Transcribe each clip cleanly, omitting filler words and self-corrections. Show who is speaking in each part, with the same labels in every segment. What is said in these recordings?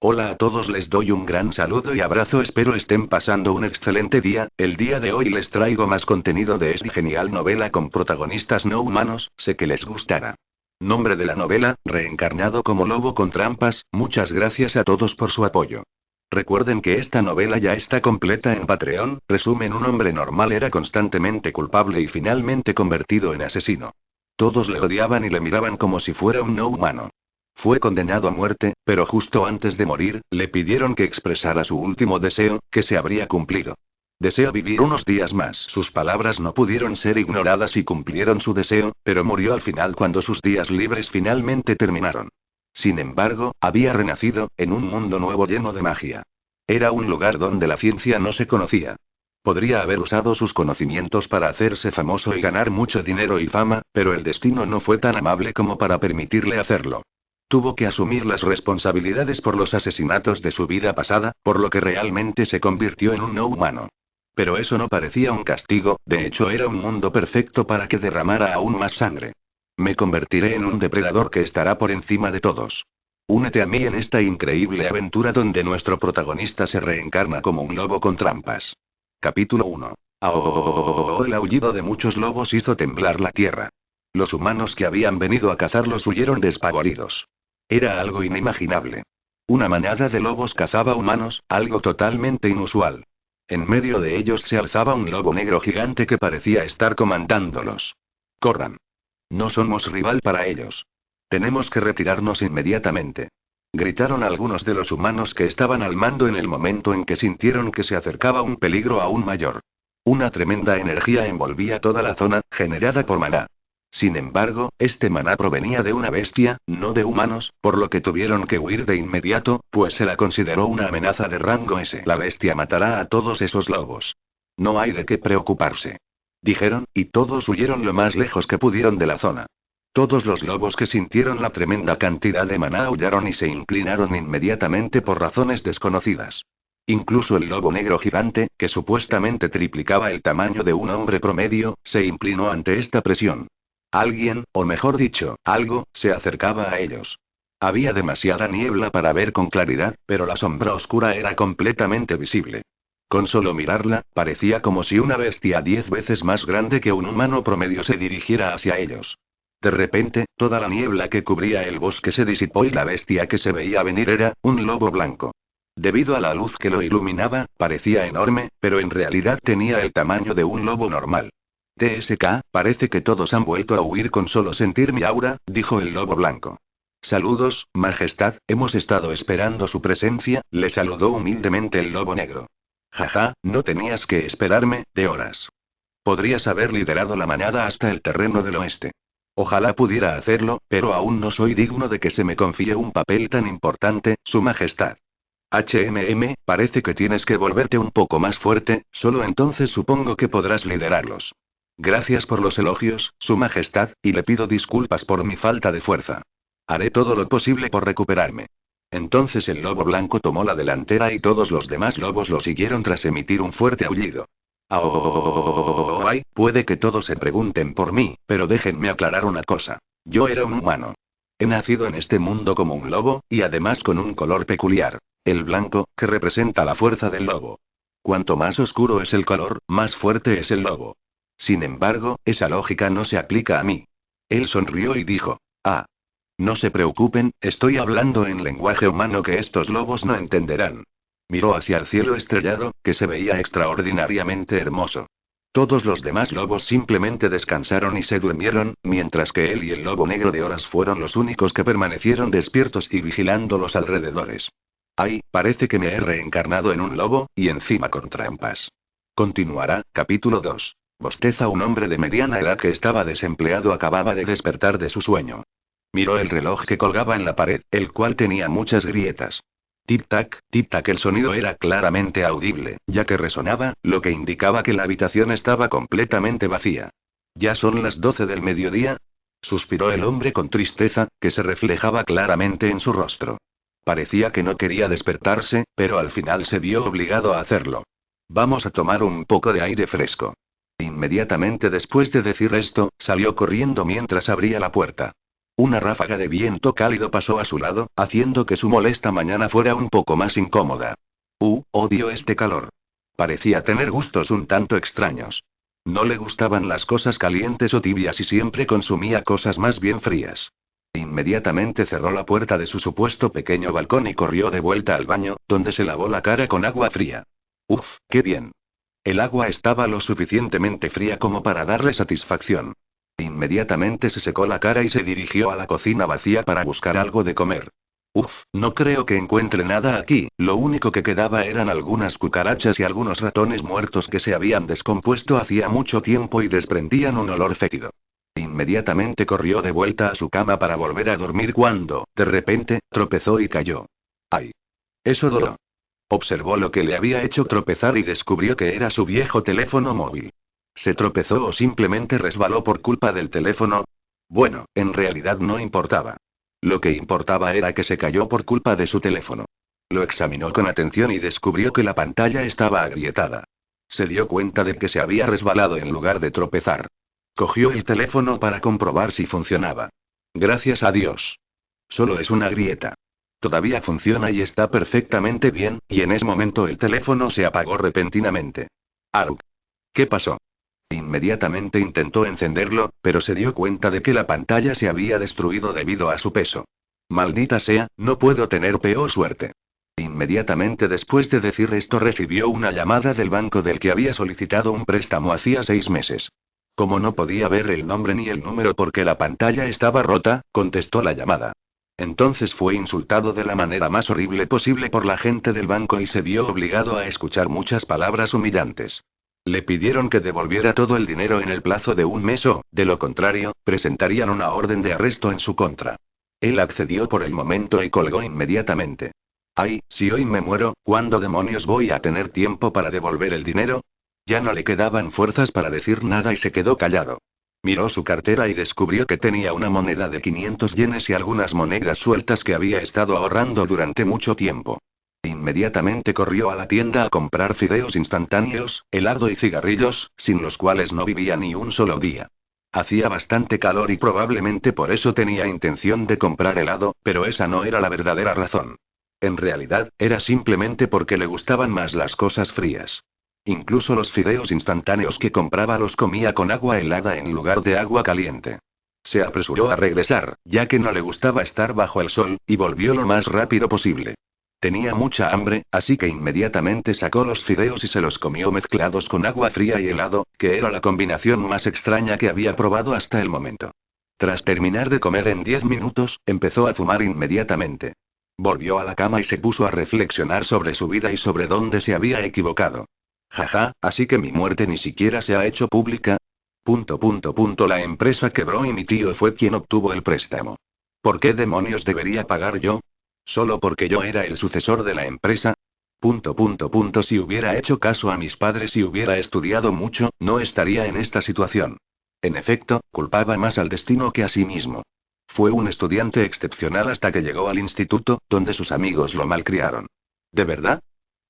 Speaker 1: Hola a todos, les doy un gran saludo y abrazo, espero estén pasando un excelente día. El día de hoy les traigo más contenido de esta genial novela con protagonistas no humanos, sé que les gustará. Nombre de la novela, Reencarnado como lobo con trampas. Muchas gracias a todos por su apoyo. Recuerden que esta novela ya está completa en Patreon. Resumen: un hombre normal era constantemente culpable y finalmente convertido en asesino. Todos le odiaban y le miraban como si fuera un no humano. Fue condenado a muerte, pero justo antes de morir, le pidieron que expresara su último deseo, que se habría cumplido. Deseo vivir unos días más. Sus palabras no pudieron ser ignoradas y cumplieron su deseo, pero murió al final cuando sus días libres finalmente terminaron. Sin embargo, había renacido, en un mundo nuevo lleno de magia. Era un lugar donde la ciencia no se conocía. Podría haber usado sus conocimientos para hacerse famoso y ganar mucho dinero y fama, pero el destino no fue tan amable como para permitirle hacerlo. Tuvo que asumir las responsabilidades por los asesinatos de su vida pasada, por lo que realmente se convirtió en un no humano. Pero eso no parecía un castigo, de hecho era un mundo perfecto para que derramara aún más sangre. Me convertiré en un depredador que estará por encima de todos. Únete a mí en esta increíble aventura donde nuestro protagonista se reencarna como un lobo con trampas. Capítulo 1. El aullido de muchos lobos hizo temblar la tierra. Los humanos que habían venido a cazarlos huyeron despavoridos. Era algo inimaginable. Una manada de lobos cazaba humanos, algo totalmente inusual. En medio de ellos se alzaba un lobo negro gigante que parecía estar comandándolos. ¡Corran! No somos rival para ellos. Tenemos que retirarnos inmediatamente. Gritaron algunos de los humanos que estaban al mando en el momento en que sintieron que se acercaba un peligro aún mayor. Una tremenda energía envolvía toda la zona, generada por maná. Sin embargo, este maná provenía de una bestia, no de humanos, por lo que tuvieron que huir de inmediato, pues se la consideró una amenaza de rango S. La bestia matará a todos esos lobos. No hay de qué preocuparse. Dijeron, y todos huyeron lo más lejos que pudieron de la zona. Todos los lobos que sintieron la tremenda cantidad de maná aullaron y se inclinaron inmediatamente por razones desconocidas. Incluso el lobo negro gigante, que supuestamente triplicaba el tamaño de un hombre promedio, se inclinó ante esta presión. Alguien, o mejor dicho, algo, se acercaba a ellos. Había demasiada niebla para ver con claridad, pero la sombra oscura era completamente visible. Con solo mirarla, parecía como si una bestia 10 veces más grande que un humano promedio se dirigiera hacia ellos. De repente, toda la niebla que cubría el bosque se disipó y la bestia que se veía venir era un lobo blanco. Debido a la luz que lo iluminaba, parecía enorme, pero en realidad tenía el tamaño de un lobo normal. TSK, parece que todos han vuelto a huir con solo sentir mi aura, dijo el lobo blanco. Saludos, Majestad, hemos estado esperando su presencia, le saludó humildemente el lobo negro. Jaja, no tenías que esperarme, de horas. Podrías haber liderado la manada hasta el terreno del oeste. Ojalá pudiera hacerlo, pero aún no soy digno de que se me confíe un papel tan importante, Su Majestad. Parece que tienes que volverte un poco más fuerte, solo entonces supongo que podrás liderarlos. Gracias por los elogios, Su Majestad, y le pido disculpas por mi falta de fuerza. Haré todo lo posible por recuperarme. Entonces el lobo blanco tomó la delantera y todos los demás lobos lo siguieron tras emitir un fuerte aullido. Ay, puede que todos se pregunten por mí, pero déjenme aclarar una cosa. Yo era un humano. He nacido en este mundo como un lobo, y además con un color peculiar. El blanco, que representa la fuerza del lobo. Cuanto más oscuro es el color, más fuerte es el lobo. Sin embargo, esa lógica no se aplica a mí. Él sonrió y dijo, no se preocupen, estoy hablando en lenguaje humano que estos lobos no entenderán. Miró hacia el cielo estrellado, que se veía extraordinariamente hermoso. Todos los demás lobos simplemente descansaron y se durmieron, mientras que él y el lobo negro de horas fueron los únicos que permanecieron despiertos y vigilando los alrededores. Ay, parece que me he reencarnado en un lobo, y encima con trampas. Continuará, capítulo 2. Bosteza. Un hombre de mediana edad que estaba desempleado acababa de despertar de su sueño. Miró el reloj que colgaba en la pared, el cual tenía muchas grietas. Tic-tac, tic-tac, el sonido era claramente audible, ya que resonaba, lo que indicaba que la habitación estaba completamente vacía. ¿Ya son las 12 del mediodía? Suspiró el hombre con tristeza, que se reflejaba claramente en su rostro. Parecía que no quería despertarse, pero al final se vio obligado a hacerlo. Vamos a tomar un poco de aire fresco. Inmediatamente después de decir esto, salió corriendo mientras abría la puerta. Una ráfaga de viento cálido pasó a su lado, haciendo que su molesta mañana fuera un poco más incómoda. Odio este calor. Parecía tener gustos un tanto extraños. No le gustaban las cosas calientes o tibias y siempre consumía cosas más bien frías. Inmediatamente cerró la puerta de su supuesto pequeño balcón y corrió de vuelta al baño, donde se lavó la cara con agua fría. Uf, qué bien. El agua estaba lo suficientemente fría como para darle satisfacción. Inmediatamente se secó la cara y se dirigió a la cocina vacía para buscar algo de comer. No creo que encuentre nada aquí, lo único que quedaba eran algunas cucarachas y algunos ratones muertos que se habían descompuesto hacía mucho tiempo y desprendían un olor fétido. Inmediatamente corrió de vuelta a su cama para volver a dormir cuando, de repente, tropezó y cayó. ¡Ay! Eso dolió. Observó lo que le había hecho tropezar y descubrió que era su viejo teléfono móvil. ¿Se tropezó o simplemente resbaló por culpa del teléfono? Bueno, en realidad no importaba. Lo que importaba era que se cayó por culpa de su teléfono. Lo examinó con atención y descubrió que la pantalla estaba agrietada. Se dio cuenta de que se había resbalado en lugar de tropezar. Cogió el teléfono para comprobar si funcionaba. Gracias a Dios. Solo es una grieta. Todavía funciona y está perfectamente bien, y en ese momento el teléfono se apagó repentinamente. ¡Arug! ¿Qué pasó? Inmediatamente intentó encenderlo, pero se dio cuenta de que la pantalla se había destruido debido a su peso. Maldita sea, no puedo tener peor suerte. Inmediatamente después de decir esto recibió una llamada del banco del que había solicitado un préstamo hacía 6 meses. Como no podía ver el nombre ni el número porque la pantalla estaba rota, contestó la llamada. Entonces fue insultado de la manera más horrible posible por la gente del banco y se vio obligado a escuchar muchas palabras humillantes. Le pidieron que devolviera todo el dinero en el plazo de 1 mes o, de lo contrario, presentarían una orden de arresto en su contra. Él accedió por el momento y colgó inmediatamente. Ay, si hoy me muero, ¿cuándo demonios voy a tener tiempo para devolver el dinero? Ya no le quedaban fuerzas para decir nada y se quedó callado. Miró su cartera y descubrió que tenía una moneda de 500 yenes y algunas monedas sueltas que había estado ahorrando durante mucho tiempo. Inmediatamente corrió a la tienda a comprar fideos instantáneos, helado y cigarrillos, sin los cuales no vivía ni un solo día. Hacía bastante calor y probablemente por eso tenía intención de comprar helado, pero esa no era la verdadera razón. En realidad, era simplemente porque le gustaban más las cosas frías. Incluso los fideos instantáneos que compraba los comía con agua helada en lugar de agua caliente. Se apresuró a regresar, ya que no le gustaba estar bajo el sol, y volvió lo más rápido posible. Tenía mucha hambre, así que inmediatamente sacó los fideos y se los comió mezclados con agua fría y helado, que era la combinación más extraña que había probado hasta el momento. Tras terminar de comer en 10 minutos, empezó a fumar inmediatamente. Volvió a la cama y se puso a reflexionar sobre su vida y sobre dónde se había equivocado. Jaja, así que mi muerte ni siquiera se ha hecho pública. La empresa quebró y mi tío fue quien obtuvo el préstamo. ¿Por qué demonios debería pagar yo? ¿Solo porque yo era el sucesor de la empresa? Si hubiera hecho caso a mis padres y hubiera estudiado mucho, no estaría en esta situación. En efecto, culpaba más al destino que a sí mismo. Fue un estudiante excepcional hasta que llegó al instituto, donde sus amigos lo malcriaron. ¿De verdad?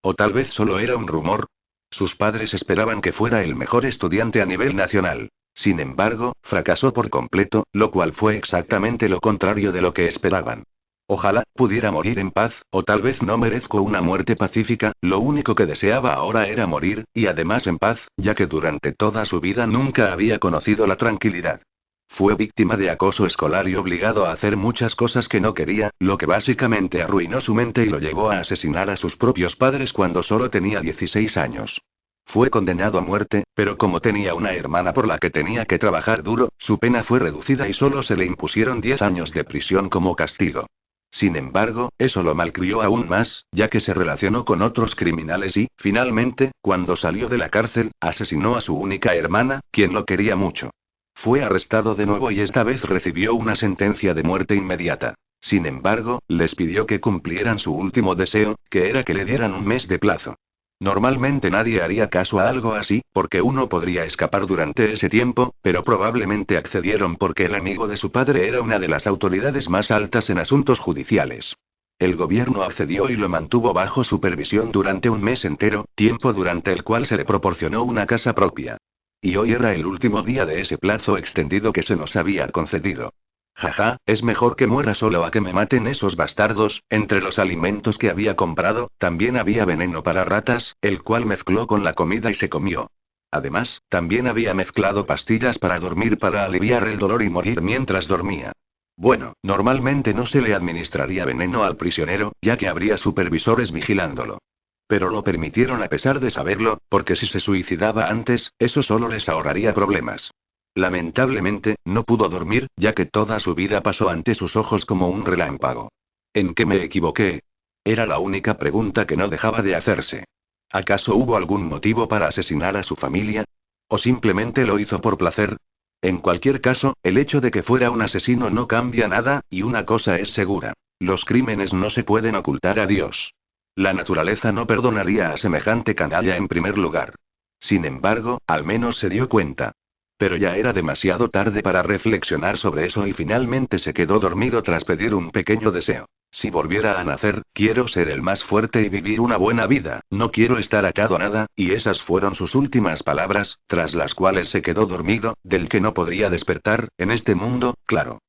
Speaker 1: ¿O tal vez solo era un rumor? Sus padres esperaban que fuera el mejor estudiante a nivel nacional. Sin embargo, fracasó por completo, lo cual fue exactamente lo contrario de lo que esperaban. Ojalá pudiera morir en paz, o tal vez no merezco una muerte pacífica, lo único que deseaba ahora era morir, y además en paz, ya que durante toda su vida nunca había conocido la tranquilidad. Fue víctima de acoso escolar y obligado a hacer muchas cosas que no quería, lo que básicamente arruinó su mente y lo llevó a asesinar a sus propios padres cuando solo tenía 16 años. Fue condenado a muerte, pero como tenía una hermana por la que tenía que trabajar duro, su pena fue reducida y solo se le impusieron 10 años de prisión como castigo. Sin embargo, eso lo malcrió aún más, ya que se relacionó con otros criminales y, finalmente, cuando salió de la cárcel, asesinó a su única hermana, quien lo quería mucho. Fue arrestado de nuevo y esta vez recibió una sentencia de muerte inmediata. Sin embargo, les pidió que cumplieran su último deseo, que era que le dieran 1 mes de plazo. Normalmente nadie haría caso a algo así, porque uno podría escapar durante ese tiempo, pero probablemente accedieron porque el amigo de su padre era una de las autoridades más altas en asuntos judiciales. El gobierno accedió y lo mantuvo bajo supervisión durante 1 mes entero, tiempo durante el cual se le proporcionó una casa propia. Y hoy era el último día de ese plazo extendido que se nos había concedido. Jaja, es mejor que muera solo a que me maten esos bastardos. Entre los alimentos que había comprado, también había veneno para ratas, el cual mezcló con la comida y se comió. Además, también había mezclado pastillas para dormir para aliviar el dolor y morir mientras dormía. Bueno, normalmente no se le administraría veneno al prisionero, ya que habría supervisores vigilándolo. Pero lo permitieron a pesar de saberlo, porque si se suicidaba antes, eso solo les ahorraría problemas. Lamentablemente, no pudo dormir, ya que toda su vida pasó ante sus ojos como un relámpago. ¿En qué me equivoqué? Era la única pregunta que no dejaba de hacerse. ¿Acaso hubo algún motivo para asesinar a su familia? ¿O simplemente lo hizo por placer? En cualquier caso, el hecho de que fuera un asesino no cambia nada, y una cosa es segura. Los crímenes no se pueden ocultar a Dios. La naturaleza no perdonaría a semejante canalla en primer lugar. Sin embargo, al menos se dio cuenta. Pero ya era demasiado tarde para reflexionar sobre eso y finalmente se quedó dormido tras pedir un pequeño deseo. Si volviera a nacer, quiero ser el más fuerte y vivir una buena vida, no quiero estar atado a nada, y esas fueron sus últimas palabras, tras las cuales se quedó dormido, del que no podría despertar, en este mundo, claro.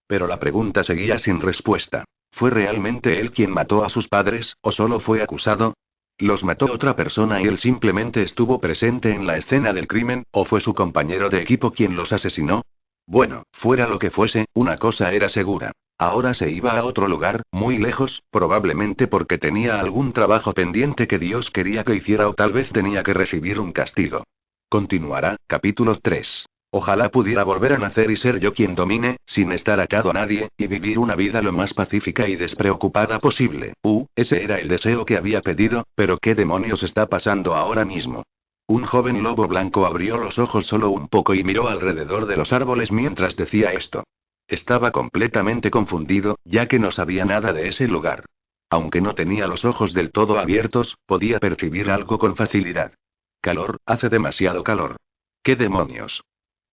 Speaker 1: Pero la pregunta seguía sin respuesta. ¿Fue realmente él quien mató a sus padres, o solo fue acusado? ¿Los mató otra persona y él simplemente estuvo presente en la escena del crimen, o fue su compañero de equipo quien los asesinó? Bueno, fuera lo que fuese, una cosa era segura. Ahora se iba a otro lugar, muy lejos, probablemente porque tenía algún trabajo pendiente que Dios quería que hiciera o tal vez tenía que recibir un castigo. Continuará, capítulo 3. Ojalá pudiera volver a nacer y ser yo quien domine, sin estar atado a nadie, y vivir una vida lo más pacífica y despreocupada posible. Ese era el deseo que había pedido, pero ¿qué demonios está pasando ahora mismo? Un joven lobo blanco abrió los ojos solo un poco y miró alrededor de los árboles mientras decía esto. Estaba completamente confundido, ya que no sabía nada de ese lugar. Aunque no tenía los ojos del todo abiertos, podía percibir algo con facilidad. Calor, hace demasiado calor. ¿Qué demonios?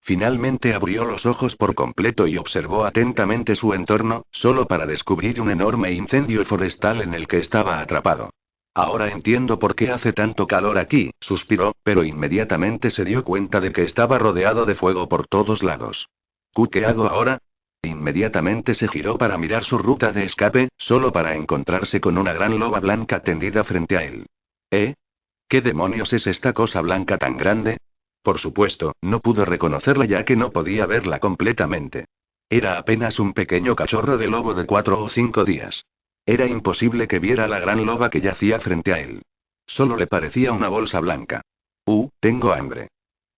Speaker 1: Finalmente abrió los ojos por completo y observó atentamente su entorno, solo para descubrir un enorme incendio forestal en el que estaba atrapado. Ahora entiendo por qué hace tanto calor aquí, suspiró, pero inmediatamente se dio cuenta de que estaba rodeado de fuego por todos lados. ¿Qué hago ahora? Inmediatamente se giró para mirar su ruta de escape, solo para encontrarse con una gran loba blanca tendida frente a él. ¿Eh? ¿Qué demonios es esta cosa blanca tan grande? Por supuesto, no pudo reconocerla ya que no podía verla completamente. Era apenas un pequeño cachorro de lobo de 4 o 5 días. Era imposible que viera la gran loba que yacía frente a él. Solo le parecía una bolsa blanca. Tengo hambre.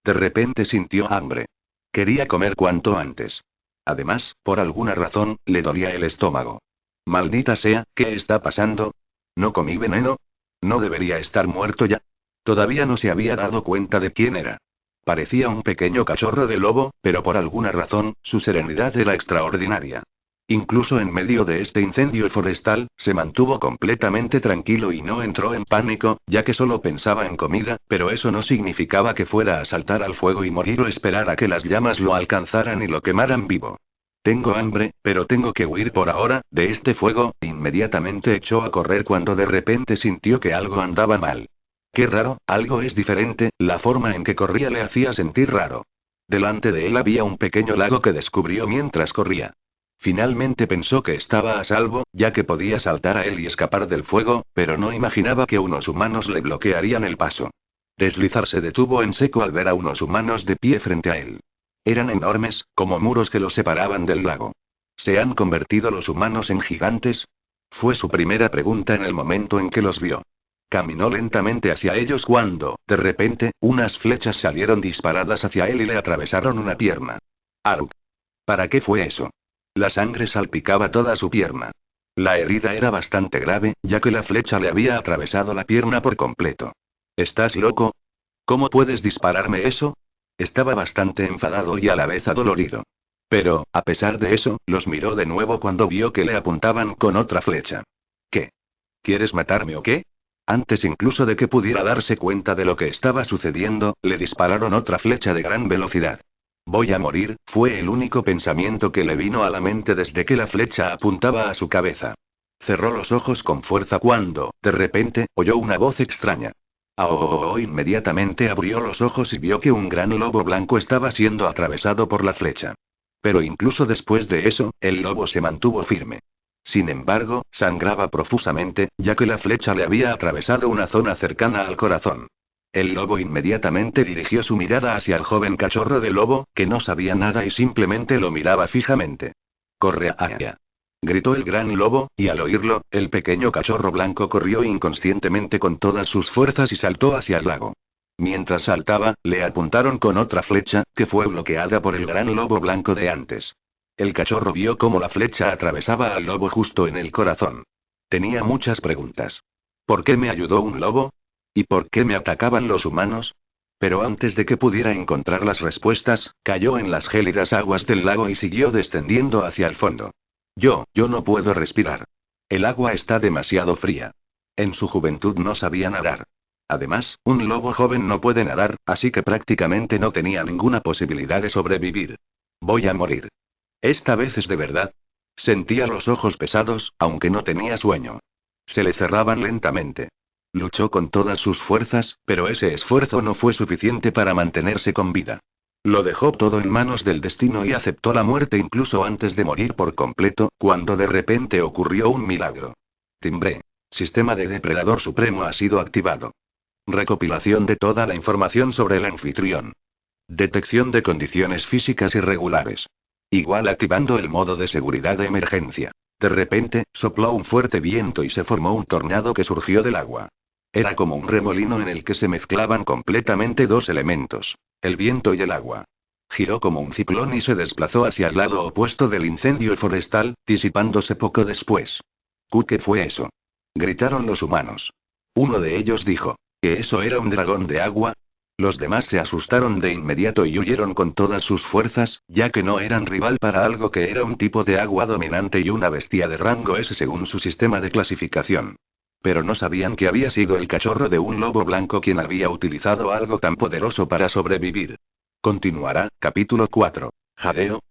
Speaker 1: De repente sintió hambre. Quería comer cuanto antes. Además, por alguna razón, le dolía el estómago. Maldita sea, ¿qué está pasando? ¿No comí veneno? ¿No debería estar muerto ya? Todavía no se había dado cuenta de quién era. Parecía un pequeño cachorro de lobo, pero por alguna razón, su serenidad era extraordinaria. Incluso en medio de este incendio forestal, se mantuvo completamente tranquilo y no entró en pánico, ya que solo pensaba en comida, pero eso no significaba que fuera a saltar al fuego y morir o esperar a que las llamas lo alcanzaran y lo quemaran vivo. Tengo hambre, pero tengo que huir por ahora, de este fuego. Inmediatamente echó a correr cuando de repente sintió que algo andaba mal. Qué raro, algo es diferente, la forma en que corría le hacía sentir raro. Delante de él había un pequeño lago que descubrió mientras corría. Finalmente pensó que estaba a salvo, ya que podía saltar a él y escapar del fuego, pero no imaginaba que unos humanos le bloquearían el paso. Deslizarse detuvo en seco al ver a unos humanos de pie frente a él. Eran enormes, como muros que los separaban del lago. ¿Se han convertido los humanos en gigantes? Fue su primera pregunta en el momento en que los vio. Caminó lentamente hacia ellos cuando, de repente, unas flechas salieron disparadas hacia él y le atravesaron una pierna. ¡Aruk! ¿Para qué fue eso? La sangre salpicaba toda su pierna. La herida era bastante grave, ya que la flecha le había atravesado la pierna por completo. ¿Estás loco? ¿Cómo puedes dispararme eso? Estaba bastante enfadado y a la vez adolorido. Pero, a pesar de eso, los miró de nuevo cuando vio que le apuntaban con otra flecha. ¿Qué? ¿Quieres matarme o qué? Antes incluso de que pudiera darse cuenta de lo que estaba sucediendo, le dispararon otra flecha de gran velocidad. Voy a morir, fue el único pensamiento que le vino a la mente desde que la flecha apuntaba a su cabeza. Cerró los ojos con fuerza cuando, de repente, oyó una voz extraña. Inmediatamente abrió los ojos y vio que un gran lobo blanco estaba siendo atravesado por la flecha. Pero incluso después de eso, el lobo se mantuvo firme. Sin embargo, sangraba profusamente, ya que la flecha le había atravesado una zona cercana al corazón. El lobo inmediatamente dirigió su mirada hacia el joven cachorro de lobo, que no sabía nada y simplemente lo miraba fijamente. «¡Corre allá!», gritó el gran lobo, y al oírlo, el pequeño cachorro blanco corrió inconscientemente con todas sus fuerzas y saltó hacia el lago. Mientras saltaba, le apuntaron con otra flecha, que fue bloqueada por el gran lobo blanco de antes. El cachorro vio cómo la flecha atravesaba al lobo justo en el corazón. Tenía muchas preguntas. ¿Por qué me ayudó un lobo? ¿Y por qué me atacaban los humanos? Pero antes de que pudiera encontrar las respuestas, cayó en las gélidas aguas del lago y siguió descendiendo hacia el fondo. Yo no puedo respirar. El agua está demasiado fría. En su juventud no sabía nadar. Además, un lobo joven no puede nadar, así que prácticamente no tenía ninguna posibilidad de sobrevivir. Voy a morir. Esta vez es de verdad. Sentía los ojos pesados, aunque no tenía sueño. Se le cerraban lentamente. Luchó con todas sus fuerzas, pero ese esfuerzo no fue suficiente para mantenerse con vida. Lo dejó todo en manos del destino y aceptó la muerte incluso antes de morir por completo, cuando de repente ocurrió un milagro. Timbre. Sistema de depredador supremo ha sido activado. Recopilación de toda la información sobre el anfitrión. Detección de condiciones físicas irregulares. Igual activando el modo de seguridad de emergencia. De repente, sopló un fuerte viento y se formó un tornado que surgió del agua. Era como un remolino en el que se mezclaban completamente dos elementos, el viento y el agua. Giró como un ciclón y se desplazó hacia el lado opuesto del incendio forestal, disipándose poco después. ¿Qué fue eso?, gritaron los humanos. Uno de ellos dijo, ¿que eso era un dragón de agua? Los demás se asustaron de inmediato y huyeron con todas sus fuerzas, ya que no eran rival para algo que era un tipo de agua dominante y una bestia de rango S según su sistema de clasificación. Pero no sabían que había sido el cachorro de un lobo blanco quien había utilizado algo tan poderoso para sobrevivir. Continuará, capítulo 4. Jadeo,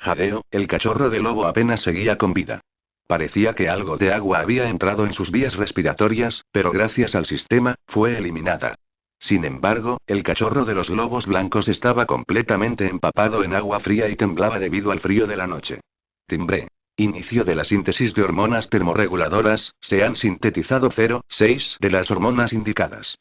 Speaker 1: el cachorro de lobo apenas seguía con vida. Parecía que algo de agua había entrado en sus vías respiratorias, pero gracias al sistema, fue eliminada. Sin embargo, el cachorro de los lobos blancos estaba completamente empapado en agua fría y temblaba debido al frío de la noche. Timbre. Inicio de la síntesis de hormonas termorreguladoras, se han sintetizado 0,6 de las hormonas indicadas.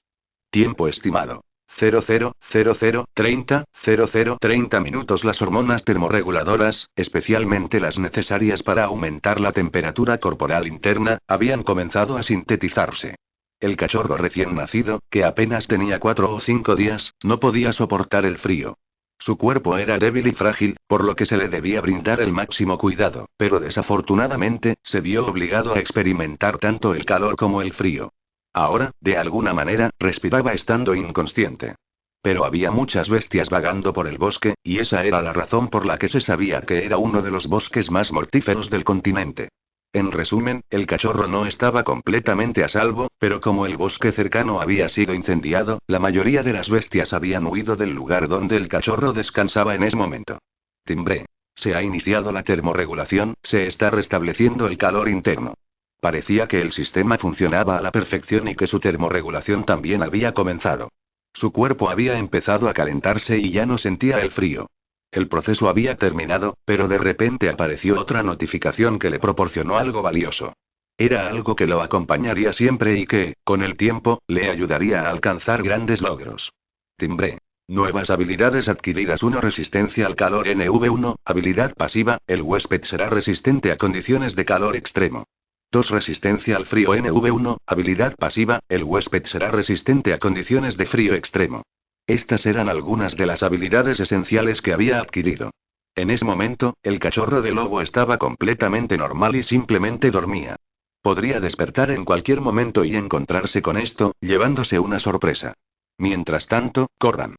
Speaker 1: Tiempo estimado. 00:30 minutos. Las hormonas termorreguladoras, especialmente las necesarias para aumentar la temperatura corporal interna, habían comenzado a sintetizarse. El cachorro recién nacido, que apenas tenía 4 o 5 días, no podía soportar el frío. Su cuerpo era débil y frágil, por lo que se le debía brindar el máximo cuidado, pero desafortunadamente, se vio obligado a experimentar tanto el calor como el frío. Ahora, de alguna manera, respiraba estando inconsciente. Pero había muchas bestias vagando por el bosque, y esa era la razón por la que se sabía que era uno de los bosques más mortíferos del continente. En resumen, el cachorro no estaba completamente a salvo, pero como el bosque cercano había sido incendiado, la mayoría de las bestias habían huido del lugar donde el cachorro descansaba en ese momento. Timbre. Se ha iniciado la termorregulación, se está restableciendo el calor interno. Parecía que el sistema funcionaba a la perfección y que su termorregulación también había comenzado. Su cuerpo había empezado a calentarse y ya no sentía el frío. El proceso había terminado, pero de repente apareció otra notificación que le proporcionó algo valioso. Era algo que lo acompañaría siempre y que, con el tiempo, le ayudaría a alcanzar grandes logros. Timbre. Nuevas habilidades adquiridas. 1. Resistencia al calor. NV1, habilidad pasiva, el huésped será resistente a condiciones de calor extremo. 2. Resistencia al frío. NV1, habilidad pasiva, el huésped será resistente a condiciones de frío extremo. Estas eran algunas de las habilidades esenciales que había adquirido. En ese momento, el cachorro de lobo estaba completamente normal y simplemente dormía. Podría despertar en cualquier momento y encontrarse con esto, llevándose una sorpresa. Mientras tanto, corran.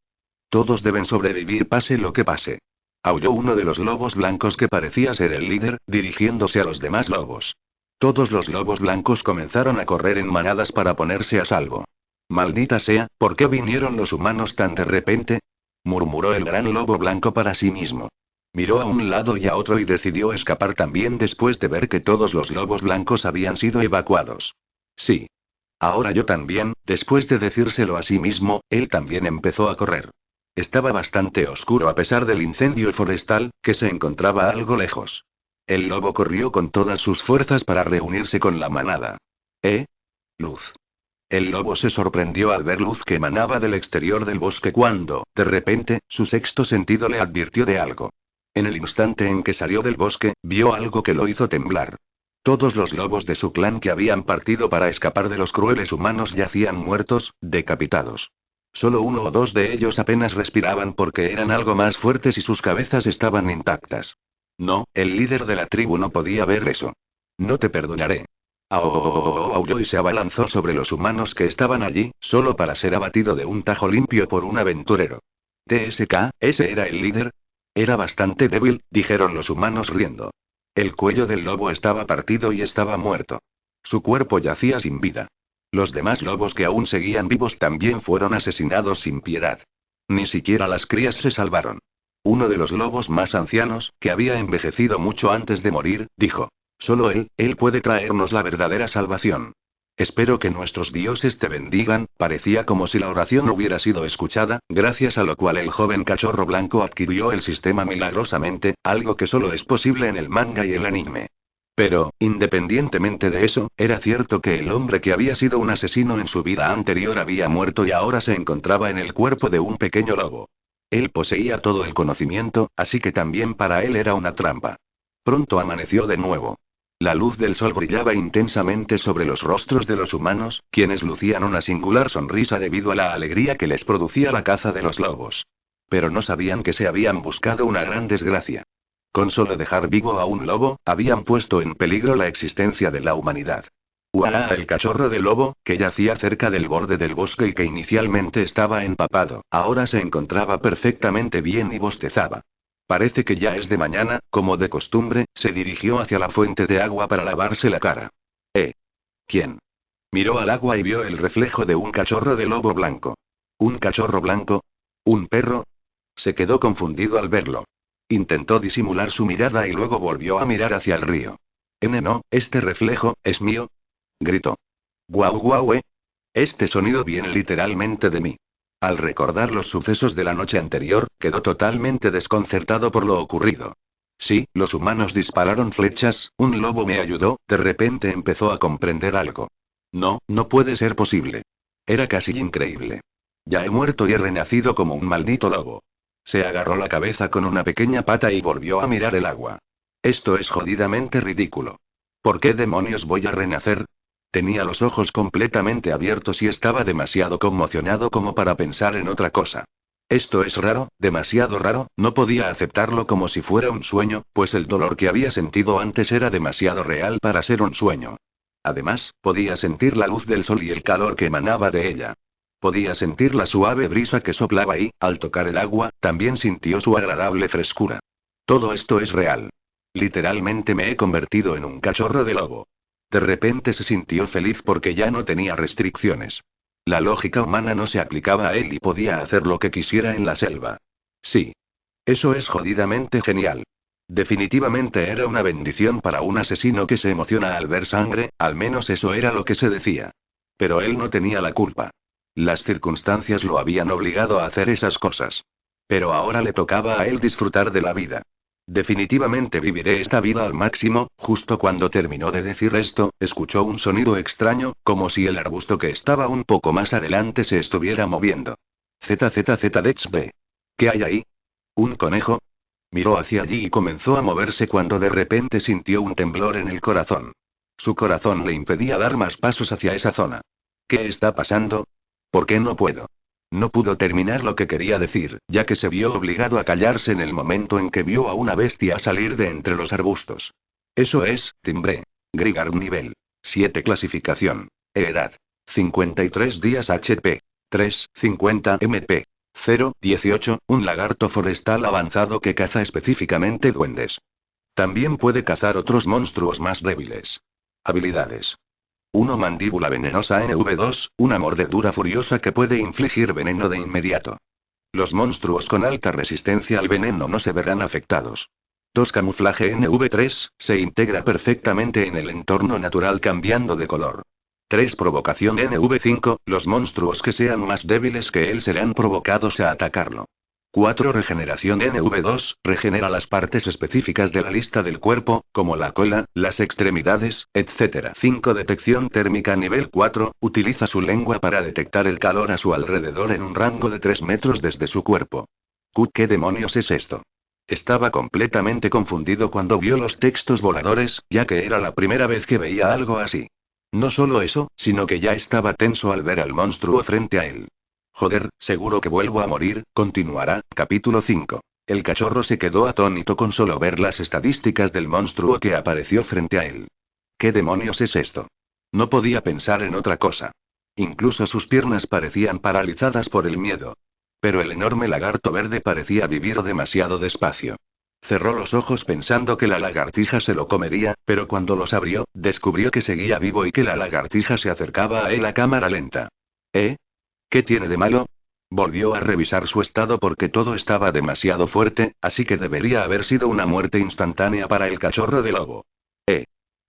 Speaker 1: Todos deben sobrevivir pase lo que pase. Aulló uno de los lobos blancos que parecía ser el líder, dirigiéndose a los demás lobos. Todos los lobos blancos comenzaron a correr en manadas para ponerse a salvo. Maldita sea, ¿por qué vinieron los humanos tan de repente?, murmuró el gran lobo blanco para sí mismo. Miró a un lado y a otro y decidió escapar también después de ver que todos los lobos blancos habían sido evacuados. Sí. Ahora yo también. Después de decírselo a sí mismo, él también empezó a correr. Estaba bastante oscuro a pesar del incendio forestal, que se encontraba algo lejos. El lobo corrió con todas sus fuerzas para reunirse con la manada. Luz. El lobo se sorprendió al ver luz que emanaba del exterior del bosque cuando, de repente, su sexto sentido le advirtió de algo. En el instante en que salió del bosque, vio algo que lo hizo temblar. Todos los lobos de su clan que habían partido para escapar de los crueles humanos yacían muertos, decapitados. Solo uno o dos de ellos apenas respiraban porque eran algo más fuertes y sus cabezas estaban intactas. No, el líder de la tribu no podía ver eso. No te perdonaré. Aulló y se abalanzó sobre los humanos que estaban allí, solo para ser abatido de un tajo limpio por un aventurero. TSK, ¿ese era el líder? Era bastante débil, dijeron los humanos riendo. El cuello del lobo estaba partido y estaba muerto. Su cuerpo yacía sin vida. Los demás lobos que aún seguían vivos también fueron asesinados sin piedad. Ni siquiera las crías se salvaron. Uno de los lobos más ancianos, que había envejecido mucho antes de morir, dijo. Solo él puede traernos la verdadera salvación. Espero que nuestros dioses te bendigan. Parecía como si la oración hubiera sido escuchada, gracias a lo cual el joven cachorro blanco adquirió el sistema milagrosamente, algo que solo es posible en el manga y el anime. Pero, independientemente de eso, era cierto que el hombre que había sido un asesino en su vida anterior había muerto y ahora se encontraba en el cuerpo de un pequeño lobo. Él poseía todo el conocimiento, así que también para él era una trampa. Pronto amaneció de nuevo. La luz del sol brillaba intensamente sobre los rostros de los humanos, quienes lucían una singular sonrisa debido a la alegría que les producía la caza de los lobos. Pero no sabían que se habían buscado una gran desgracia. Con solo dejar vivo a un lobo, habían puesto en peligro la existencia de la humanidad. El cachorro de lobo, que yacía cerca del borde del bosque y que inicialmente estaba empapado, ahora se encontraba perfectamente bien y bostezaba. Parece que ya es de mañana, como de costumbre, se dirigió hacia la fuente de agua para lavarse la cara. ¿Quién? Miró al agua y vio el reflejo de un cachorro de lobo blanco. ¿Un cachorro blanco? ¿Un perro? Se quedó confundido al verlo. Intentó disimular su mirada y luego volvió a mirar hacia el río. No, este reflejo, es mío. Gritó. Guau guau, Este sonido viene literalmente de mí. Al recordar los sucesos de la noche anterior, quedó totalmente desconcertado por lo ocurrido. Sí, los humanos dispararon flechas, un lobo me ayudó, de repente empezó a comprender algo. No, no puede ser posible. Era casi increíble. Ya he muerto y he renacido como un maldito lobo. Se agarró la cabeza con una pequeña pata y volvió a mirar el agua. Esto es jodidamente ridículo. ¿Por qué demonios voy a renacer? Tenía los ojos completamente abiertos y estaba demasiado conmocionado como para pensar en otra cosa. Esto es raro, demasiado raro, no podía aceptarlo como si fuera un sueño, pues el dolor que había sentido antes era demasiado real para ser un sueño. Además, podía sentir la luz del sol y el calor que emanaba de ella. Podía sentir la suave brisa que soplaba y, al tocar el agua, también sintió su agradable frescura. Todo esto es real. Literalmente me he convertido en un cachorro de lobo. De repente se sintió feliz porque ya no tenía restricciones. La lógica humana no se aplicaba a él y podía hacer lo que quisiera en la selva. Sí. Eso es jodidamente genial. Definitivamente era una bendición para un asesino que se emociona al ver sangre, al menos eso era lo que se decía. Pero él no tenía la culpa. Las circunstancias lo habían obligado a hacer esas cosas. Pero ahora le tocaba a él disfrutar de la vida. Definitivamente viviré esta vida al máximo. Justo cuando terminó de decir esto, escuchó un sonido extraño, como si el arbusto que estaba un poco más adelante se estuviera moviendo. ZZZDXB. ¿Qué hay ahí? ¿Un conejo? Miró hacia allí y comenzó a moverse cuando de repente sintió un temblor en el corazón. Su corazón le impedía dar más pasos hacia esa zona. ¿Qué está pasando? ¿Por qué no puedo? No pudo terminar lo que quería decir, ya que se vio obligado a callarse en el momento en que vio a una bestia salir de entre los arbustos. Eso es, timbre. Grigar nivel 7 clasificación. Edad. 53 días HP. 350 MP. 018, un lagarto forestal avanzado que caza específicamente duendes. También puede cazar otros monstruos más débiles. Habilidades. 1 mandíbula venenosa NV2, una mordedura furiosa que puede infligir veneno de inmediato. Los monstruos con alta resistencia al veneno no se verán afectados. 2 camuflaje NV3, se integra perfectamente en el entorno natural cambiando de color. 3 provocación NV5, los monstruos que sean más débiles que él serán provocados a atacarlo. 4. Regeneración NV2, regenera las partes específicas de la lista del cuerpo, como la cola, las extremidades, etc. 5. Detección térmica nivel 4, utiliza su lengua para detectar el calor a su alrededor en un rango de 3 metros desde su cuerpo. ¿Qué demonios es esto? Estaba completamente confundido cuando vio los textos voladores, ya que era la primera vez que veía algo así. No solo eso, sino que ya estaba tenso al ver al monstruo frente a él. Joder, seguro que vuelvo a morir, continuará, capítulo 5. El cachorro se quedó atónito con solo ver las estadísticas del monstruo que apareció frente a él. ¿Qué demonios es esto? No podía pensar en otra cosa. Incluso sus piernas parecían paralizadas por el miedo. Pero el enorme lagarto verde parecía vivir demasiado despacio. Cerró los ojos pensando que la lagartija se lo comería, pero cuando los abrió, descubrió que seguía vivo y que la lagartija se acercaba a él a cámara lenta. ¿Eh? ¿Qué tiene de malo? Volvió a revisar su estado porque todo estaba demasiado fuerte, así que debería haber sido una muerte instantánea para el cachorro de lobo.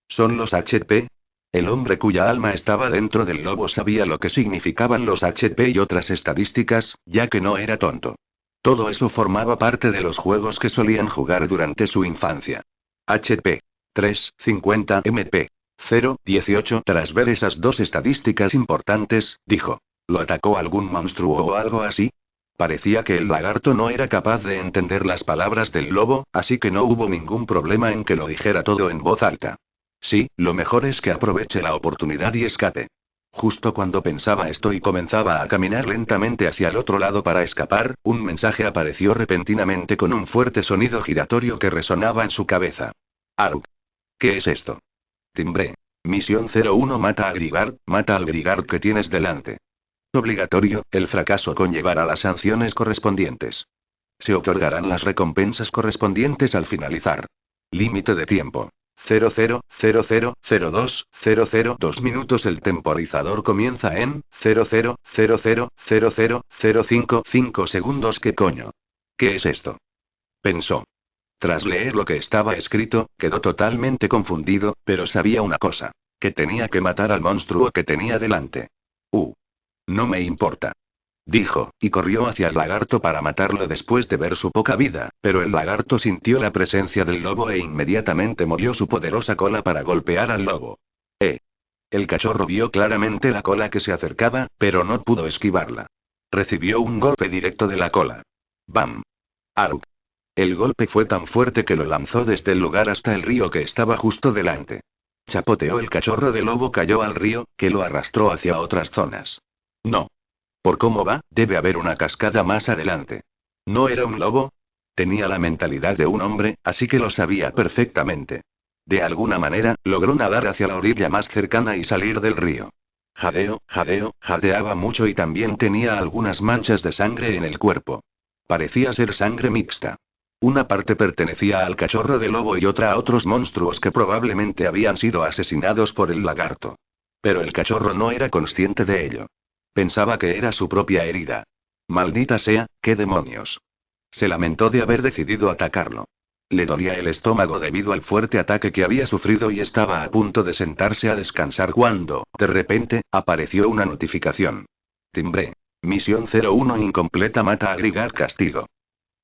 Speaker 1: ¿Son los HP? El hombre cuya alma estaba dentro del lobo sabía lo que significaban los HP y otras estadísticas, ya que no era tonto. Todo eso formaba parte de los juegos que solían jugar durante su infancia. HP. 3, 50 MP. 0, 18. Tras ver esas dos estadísticas importantes, dijo. ¿Lo atacó algún monstruo o algo así? Parecía que el lagarto no era capaz de entender las palabras del lobo, así que no hubo ningún problema en que lo dijera todo en voz alta. Sí, lo mejor es que aproveche la oportunidad y escape. Justo cuando pensaba esto y comenzaba a caminar lentamente hacia el otro lado para escapar, un mensaje apareció repentinamente con un fuerte sonido giratorio que resonaba en su cabeza. Aruk. ¿Qué es esto? Timbré. Misión 01. Mata a al Grigard que tienes delante. Obligatorio, el fracaso conllevará las sanciones correspondientes. Se otorgarán las recompensas correspondientes al finalizar. Límite de tiempo. 000002 minutos. El temporizador comienza en 00000055 segundos. ¿Qué coño? ¿Qué es esto? Pensó. Tras leer lo que estaba escrito, quedó totalmente confundido, pero sabía una cosa. Que tenía que matar al monstruo que tenía delante. No me importa. Dijo, y corrió hacia el lagarto para matarlo después de ver su poca vida, pero el lagarto sintió la presencia del lobo e inmediatamente movió su poderosa cola para golpear al lobo. El cachorro vio claramente la cola que se acercaba, pero no pudo esquivarla. Recibió un golpe directo de la cola. ¡Bam! ¡Aruk! El golpe fue tan fuerte que lo lanzó desde el lugar hasta el río que estaba justo delante. Chapoteó el cachorro de lobo, cayó al río, que lo arrastró hacia otras zonas. No. Por cómo va, debe haber una cascada más adelante. ¿No era un lobo? Tenía la mentalidad de un hombre, así que lo sabía perfectamente. De alguna manera, logró nadar hacia la orilla más cercana y salir del río. Jadeaba mucho y también tenía algunas manchas de sangre en el cuerpo. Parecía ser sangre mixta. Una parte pertenecía al cachorro de lobo y otra a otros monstruos que probablemente habían sido asesinados por el lagarto. Pero el cachorro no era consciente de ello. Pensaba que era su propia herida. Maldita sea, ¿qué demonios? Se lamentó de haber decidido atacarlo. Le dolía el estómago debido al fuerte ataque que había sufrido y estaba a punto de sentarse a descansar cuando, de repente, apareció una notificación. Timbré. Misión 01 incompleta. Mata a Grigard. Castigo.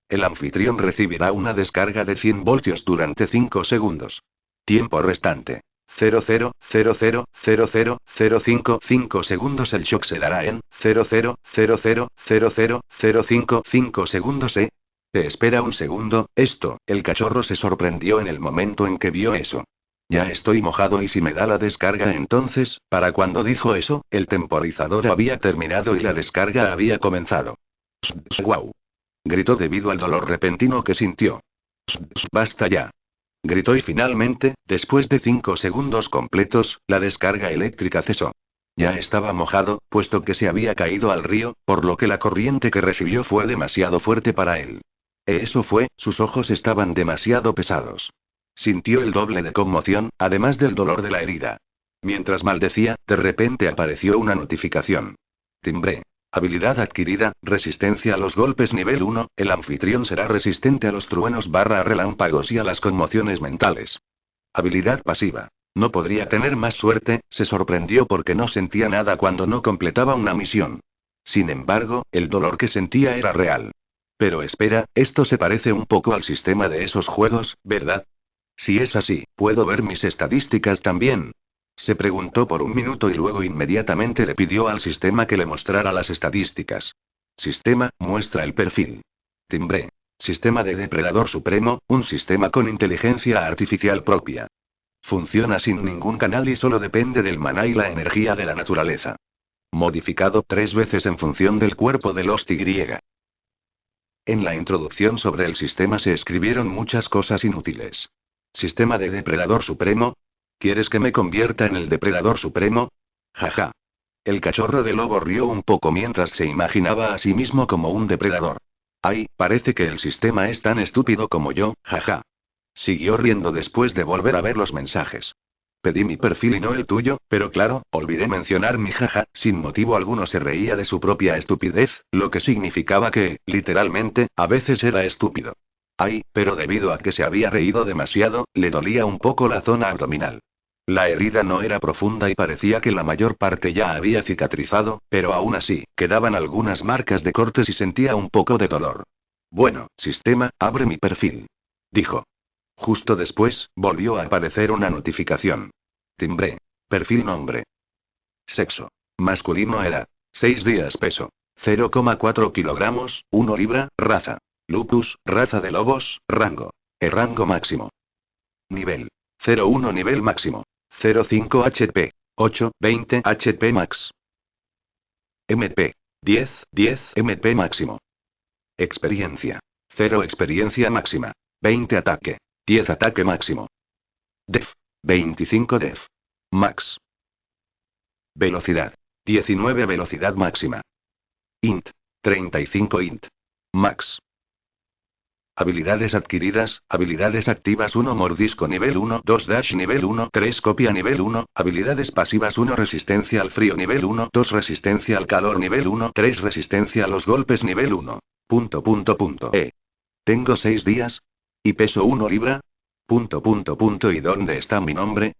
Speaker 1: El anfitrión recibirá una descarga de 100 voltios durante 5 segundos. Tiempo restante. 0,0000055 segundos. El shock se dará en 0,0000055 segundos. Se espera un segundo. El cachorro se sorprendió en el momento en que vio eso. Ya estoy mojado y si me da la descarga entonces, para cuando dijo eso, el temporizador había terminado y la descarga había comenzado. ¡Wow! Gritó debido al dolor repentino que sintió. ¡Basta ya! Gritó y finalmente, después de 5 segundos completos, la descarga eléctrica cesó. Ya estaba mojado, puesto que se había caído al río, por lo que la corriente que recibió fue demasiado fuerte para él. Eso fue, sus ojos estaban demasiado pesados. Sintió el doble de conmoción, además del dolor de la herida. Mientras maldecía, de repente apareció una notificación. Timbré. Habilidad adquirida, resistencia a los golpes nivel 1, el anfitrión será resistente a los truenos / relámpagos y a las conmociones mentales. Habilidad pasiva. No podría tener más suerte, se sorprendió porque no sentía nada cuando no completaba una misión. Sin embargo, el dolor que sentía era real. Pero espera, esto se parece un poco al sistema de esos juegos, ¿verdad? Si es así, ¿puedo ver mis estadísticas también? Se preguntó por un minuto y luego inmediatamente le pidió al sistema que le mostrara las estadísticas. Sistema, muestra el perfil. Timbre. Sistema de depredador supremo, un sistema con inteligencia artificial propia. Funciona sin ningún canal y solo depende del maná y la energía de la naturaleza. Modificado 3 veces en función del cuerpo de los Y. En la introducción sobre el sistema se escribieron muchas cosas inútiles. Sistema de depredador supremo. ¿Quieres que me convierta en el depredador supremo? Jaja. El cachorro de lobo rió un poco mientras se imaginaba a sí mismo como un depredador. Ay, parece que el sistema es tan estúpido como yo, jaja. Siguió riendo después de volver a ver los mensajes. Pedí mi perfil y no el tuyo, pero claro, olvidé mencionar mi jaja, sin motivo alguno se reía de su propia estupidez, lo que significaba que, literalmente, a veces era estúpido. Ay, pero debido a que se había reído demasiado, le dolía un poco la zona abdominal. La herida no era profunda y parecía que la mayor parte ya había cicatrizado, pero aún así, quedaban algunas marcas de cortes y sentía un poco de dolor. Bueno, sistema, abre mi perfil. Dijo. Justo después, volvió a aparecer una notificación. Timbre. Perfil nombre. Sexo. Masculino edad. 6 días peso. 0,4 kilogramos, 1 libra, raza. Lupus, raza de lobos, rango. Rango máximo. Nivel. 0,1 nivel máximo. 0,5 HP. 8, 20 HP max. MP. 10 MP máximo. Experiencia. 0 experiencia máxima. 20 ataque. 10 ataque máximo. Def. 25 def. Max. Velocidad. 19 velocidad máxima. Int. 35 int. Max. Habilidades adquiridas, habilidades activas 1 mordisco nivel 1, 2 dash nivel 1, 3 copia nivel 1, habilidades pasivas 1 resistencia al frío nivel 1, 2 resistencia al calor nivel 1, 3 resistencia a los golpes nivel 1. Tengo 6 días. Y peso 1 libra. ¿Y dónde está mi nombre?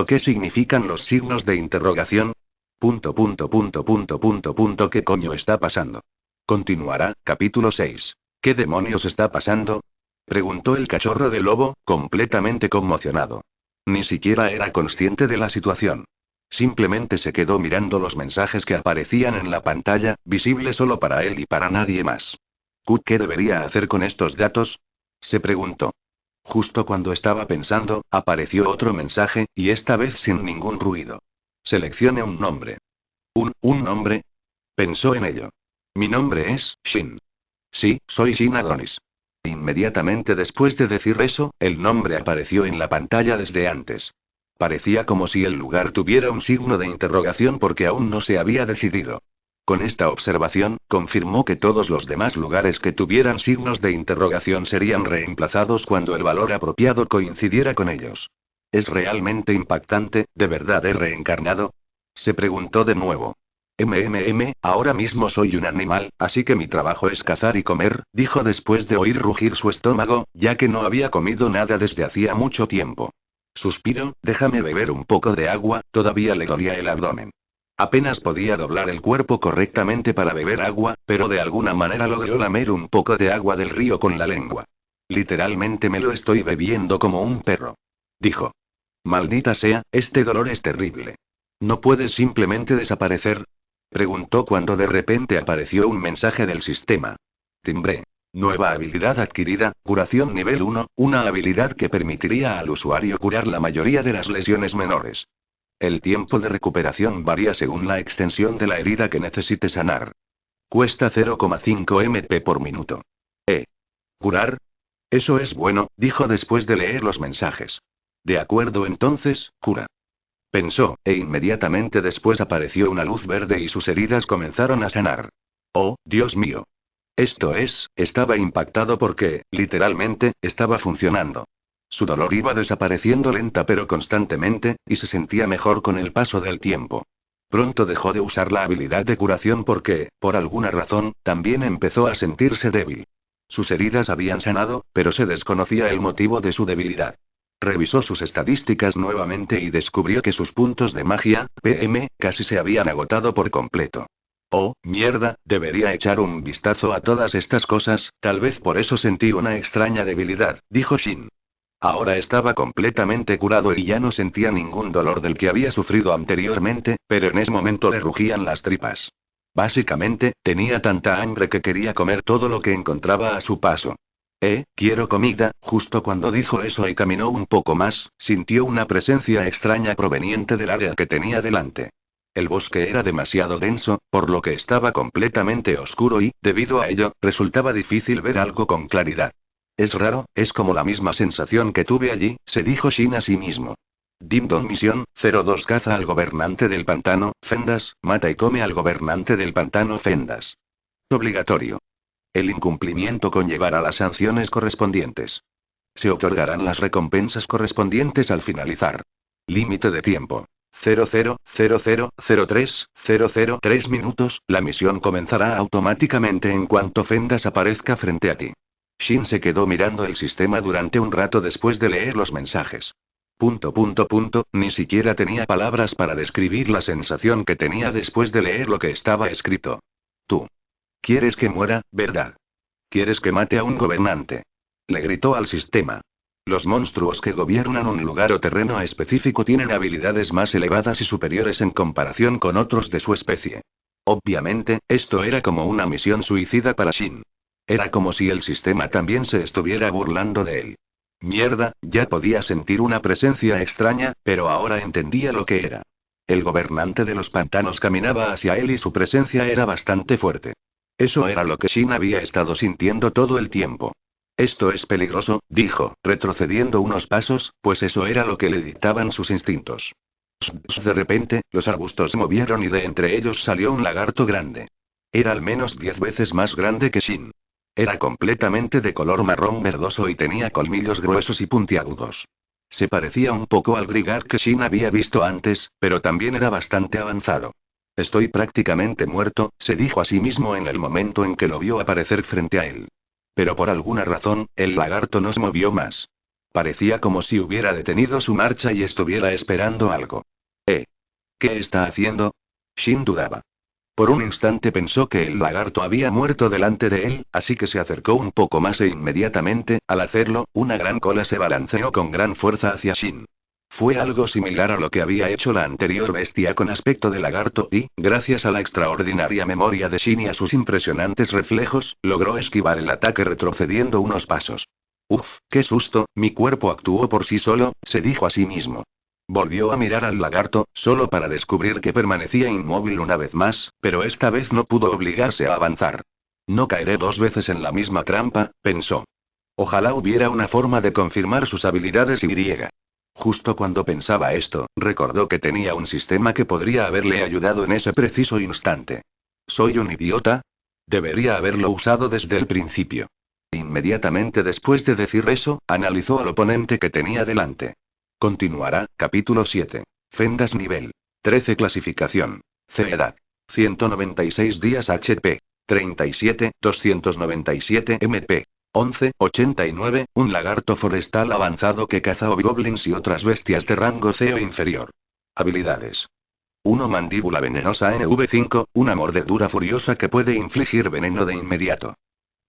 Speaker 1: ¿Qué significan los signos de interrogación? ¿Qué coño está pasando? Continuará, capítulo 6. ¿Qué demonios está pasando? Preguntó el cachorro de lobo, completamente conmocionado. Ni siquiera era consciente de la situación. Simplemente se quedó mirando los mensajes que aparecían en la pantalla, visible solo para él y para nadie más. ¿Qué debería hacer con estos datos? Se preguntó. Justo cuando estaba pensando, apareció otro mensaje, y esta vez sin ningún ruido. Seleccione un nombre. ¿Un nombre? Pensó en ello. Mi nombre es Shin. Sí, soy Shin Adonis. Inmediatamente después de decir eso, el nombre apareció en la pantalla desde antes. Parecía como si el lugar tuviera un signo de interrogación porque aún no se había decidido. Con esta observación, confirmó que todos los demás lugares que tuvieran signos de interrogación serían reemplazados cuando el valor apropiado coincidiera con ellos. ¿Es realmente impactante, de verdad he reencarnado? Se preguntó de nuevo. Ahora mismo soy un animal, así que mi trabajo es cazar y comer, dijo después de oír rugir su estómago, ya que no había comido nada desde hacía mucho tiempo. Suspiro, déjame beber un poco de agua, todavía le dolía el abdomen. Apenas podía doblar el cuerpo correctamente para beber agua, pero de alguna manera logró lamer un poco de agua del río con la lengua. Literalmente me lo estoy bebiendo como un perro. Dijo. Maldita sea, este dolor es terrible. ¿No puedes simplemente desaparecer? Preguntó cuando de repente apareció un mensaje del sistema. Timbre. Nueva habilidad adquirida, curación nivel 1, una habilidad que permitiría al usuario curar la mayoría de las lesiones menores. El tiempo de recuperación varía según la extensión de la herida que necesite sanar. Cuesta 0,5 MP por minuto. ¿Curar? Eso es bueno, dijo después de leer los mensajes. De acuerdo entonces, cura. Pensó, e inmediatamente después apareció una luz verde y sus heridas comenzaron a sanar. Oh, Dios mío. Estaba impactado porque, literalmente, estaba funcionando. Su dolor iba desapareciendo lenta pero constantemente, y se sentía mejor con el paso del tiempo. Pronto dejó de usar la habilidad de curación porque, por alguna razón, también empezó a sentirse débil. Sus heridas habían sanado, pero se desconocía el motivo de su debilidad. Revisó sus estadísticas nuevamente y descubrió que sus puntos de magia, PM, casi se habían agotado por completo. Oh, mierda, debería echar un vistazo a todas estas cosas, tal vez por eso sentí una extraña debilidad, dijo Shin. Ahora estaba completamente curado y ya no sentía ningún dolor del que había sufrido anteriormente, pero en ese momento le rugían las tripas. Básicamente, tenía tanta hambre que quería comer todo lo que encontraba a su paso. Quiero comida. Justo cuando dijo eso y caminó un poco más, sintió una presencia extraña proveniente del área que tenía delante. El bosque era demasiado denso, por lo que estaba completamente oscuro y, debido a ello, resultaba difícil ver algo con claridad. Es raro, es como la misma sensación que tuve allí, se dijo Shin a sí mismo. Dim-Dom Misión 02 caza al gobernante del pantano, Fendas, mata y come al gobernante del pantano Fendas. Obligatorio. El incumplimiento conllevará las sanciones correspondientes. Se otorgarán las recompensas correspondientes al finalizar. Límite de tiempo. 00003003 minutos, la misión comenzará automáticamente en cuanto Fendas aparezca frente a ti. Shin se quedó mirando el sistema durante un rato después de leer los mensajes. Ni siquiera tenía palabras para describir la sensación que tenía después de leer lo que estaba escrito. Tú. ¿Quieres que muera, verdad? ¿Quieres que mate a un gobernante? Le gritó al sistema. Los monstruos que gobiernan un lugar o terreno específico tienen habilidades más elevadas y superiores en comparación con otros de su especie. Obviamente, esto era como una misión suicida para Shin. Era como si el sistema también se estuviera burlando de él. Mierda, ya podía sentir una presencia extraña, pero ahora entendía lo que era. El gobernante de los pantanos caminaba hacia él y su presencia era bastante fuerte. Eso era lo que Shin había estado sintiendo todo el tiempo. Esto es peligroso, dijo, retrocediendo unos pasos, pues eso era lo que le dictaban sus instintos. De repente, los arbustos se movieron y de entre ellos salió un lagarto grande. Era al menos 10 veces más grande que Shin. Era completamente de color marrón verdoso y tenía colmillos gruesos y puntiagudos. Se parecía un poco al Grigar que Shin había visto antes, pero también era bastante avanzado. Estoy prácticamente muerto, se dijo a sí mismo en el momento en que lo vio aparecer frente a él. Pero por alguna razón, el lagarto no se movió más. Parecía como si hubiera detenido su marcha y estuviera esperando algo. ¿Qué está haciendo? Shin dudaba. Por un instante pensó que el lagarto había muerto delante de él, así que se acercó un poco más e inmediatamente, al hacerlo, una gran cola se balanceó con gran fuerza hacia Shin. Fue algo similar a lo que había hecho la anterior bestia con aspecto de lagarto y, gracias a la extraordinaria memoria de Shin y a sus impresionantes reflejos, logró esquivar el ataque retrocediendo unos pasos. Uf, qué susto, mi cuerpo actuó por sí solo, se dijo a sí mismo. Volvió a mirar al lagarto, solo para descubrir que permanecía inmóvil una vez más, pero esta vez no pudo obligarse a avanzar. No caeré 2 veces en la misma trampa, pensó. Ojalá hubiera una forma de confirmar sus habilidades y. Justo cuando pensaba esto, recordó que tenía un sistema que podría haberle ayudado en ese preciso instante. ¿Soy un idiota? Debería haberlo usado desde el principio. Inmediatamente después de decir eso, analizó al oponente que tenía delante. Continuará, capítulo 7. Fendas nivel 13 clasificación. C edad. 196 días HP. 37, 297 MP. 1189, un lagarto forestal avanzado que caza hobgoblins y otras bestias de rango C o inferior. Habilidades. 1 mandíbula venenosa NV5, una mordedura furiosa que puede infligir veneno de inmediato.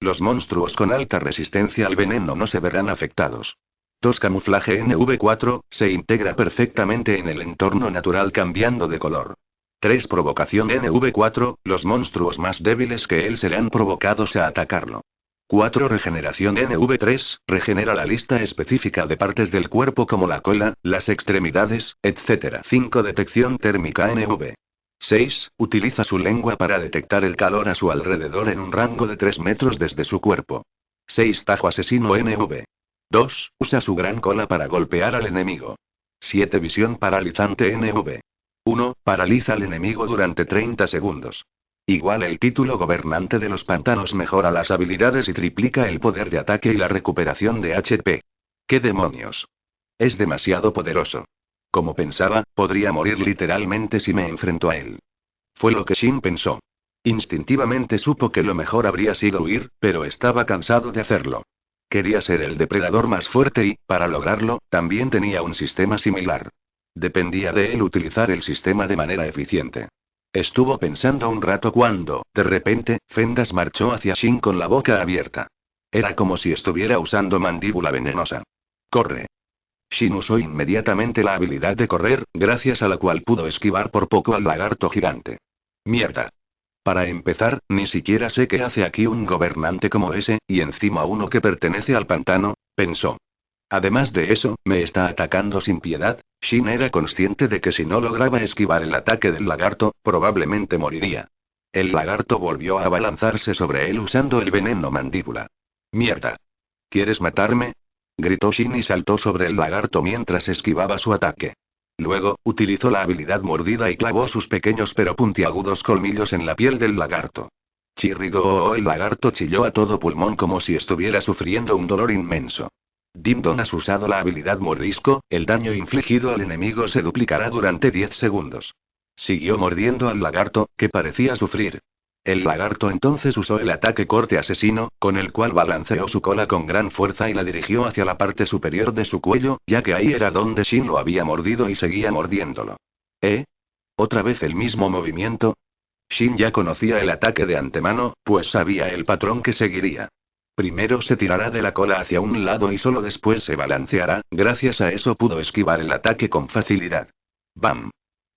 Speaker 1: Los monstruos con alta resistencia al veneno no se verán afectados. 2 camuflaje NV4, se integra perfectamente en el entorno natural cambiando de color. 3 provocación NV4, los monstruos más débiles que él serán provocados a atacarlo. 4 regeneración NV3, regenera la lista específica de partes del cuerpo como la cola, las extremidades, etc. 5 detección térmica NV. 6, utiliza su lengua para detectar el calor a su alrededor en un rango de 3 metros desde su cuerpo. 6 tajo asesino NV. 2, usa su gran cola para golpear al enemigo. 7 visión paralizante NV. 1, paraliza al enemigo durante 30 segundos. Igual el título gobernante de los pantanos mejora las habilidades y triplica el poder de ataque y la recuperación de HP. ¿Qué demonios? Es demasiado poderoso. Como pensaba, podría morir literalmente si me enfrento a él. Fue lo que Shin pensó. Instintivamente supo que lo mejor habría sido huir, pero estaba cansado de hacerlo. Quería ser el depredador más fuerte y, para lograrlo, también tenía un sistema similar. Dependía de él utilizar el sistema de manera eficiente. Estuvo pensando un rato cuando, de repente, Fendas marchó hacia Shin con la boca abierta. Era como si estuviera usando mandíbula venenosa. ¡Corre! Shin usó inmediatamente la habilidad de correr, gracias a la cual pudo esquivar por poco al lagarto gigante. ¡Mierda! Para empezar, ni siquiera sé qué hace aquí un gobernante como ese, y encima uno que pertenece al pantano, pensó. Además de eso, me está atacando sin piedad. Shin era consciente de que si no lograba esquivar el ataque del lagarto, probablemente moriría. El lagarto volvió a abalanzarse sobre él usando el veneno mandíbula. ¡Mierda! ¿Quieres matarme? Gritó Shin y saltó sobre el lagarto mientras esquivaba su ataque. Luego, utilizó la habilidad mordida y clavó sus pequeños pero puntiagudos colmillos en la piel del lagarto. Chirrido, el lagarto chilló a todo pulmón como si estuviera sufriendo un dolor inmenso. Dimdon has usado la habilidad mordisco, el daño infligido al enemigo se duplicará durante 10 segundos. Siguió mordiendo al lagarto, que parecía sufrir. El lagarto entonces usó el ataque corte asesino, con el cual balanceó su cola con gran fuerza y la dirigió hacia la parte superior de su cuello, ya que ahí era donde Shin lo había mordido y seguía mordiéndolo. ¿Eh? ¿Otra vez el mismo movimiento? Shin ya conocía el ataque de antemano, pues sabía el patrón que seguiría. Primero se tirará de la cola hacia un lado y solo después se balanceará, gracias a eso pudo esquivar el ataque con facilidad. ¡Bam!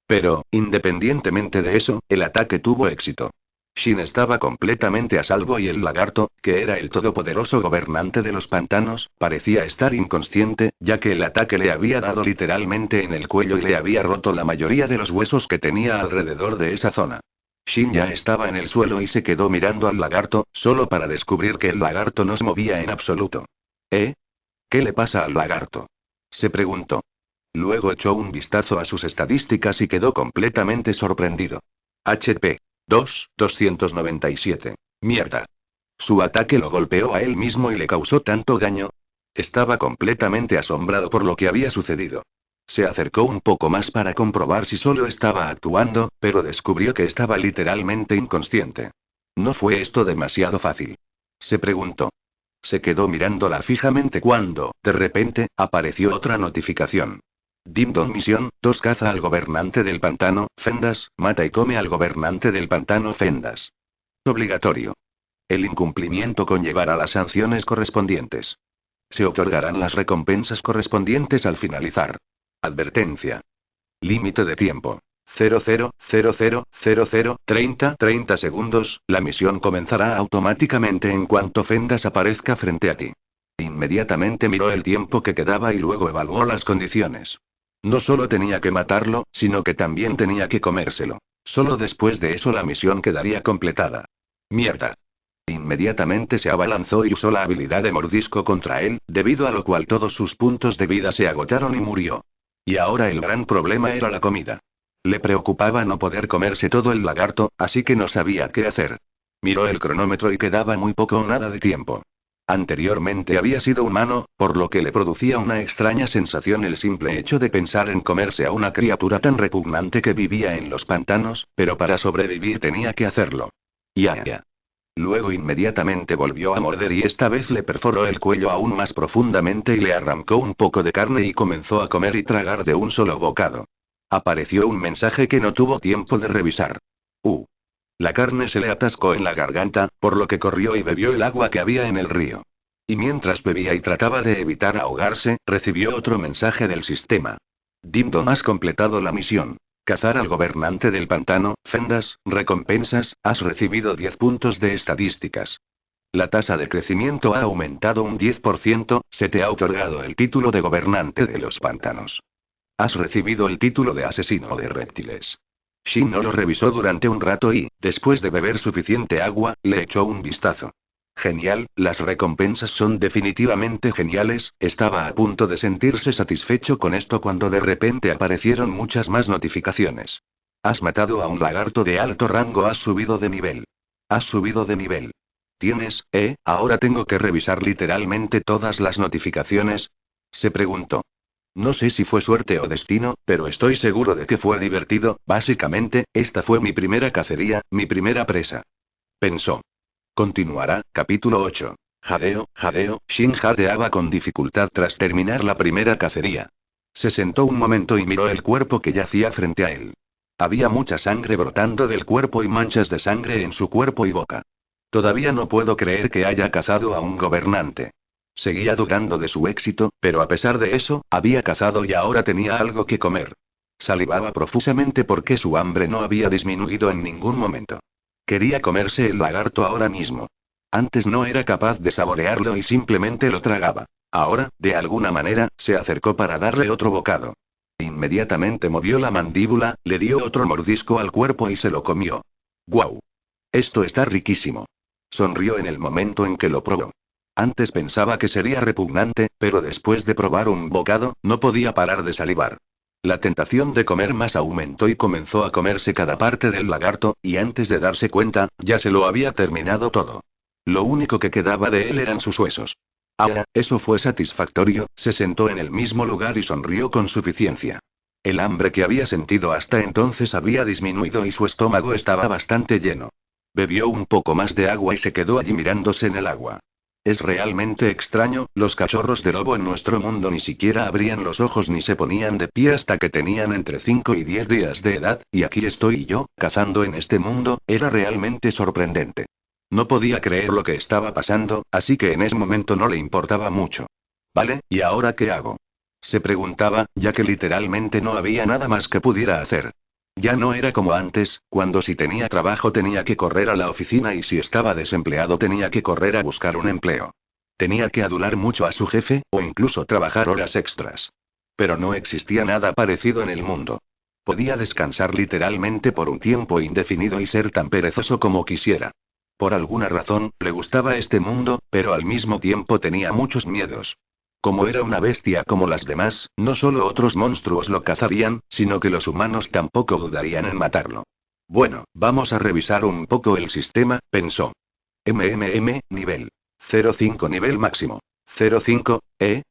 Speaker 1: Pero, independientemente de eso, el ataque tuvo éxito. Shin estaba completamente a salvo y el lagarto, que era el todopoderoso gobernante de los pantanos, parecía estar inconsciente, ya que el ataque le había dado literalmente en el cuello y le había roto la mayoría de los huesos que tenía alrededor de esa zona. Shin ya estaba en el suelo y se quedó mirando al lagarto, solo para descubrir que el lagarto no se movía en absoluto. ¿Eh? ¿Qué le pasa al lagarto? Se preguntó. Luego echó un vistazo a sus estadísticas y quedó completamente sorprendido. HP. 297. Mierda. Su ataque lo golpeó a él mismo y le causó tanto daño. Estaba completamente asombrado por lo que había sucedido. Se acercó un poco más para comprobar si solo estaba actuando, pero descubrió que estaba literalmente inconsciente. ¿No fue esto demasiado fácil? Se preguntó. Se quedó mirándola fijamente cuando, de repente, apareció otra notificación. Dimdon Misión, 2 caza al gobernante del pantano, Fendas, mata y come al gobernante del pantano Fendas. Obligatorio. El incumplimiento conllevará las sanciones correspondientes. Se otorgarán las recompensas correspondientes al finalizar. Advertencia. Límite de tiempo. 30 segundos, la misión comenzará automáticamente en cuanto Fendas aparezca frente a ti. Inmediatamente miró el tiempo que quedaba y luego evaluó las condiciones. No solo tenía que matarlo, sino que también tenía que comérselo. Solo después de eso la misión quedaría completada. Mierda. Inmediatamente se abalanzó y usó la habilidad de mordisco contra él, debido a lo cual todos sus puntos de vida se agotaron y murió. Y ahora el gran problema era la comida. Le preocupaba no poder comerse todo el lagarto, así que no sabía qué hacer. Miró el cronómetro y quedaba muy poco o nada de tiempo. Anteriormente había sido humano, por lo que le producía una extraña sensación el simple hecho de pensar en comerse a una criatura tan repugnante que vivía en los pantanos, pero para sobrevivir tenía que hacerlo. Ya. Luego inmediatamente volvió a morder y esta vez le perforó el cuello aún más profundamente y le arrancó un poco de carne y comenzó a comer y tragar de un solo bocado. Apareció un mensaje que no tuvo tiempo de revisar. La carne se le atascó en la garganta, por lo que corrió y bebió el agua que había en el río. Y mientras bebía y trataba de evitar ahogarse, recibió otro mensaje del sistema. Dimdon has completado la misión. Cazar al gobernante del pantano, Fendas, recompensas, has recibido 10 puntos de estadísticas. La tasa de crecimiento ha aumentado un 10%, se te ha otorgado el título de gobernante de los pantanos. Has recibido el título de asesino de reptiles. Shin no lo revisó durante un rato y, después de beber suficiente agua, le echó un vistazo. Genial, las recompensas son definitivamente geniales, estaba a punto de sentirse satisfecho con esto cuando de repente aparecieron muchas más notificaciones. Has matado a un lagarto de alto rango, has subido de nivel. Has subido de nivel. Tienes, ahora tengo que revisar literalmente todas las notificaciones. Se preguntó. No sé si fue suerte o destino, pero estoy seguro de que fue divertido, básicamente, esta fue mi primera cacería, mi primera presa. Pensó. Continuará, capítulo 8. Jadeo, Shin jadeaba con dificultad tras terminar la primera cacería. Se sentó un momento y miró el cuerpo que yacía frente a él. Había mucha sangre brotando del cuerpo y manchas de sangre en su cuerpo y boca. Todavía no puedo creer que haya cazado a un gobernante. Seguía dudando de su éxito, pero a pesar de eso, había cazado y ahora tenía algo que comer. Salivaba profusamente porque su hambre no había disminuido en ningún momento. Quería comerse el lagarto ahora mismo. Antes no era capaz de saborearlo y simplemente lo tragaba. Ahora, de alguna manera, se acercó para darle otro bocado. Inmediatamente movió la mandíbula, le dio otro mordisco al cuerpo y se lo comió. ¡Guau! Esto está riquísimo. Sonrió en el momento en que lo probó. Antes pensaba que sería repugnante, pero después de probar un bocado, no podía parar de salivar. La tentación de comer más aumentó y comenzó a comerse cada parte del lagarto, y antes de darse cuenta, ya se lo había terminado todo. Lo único que quedaba de él eran sus huesos. Ahora, eso fue satisfactorio, se sentó en el mismo lugar y sonrió con suficiencia. El hambre que había sentido hasta entonces había disminuido y su estómago estaba bastante lleno. Bebió un poco más de agua y se quedó allí mirándose en el agua. Es realmente extraño, los cachorros de lobo en nuestro mundo ni siquiera abrían los ojos ni se ponían de pie hasta que tenían entre 5 y 10 días de edad, y aquí estoy yo, cazando en este mundo, era realmente sorprendente. No podía creer lo que estaba pasando, así que en ese momento no le importaba mucho. Vale, ¿y ahora qué hago? Se preguntaba, ya que literalmente no había nada más que pudiera hacer. Ya no era como antes, cuando si tenía trabajo tenía que correr a la oficina y si estaba desempleado tenía que correr a buscar un empleo. Tenía que adular mucho a su jefe, o incluso trabajar horas extras. Pero no existía nada parecido en el mundo. Podía descansar literalmente por un tiempo indefinido y ser tan perezoso como quisiera. Por alguna razón, le gustaba este mundo, pero al mismo tiempo tenía muchos miedos. Como era una bestia como las demás, no solo otros monstruos lo cazarían, sino que los humanos tampoco dudarían en matarlo. Bueno, vamos a revisar un poco el sistema, pensó. Nivel 05 nivel máximo. 05, ¿eh?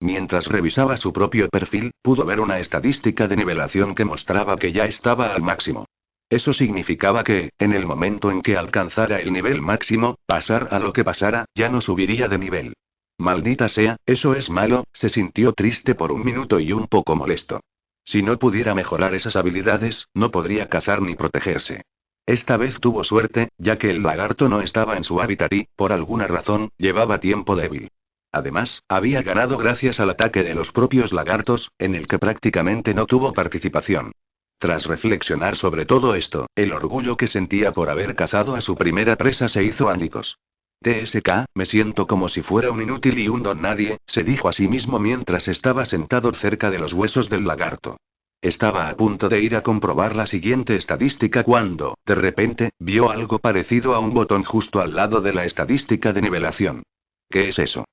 Speaker 1: Mientras revisaba su propio perfil, pudo ver una estadística de nivelación que mostraba que ya estaba al máximo. Eso significaba que, en el momento en que alcanzara el nivel máximo, pasar a lo que pasara, ya no subiría de nivel. Maldita sea, eso es malo, se sintió triste por un minuto y un poco molesto. Si no pudiera mejorar esas habilidades, no podría cazar ni protegerse. Esta vez tuvo suerte, ya que el lagarto no estaba en su hábitat y, por alguna razón, llevaba tiempo débil. Además, había ganado gracias al ataque de los propios lagartos, en el que prácticamente no tuvo participación. Tras reflexionar sobre todo esto, el orgullo que sentía por haber cazado a su primera presa se hizo ánicos. TSK, me siento como si fuera un inútil y un don nadie, se dijo a sí mismo mientras estaba sentado cerca de los huesos del lagarto. Estaba a punto de ir a comprobar la siguiente estadística cuando, de repente, vio algo parecido a un botón justo al lado de la estadística de nivelación. ¿Qué es eso?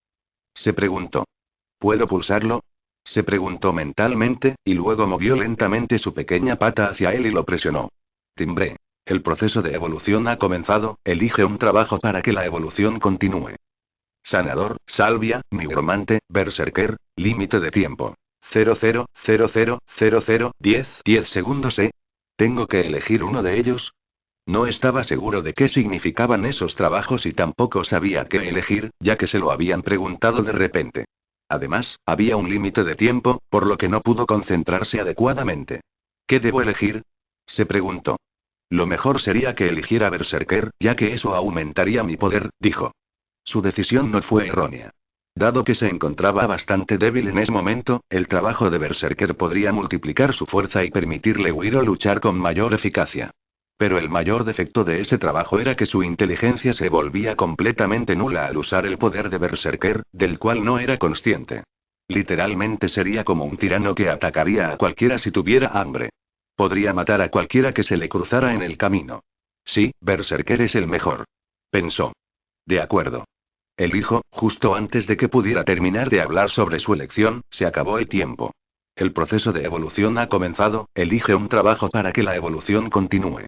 Speaker 1: Se preguntó. ¿Puedo pulsarlo? Se preguntó mentalmente, y luego movió lentamente su pequeña pata hacia él y lo presionó. Timbré. El proceso de evolución ha comenzado, elige un trabajo para que la evolución continúe. Sanador, salvia, nigromante, berserker, límite de tiempo. 10 segundos. ¿Tengo que elegir uno de ellos? No estaba seguro de qué significaban esos trabajos y tampoco sabía qué elegir, ya que se lo habían preguntado de repente. Además, había un límite de tiempo, por lo que no pudo concentrarse adecuadamente. ¿Qué debo elegir? Se preguntó. Lo mejor sería que eligiera Berserker, ya que eso aumentaría mi poder, dijo. Su decisión no fue errónea. Dado que se encontraba bastante débil en ese momento, el trabajo de Berserker podría multiplicar su fuerza y permitirle huir o luchar con mayor eficacia. Pero el mayor defecto de ese trabajo era que su inteligencia se volvía completamente nula al usar el poder de Berserker, del cual no era consciente. Literalmente sería como un tirano que atacaría a cualquiera si tuviera hambre. Podría matar a cualquiera que se le cruzara en el camino. Sí, Berserker es el mejor. Pensó. De acuerdo. Elijo, justo antes de que pudiera terminar de hablar sobre su elección, se acabó el tiempo. El proceso de evolución ha comenzado, elige un trabajo para que la evolución continúe.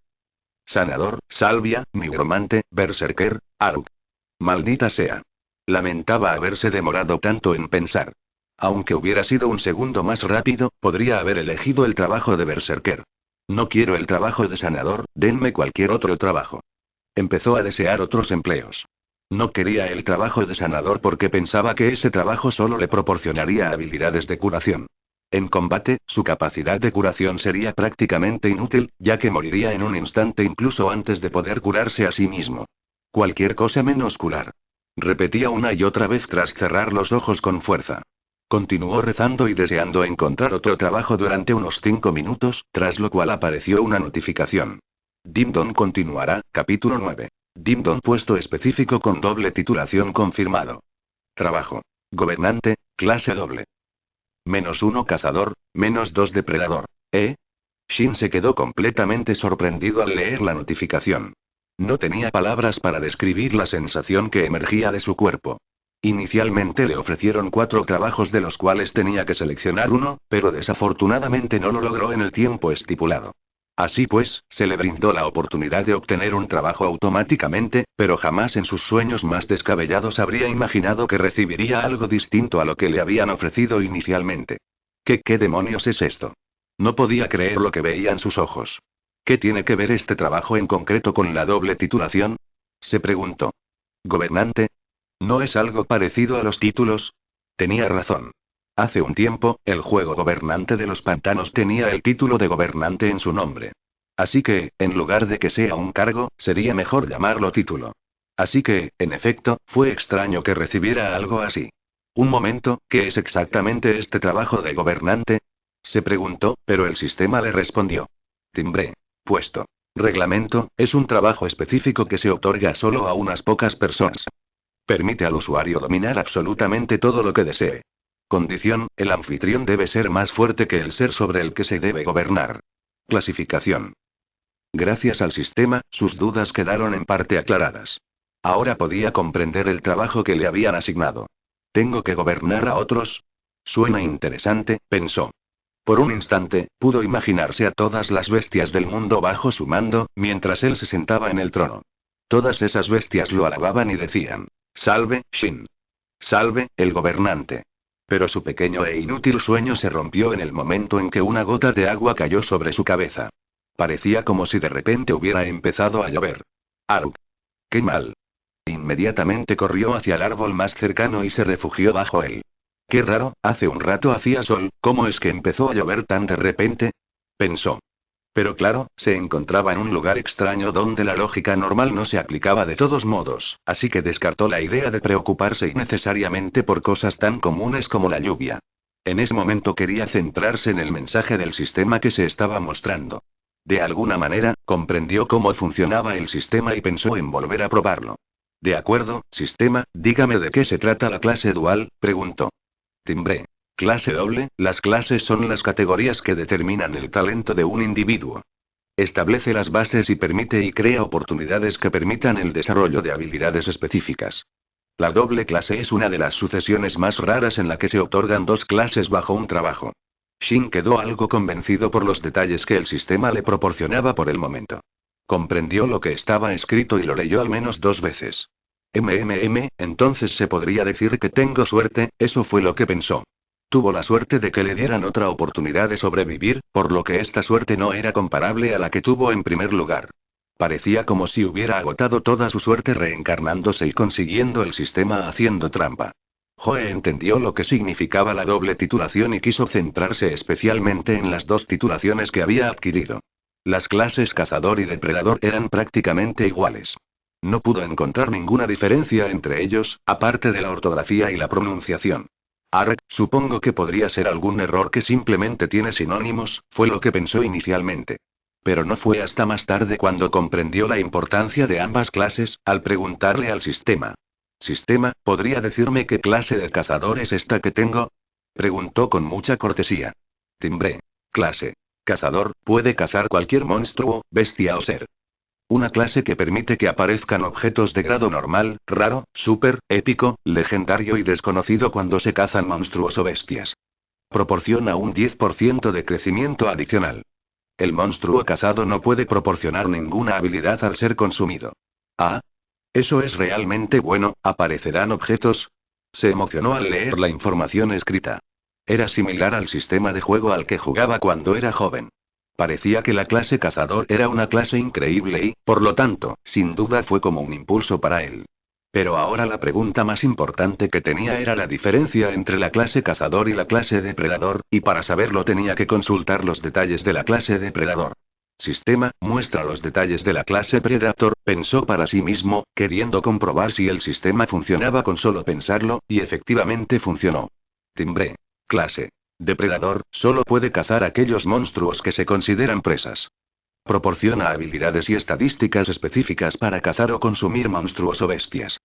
Speaker 1: Sanador, salvia, nigromante, berserker, Aruk. Maldita sea. Lamentaba haberse demorado tanto en pensar. Aunque hubiera sido un segundo más rápido, podría haber elegido el trabajo de berserker. No quiero el trabajo de sanador, denme cualquier otro trabajo. Empezó a desear otros empleos. No quería el trabajo de sanador porque pensaba que ese trabajo solo le proporcionaría habilidades de curación. En combate, su capacidad de curación sería prácticamente inútil, ya que moriría en un instante incluso antes de poder curarse a sí mismo. Cualquier cosa menos curar. Repetía una y otra vez tras cerrar los ojos con fuerza. Continuó rezando y deseando encontrar otro trabajo durante unos 5 minutos, tras lo cual apareció una notificación. Ding-dong continuará, capítulo 9. Ding-dong puesto específico con doble titulación confirmado. Trabajo. Gobernante, clase doble. -1 cazador, -2 depredador. Shin se quedó completamente sorprendido al leer la notificación. No tenía palabras para describir la sensación que emergía de su cuerpo. Inicialmente le ofrecieron 4 trabajos de los cuales tenía que seleccionar uno, pero desafortunadamente no lo logró en el tiempo estipulado. Así pues, se le brindó la oportunidad de obtener un trabajo automáticamente, pero jamás en sus sueños más descabellados habría imaginado que recibiría algo distinto a lo que le habían ofrecido inicialmente. ¿Qué demonios es esto? No podía creer lo que veía en sus ojos. ¿Qué tiene que ver este trabajo en concreto con la doble titulación? Se preguntó. ¿Gobernante? ¿No es algo parecido a los títulos? Tenía razón. Hace un tiempo, el juego Gobernante de los Pantanos tenía el título de gobernante en su nombre. Así que, en lugar de que sea un cargo, sería mejor llamarlo título. Así que, en efecto, fue extraño que recibiera algo así. Un momento, ¿qué es exactamente este trabajo de gobernante? Se preguntó, pero el sistema le respondió. Timbre. Puesto. Reglamento, es un trabajo específico que se otorga solo a unas pocas personas. Permite al usuario dominar absolutamente todo lo que desee. Condición, el anfitrión debe ser más fuerte que el ser sobre el que se debe gobernar. Clasificación. Gracias al sistema, sus dudas quedaron en parte aclaradas. Ahora podía comprender el trabajo que le habían asignado. ¿Tengo que gobernar a otros? Suena interesante, pensó. Por un instante, pudo imaginarse a todas las bestias del mundo bajo su mando, mientras él se sentaba en el trono. Todas esas bestias lo alababan y decían: «Salve, Shin. Salve, el gobernante». Pero su pequeño e inútil sueño se rompió en el momento en que una gota de agua cayó sobre su cabeza. Parecía como si de repente hubiera empezado a llover. ¡Aruk! ¡Qué mal! Inmediatamente corrió hacia el árbol más cercano y se refugió bajo él. Qué raro, hace un rato hacía sol, ¿cómo es que empezó a llover tan de repente? Pensó. Pero claro, se encontraba en un lugar extraño donde la lógica normal no se aplicaba de todos modos, así que descartó la idea de preocuparse innecesariamente por cosas tan comunes como la lluvia. En ese momento quería centrarse en el mensaje del sistema que se estaba mostrando. De alguna manera, comprendió cómo funcionaba el sistema y pensó en volver a probarlo. De acuerdo, sistema, dígame de qué se trata la clase dual, preguntó. Timbre. Clase doble, las clases son las categorías que determinan el talento de un individuo. Establece las bases y permite y crea oportunidades que permitan el desarrollo de habilidades específicas. La doble clase es una de las sucesiones más raras en la que se otorgan 2 clases bajo un trabajo. Shin quedó algo convencido por los detalles que el sistema le proporcionaba por el momento. Comprendió lo que estaba escrito y lo leyó al menos 2 veces. Entonces se podría decir que tengo suerte, eso fue lo que pensó. Tuvo la suerte de que le dieran otra oportunidad de sobrevivir, por lo que esta suerte no era comparable a la que tuvo en primer lugar. Parecía como si hubiera agotado toda su suerte reencarnándose y consiguiendo el sistema haciendo trampa. Joe entendió lo que significaba la doble titulación y quiso centrarse especialmente en las 2 titulaciones que había adquirido. Las clases cazador y depredador eran prácticamente iguales. No pudo encontrar ninguna diferencia entre ellos, aparte de la ortografía y la pronunciación. Supongo que podría ser algún error que simplemente tiene sinónimos, fue lo que pensó inicialmente. Pero no fue hasta más tarde cuando comprendió la importancia de ambas clases, al preguntarle al sistema. Sistema, ¿podría decirme qué clase de cazador es esta que tengo? Preguntó con mucha cortesía. Timbre. Clase. Cazador, puede cazar cualquier monstruo, bestia o ser. Una clase que permite que aparezcan objetos de grado normal, raro, súper, épico, legendario y desconocido cuando se cazan monstruos o bestias. Proporciona un 10% de crecimiento adicional. El monstruo cazado no puede proporcionar ninguna habilidad al ser consumido. Ah. Eso es realmente bueno, ¿aparecerán objetos? Se emocionó al leer la información escrita. Era similar al sistema de juego al que jugaba cuando era joven. Parecía que la clase cazador era una clase increíble y, por lo tanto, sin duda fue como un impulso para él. Pero ahora la pregunta más importante que tenía era la diferencia entre la clase cazador y la clase depredador, y para saberlo tenía que consultar los detalles de la clase depredador. Sistema, muestra los detalles de la clase Predator, pensó para sí mismo, queriendo comprobar si el sistema funcionaba con solo pensarlo, y efectivamente funcionó. Timbre. Clase. Depredador, solo puede cazar aquellos monstruos que se consideran presas. Proporciona habilidades y estadísticas específicas para cazar o consumir monstruos o bestias.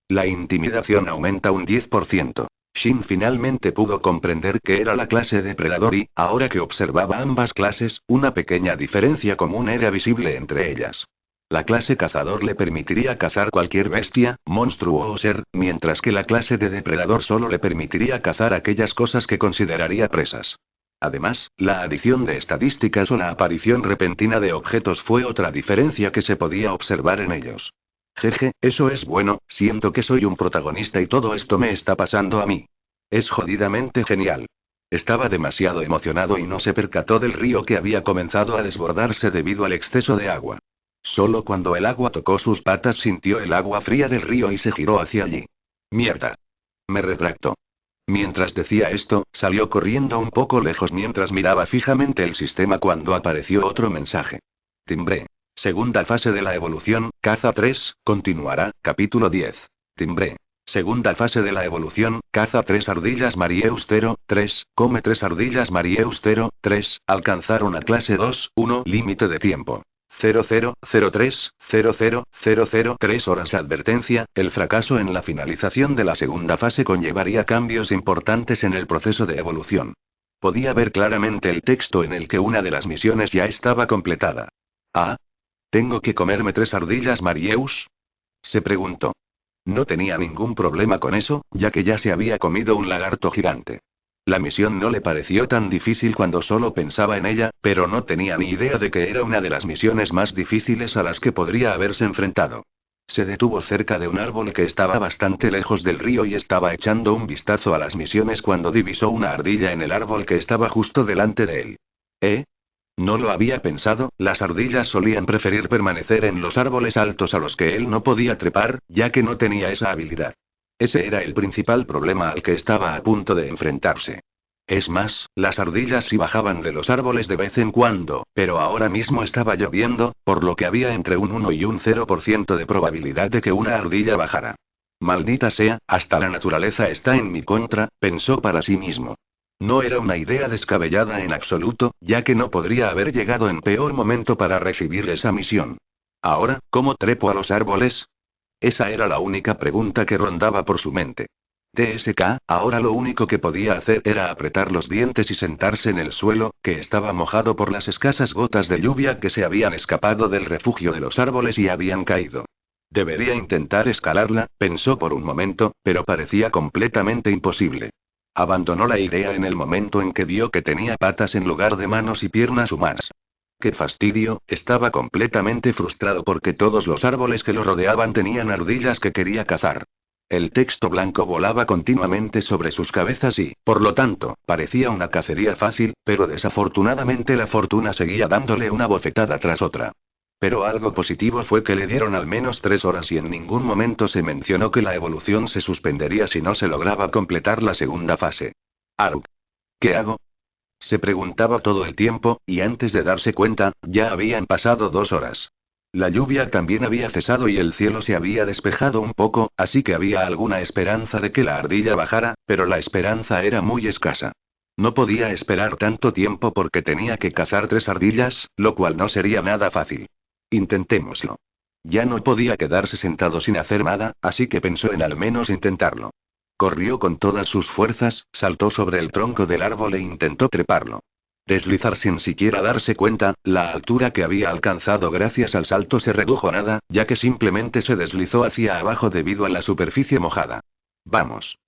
Speaker 1: La intimidación aumenta un 10%. Shin finalmente pudo comprender que era la clase depredador y, ahora que observaba ambas clases, una pequeña diferencia común era visible entre ellas. La clase cazador le permitiría cazar cualquier bestia, monstruo o ser, mientras que la clase de depredador solo le permitiría cazar aquellas cosas que consideraría presas. Además, la adición de estadísticas o la aparición repentina de objetos fue otra diferencia que se podía observar en ellos. Jeje, eso es bueno, siento que soy un protagonista y todo esto me está pasando a mí. Es jodidamente genial. Estaba demasiado emocionado y no se percató del río que había comenzado a desbordarse debido al exceso de agua. Solo cuando el agua tocó sus patas sintió el agua fría del río y se giró hacia allí. Mierda. Me retracto. Mientras decía esto, salió corriendo un poco lejos mientras miraba fijamente el sistema cuando apareció otro mensaje. Timbre. Segunda fase de la evolución, caza 3, continuará, capítulo 10. Timbre. Segunda fase de la evolución, caza 3 ardillas Marieus 3, come 3 ardillas Marieus 3, alcanzar una clase 2, 1, límite de tiempo. 0003 horas. Advertencia, el fracaso en la finalización de la segunda fase conllevaría cambios importantes en el proceso de evolución. Podía ver claramente el texto en el que una de las misiones ya estaba completada. ¿Ah? ¿Tengo que comerme 3 ardillas Marieus? Se preguntó. No tenía ningún problema con eso, ya que ya se había comido un lagarto gigante. La misión no le pareció tan difícil cuando solo pensaba en ella, pero no tenía ni idea de que era una de las misiones más difíciles a las que podría haberse enfrentado. Se detuvo cerca de un árbol que estaba bastante lejos del río y estaba echando un vistazo a las misiones cuando divisó una ardilla en el árbol que estaba justo delante de él. ¿Eh? No lo había pensado, las ardillas solían preferir permanecer en los árboles altos a los que él no podía trepar, ya que no tenía esa habilidad. Ese era el principal problema al que estaba a punto de enfrentarse. Es más, las ardillas sí bajaban de los árboles de vez en cuando, pero ahora mismo estaba lloviendo, por lo que había entre un 1 y un 0% de probabilidad de que una ardilla bajara. Maldita sea, hasta la naturaleza está en mi contra, pensó para sí mismo. No era una idea descabellada en absoluto, ya que no podría haber llegado en peor momento para recibir esa misión. Ahora, ¿cómo trepo a los árboles? Esa era la única pregunta que rondaba por su mente. TSK, ahora lo único que podía hacer era apretar los dientes y sentarse en el suelo, que estaba mojado por las escasas gotas de lluvia que se habían escapado del refugio de los árboles y habían caído. Debería intentar escalarla, pensó por un momento, pero parecía completamente imposible. Abandonó la idea en el momento en que vio que tenía patas en lugar de manos y piernas humanas. ¡Qué fastidio! Estaba completamente frustrado porque todos los árboles que lo rodeaban tenían ardillas que quería cazar. El texto blanco volaba continuamente sobre sus cabezas y, por lo tanto, parecía una cacería fácil, pero desafortunadamente la fortuna seguía dándole una bofetada tras otra. Pero algo positivo fue que le dieron al menos 3 horas y en ningún momento se mencionó que la evolución se suspendería si no se lograba completar la segunda fase. Aruk. ¿Qué hago? Se preguntaba todo el tiempo, y antes de darse cuenta, ya habían pasado 2 horas. La lluvia también había cesado y el cielo se había despejado un poco, así que había alguna esperanza de que la ardilla bajara, pero la esperanza era muy escasa. No podía esperar tanto tiempo porque tenía que cazar 3 ardillas, lo cual no sería nada fácil. Intentémoslo. Ya no podía quedarse sentado sin hacer nada, así que pensó en al menos intentarlo. Corrió con todas sus fuerzas, saltó sobre el tronco del árbol e intentó treparlo. Deslizar sin siquiera darse cuenta, la altura que había alcanzado gracias al salto se redujo a nada, ya que simplemente se deslizó hacia abajo debido a la superficie mojada. Vamos.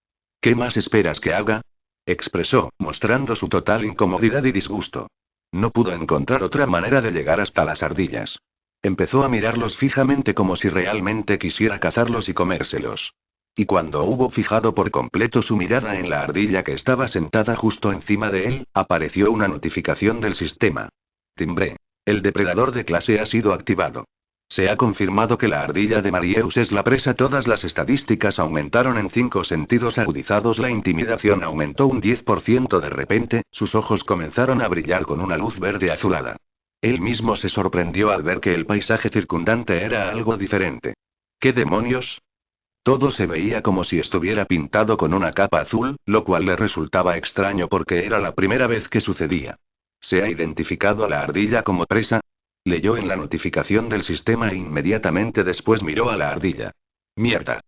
Speaker 1: ¿Qué más esperas que haga? Expresó, mostrando su total incomodidad y disgusto. No pudo encontrar otra manera de llegar hasta las ardillas. Empezó a mirarlos fijamente como si realmente quisiera cazarlos y comérselos. Y cuando hubo fijado por completo su mirada en la ardilla que estaba sentada justo encima de él, apareció una notificación del sistema. Timbre. El depredador de clase ha sido activado. Se ha confirmado que la ardilla de Marieus es la presa. Todas las estadísticas aumentaron en 5 sentidos agudizados. La intimidación aumentó un 10%. De repente, sus ojos comenzaron a brillar con una luz verde azulada. Él mismo se sorprendió al ver que el paisaje circundante era algo diferente. ¿Qué demonios? Todo se veía como si estuviera pintado con una capa azul, lo cual le resultaba extraño porque era la primera vez que sucedía. ¿Se ha identificado a la ardilla como presa? Leyó en la notificación del sistema e inmediatamente después miró a la ardilla. ¡Mierda!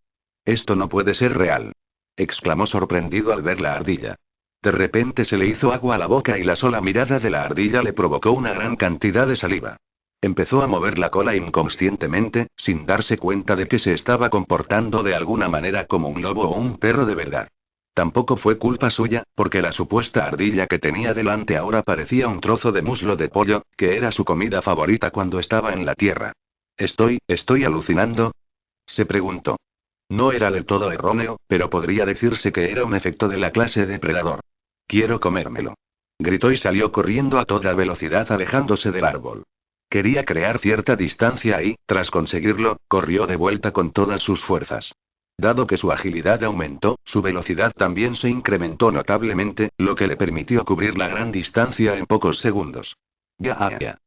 Speaker 1: Esto no puede ser real. Exclamó sorprendido al ver la ardilla. De repente se le hizo agua a la boca y la sola mirada de la ardilla le provocó una gran cantidad de saliva. Empezó a mover la cola inconscientemente, sin darse cuenta de que se estaba comportando de alguna manera como un lobo o un perro de verdad. Tampoco fue culpa suya, porque la supuesta ardilla que tenía delante ahora parecía un trozo de muslo de pollo, que era su comida favorita cuando estaba en la tierra. ¿Estoy alucinando? Se preguntó. No era del todo erróneo, pero podría decirse que era un efecto de la clase depredador. Quiero comérmelo. Gritó y salió corriendo a toda velocidad alejándose del árbol. Quería crear cierta distancia y, tras conseguirlo, corrió de vuelta con todas sus fuerzas. Dado que su agilidad aumentó, su velocidad también se incrementó notablemente, lo que le permitió cubrir la gran distancia en pocos segundos. Ya.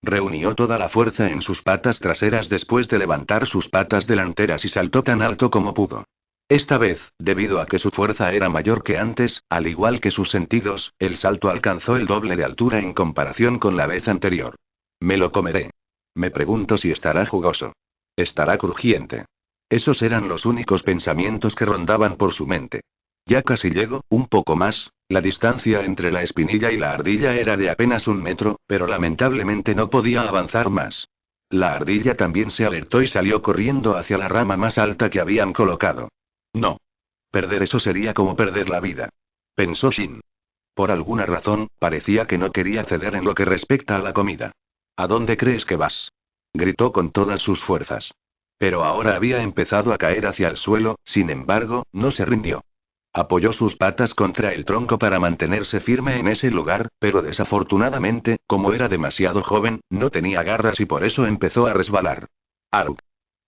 Speaker 1: Reunió toda la fuerza en sus patas traseras después de levantar sus patas delanteras y saltó tan alto como pudo. Esta vez, debido a que su fuerza era mayor que antes, al igual que sus sentidos, el salto alcanzó el doble de altura en comparación con la vez anterior. Me lo comeré. Me pregunto si estará jugoso. Estará crujiente. Esos eran los únicos pensamientos que rondaban por su mente. Ya casi llegó, un poco más, la distancia entre la espinilla y la ardilla era de apenas 1 metro, pero lamentablemente no podía avanzar más. La ardilla también se alertó y salió corriendo hacia la rama más alta que habían colocado. No. Perder eso sería como perder la vida. Pensó Shin. Por alguna razón, parecía que no quería ceder en lo que respecta a la comida. ¿A dónde crees que vas? Gritó con todas sus fuerzas. Pero ahora había empezado a caer hacia el suelo, sin embargo, no se rindió. Apoyó sus patas contra el tronco para mantenerse firme en ese lugar, pero desafortunadamente, como era demasiado joven, no tenía garras y por eso empezó a resbalar. ¡Arug!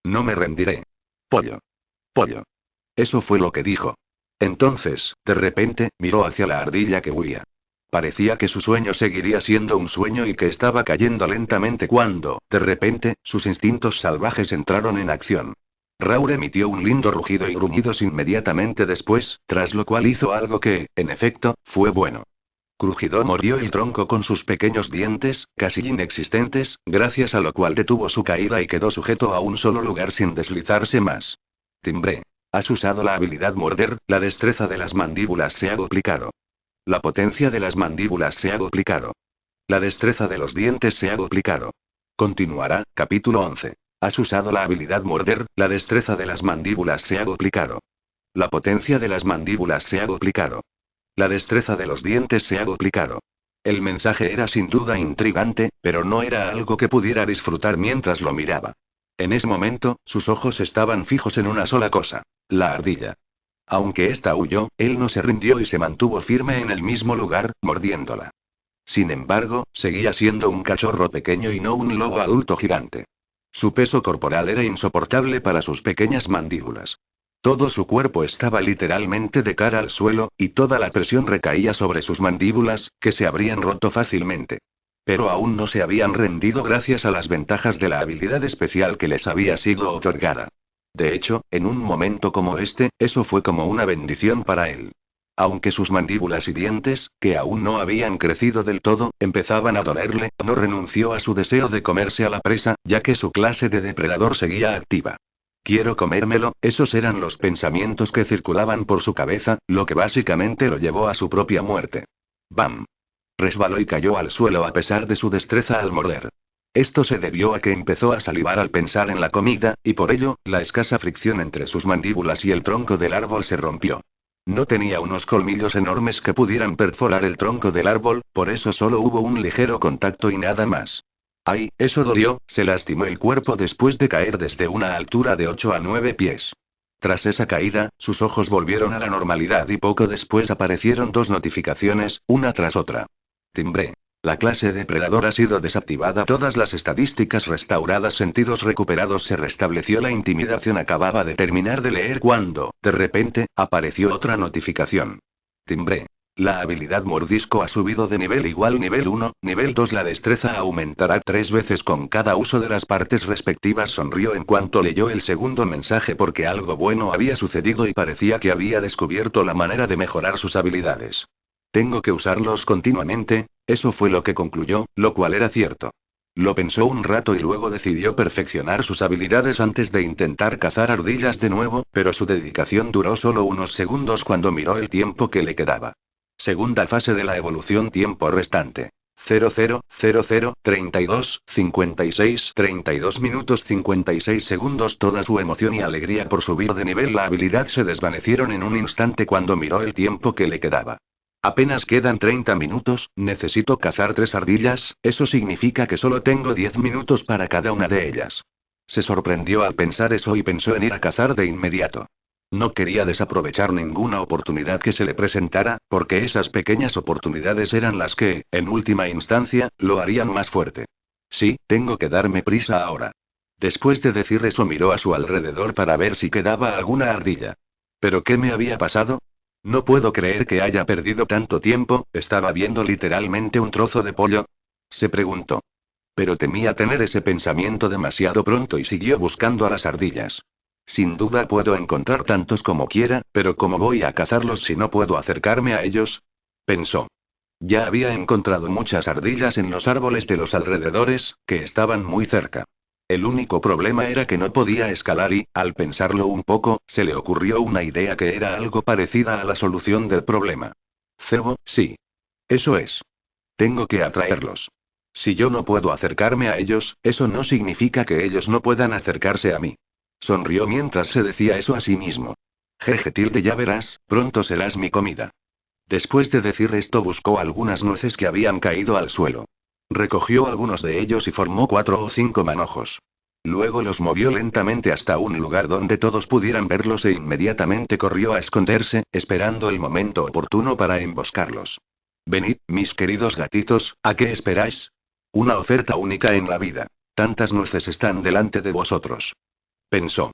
Speaker 1: No me rendiré. Pollo. Pollo. Eso fue lo que dijo. Entonces, de repente, miró hacia la ardilla que huía. Parecía que su sueño seguiría siendo un sueño y que estaba cayendo lentamente cuando, de repente, sus instintos salvajes entraron en acción. Raúl emitió un lindo rugido y gruñidos inmediatamente después, tras lo cual hizo algo que, en efecto, fue bueno. Crujido mordió el tronco con sus pequeños dientes, casi inexistentes, gracias a lo cual detuvo su caída y quedó sujeto a un solo lugar sin deslizarse más. Timbré. Has usado la habilidad morder, la destreza de las mandíbulas se ha duplicado. La potencia de las mandíbulas se ha duplicado. La destreza de los dientes se ha duplicado. Continuará, capítulo 11. Has usado la habilidad morder, la destreza de las mandíbulas se ha duplicado. La potencia de las mandíbulas se ha duplicado. La destreza de los dientes se ha duplicado. El mensaje era sin duda intrigante, pero no era algo que pudiera disfrutar mientras lo miraba. En ese momento, sus ojos estaban fijos en una sola cosa: la ardilla. Aunque ésta huyó, él no se rindió y se mantuvo firme en el mismo lugar, mordiéndola. Sin embargo, seguía siendo un cachorro pequeño y no un lobo adulto gigante. Su peso corporal era insoportable para sus pequeñas mandíbulas. Todo su cuerpo estaba literalmente de cara al suelo, y toda la presión recaía sobre sus mandíbulas, que se habrían roto fácilmente. Pero aún no se habían rendido gracias a las ventajas de la habilidad especial que les había sido otorgada. De hecho, en un momento como este, eso fue como una bendición para él. Aunque sus mandíbulas y dientes, que aún no habían crecido del todo, empezaban a dolerle, no renunció a su deseo de comerse a la presa, ya que su clase de depredador seguía activa. Quiero comérmelo, esos eran los pensamientos que circulaban por su cabeza, lo que básicamente lo llevó a su propia muerte. ¡Bam! Resbaló y cayó al suelo a pesar de su destreza al morder. Esto se debió a que empezó a salivar al pensar en la comida, y por ello, la escasa fricción entre sus mandíbulas y el tronco del árbol se rompió. No tenía unos colmillos enormes que pudieran perforar el tronco del árbol, por eso solo hubo un ligero contacto y nada más. ¡Ay, eso dolió! Se lastimó el cuerpo después de caer desde una altura de 8 a 9 pies. Tras esa caída, sus ojos volvieron a la normalidad y poco después aparecieron 2 notificaciones, una tras otra. Timbré. La clase depredador ha sido desactivada. Todas las estadísticas restauradas. Sentidos recuperados. Se restableció la intimidación. Acababa de terminar de leer cuando, de repente, apareció otra notificación. Timbré. La habilidad mordisco ha subido de nivel igual nivel 1, nivel 2. La destreza aumentará 3 veces con cada uso de las partes respectivas. Sonrió en cuanto leyó el segundo mensaje porque algo bueno había sucedido y parecía que había descubierto la manera de mejorar sus habilidades. Tengo que usarlos continuamente, eso fue lo que concluyó, lo cual era cierto. Lo pensó un rato y luego decidió perfeccionar sus habilidades antes de intentar cazar ardillas de nuevo, pero su dedicación duró solo unos segundos cuando miró el tiempo que le quedaba. Segunda fase de la evolución. Tiempo restante. 32, 56, 32 minutos 56 segundos. Toda su emoción y alegría por subir de nivel la habilidad se desvanecieron en un instante cuando miró el tiempo que le quedaba. Apenas quedan 30 minutos, necesito cazar 3 ardillas, eso significa que solo tengo 10 minutos para cada una de ellas. Se sorprendió al pensar eso y pensó en ir a cazar de inmediato. No quería desaprovechar ninguna oportunidad que se le presentara, porque esas pequeñas oportunidades eran las que, en última instancia, lo harían más fuerte. Sí, tengo que darme prisa ahora. Después de decir eso miró a su alrededor para ver si quedaba alguna ardilla. ¿Pero qué me había pasado? No puedo creer que haya perdido tanto tiempo. ¿Estaba viendo literalmente un trozo de pollo? Se preguntó. Pero temía tener ese pensamiento demasiado pronto y siguió buscando a las ardillas. Sin duda puedo encontrar tantos como quiera, pero ¿cómo voy a cazarlos si no puedo acercarme a ellos? Pensó. Ya había encontrado muchas ardillas en los árboles de los alrededores, que estaban muy cerca. El único problema era que no podía escalar y, al pensarlo un poco, se le ocurrió una idea que era algo parecida a la solución del problema. Cebo, sí. Eso es. Tengo que atraerlos. Si yo no puedo acercarme a ellos, eso no significa que ellos no puedan acercarse a mí. Sonrió mientras se decía eso a sí mismo. Jeje tilde, ya verás, pronto serás mi comida. Después de decir esto buscó algunas nueces que habían caído al suelo. Recogió algunos de ellos y formó 4 o 5 manojos. Luego los movió lentamente hasta un lugar donde todos pudieran verlos e inmediatamente corrió a esconderse, esperando el momento oportuno para emboscarlos. Venid, mis queridos gatitos, ¿a qué esperáis? Una oferta única en la vida. Tantas nueces están delante de vosotros. Pensó.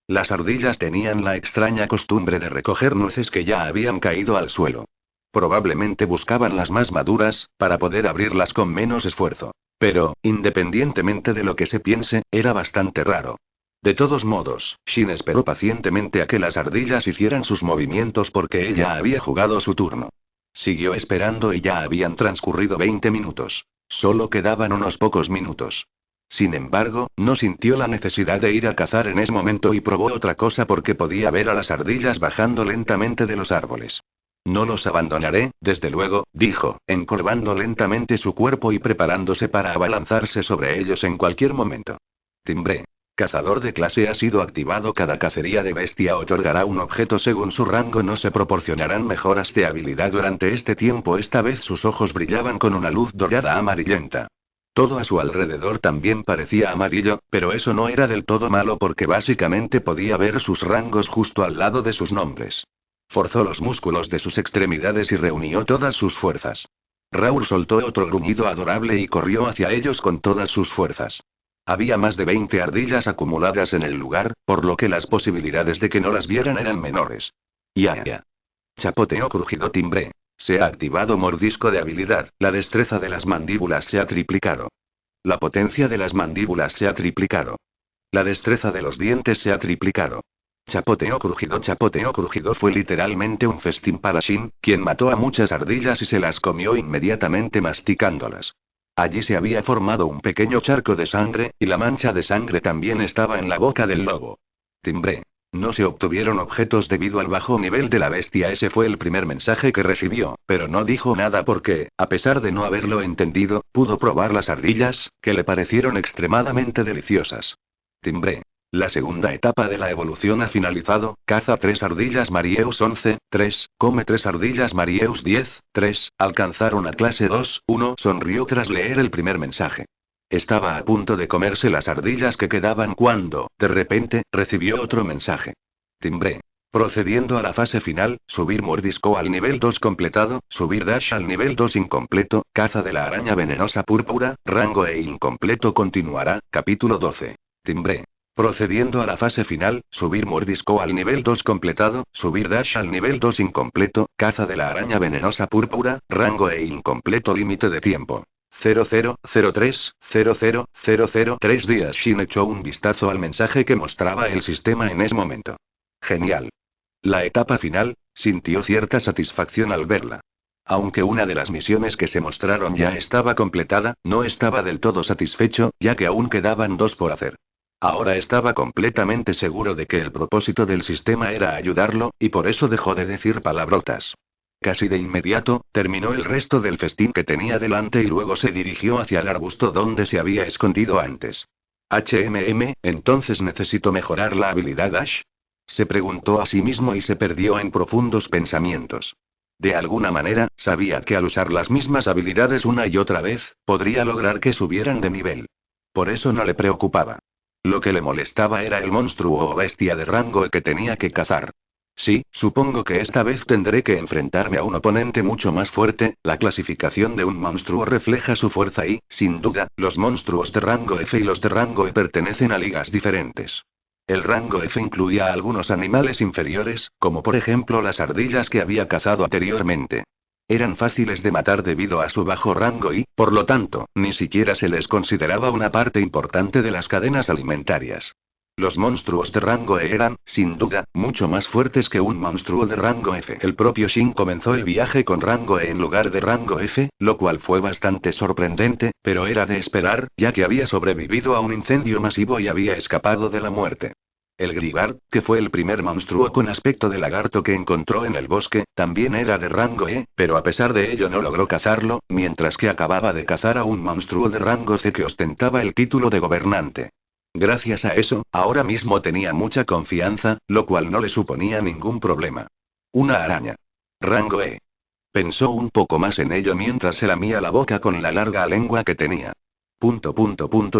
Speaker 1: Las ardillas tenían la extraña costumbre de recoger nueces que ya habían caído al suelo. Probablemente buscaban las más maduras, para poder abrirlas con menos esfuerzo. Pero, independientemente de lo que se piense, era bastante raro. De todos modos, Shin esperó pacientemente a que las ardillas hicieran sus movimientos porque ella había jugado su turno. Siguió esperando y ya habían transcurrido 20 minutos. Solo quedaban unos pocos minutos. Sin embargo, no sintió la necesidad de ir a cazar en ese momento y probó otra cosa porque podía ver a las ardillas bajando lentamente de los árboles. No los abandonaré, desde luego, dijo, encorvando lentamente su cuerpo y preparándose para abalanzarse sobre ellos en cualquier momento. Timbré. Cazador de clase ha sido activado. Cada cacería de bestia otorgará un objeto según su rango. No se proporcionarán mejoras de habilidad durante este tiempo. Esta vez sus ojos brillaban con una luz dorada amarillenta. Todo a su alrededor también parecía amarillo, pero eso no era del todo malo porque básicamente podía ver sus rangos justo al lado de sus nombres. Forzó los músculos de sus extremidades y reunió todas sus fuerzas. Raúl soltó otro gruñido adorable y corrió hacia ellos con todas sus fuerzas. Había más de 20 ardillas acumuladas en el lugar, por lo que las posibilidades de que no las vieran eran menores. Ya. Chapoteó crujido timbre. Se ha activado mordisco de habilidad. La destreza de las mandíbulas se ha triplicado. La potencia de las mandíbulas se ha triplicado. La destreza de los dientes se ha triplicado. Chapoteó crujido. Fue literalmente un festín para Shin, quien mató a muchas ardillas y se las comió inmediatamente masticándolas. Allí se había formado un pequeño charco de sangre, y la mancha de sangre también estaba en la boca del lobo. Timbré. No se obtuvieron objetos debido al bajo nivel de la bestia. Ese fue el primer mensaje que recibió, pero no dijo nada porque, a pesar de no haberlo entendido, pudo probar las ardillas, que le parecieron extremadamente deliciosas. Timbré. La segunda etapa de la evolución ha finalizado. Caza 3 ardillas Marieus 11, 3, come 3 ardillas Marieus 10, 3, alcanzar una clase 2, 1. Sonrió tras leer el primer mensaje. Estaba a punto de comerse las ardillas que quedaban cuando, de repente, recibió otro mensaje. Timbré. Procediendo a la fase final, subir mordisco al nivel 2 completado, subir dash al nivel 2 incompleto, caza de la araña venenosa púrpura, rango E incompleto continuará, capítulo 12. Timbre. Procediendo a la fase final, subir mordisco al nivel 2 completado, subir dash al nivel 2 incompleto, caza de la araña venenosa púrpura, rango E incompleto límite de tiempo. 0003 días. Shin echó un vistazo al mensaje que mostraba el sistema en ese momento. Genial. La etapa final, sintió cierta satisfacción al verla. Aunque una de las misiones que se mostraron ya estaba completada, no estaba del todo satisfecho, ya que aún quedaban 2 por hacer. Ahora estaba completamente seguro de que el propósito del sistema era ayudarlo, y por eso dejó de decir palabrotas. Casi de inmediato, terminó el resto del festín que tenía delante y luego se dirigió hacia el arbusto donde se había escondido antes. ¿Entonces necesito mejorar la habilidad Ash? Se preguntó a sí mismo y se perdió en profundos pensamientos. De alguna manera, sabía que al usar las mismas habilidades una y otra vez, podría lograr que subieran de nivel. Por eso no le preocupaba. Lo que le molestaba era el monstruo o bestia de rango que tenía que cazar. Sí, supongo que esta vez tendré que enfrentarme a un oponente mucho más fuerte. La clasificación de un monstruo refleja su fuerza y, sin duda, los monstruos de rango F y los de rango E pertenecen a ligas diferentes. El rango F incluía a algunos animales inferiores, como por ejemplo las ardillas que había cazado anteriormente. Eran fáciles de matar debido a su bajo rango y, por lo tanto, ni siquiera se les consideraba una parte importante de las cadenas alimentarias. Los monstruos de rango E eran, sin duda, mucho más fuertes que un monstruo de rango F. El propio Shin comenzó el viaje con rango E en lugar de rango F, lo cual fue bastante sorprendente, pero era de esperar, ya que había sobrevivido a un incendio masivo y había escapado de la muerte. El Gribard, que fue el primer monstruo con aspecto de lagarto que encontró en el bosque, también era de rango E, pero a pesar de ello no logró cazarlo, mientras que acababa de cazar a un monstruo de rango C que ostentaba el título de gobernante. Gracias a eso, ahora mismo tenía mucha confianza, lo cual no le suponía ningún problema. Una araña. Rango E. Pensó un poco más en ello mientras se lamía la boca con la larga lengua que tenía.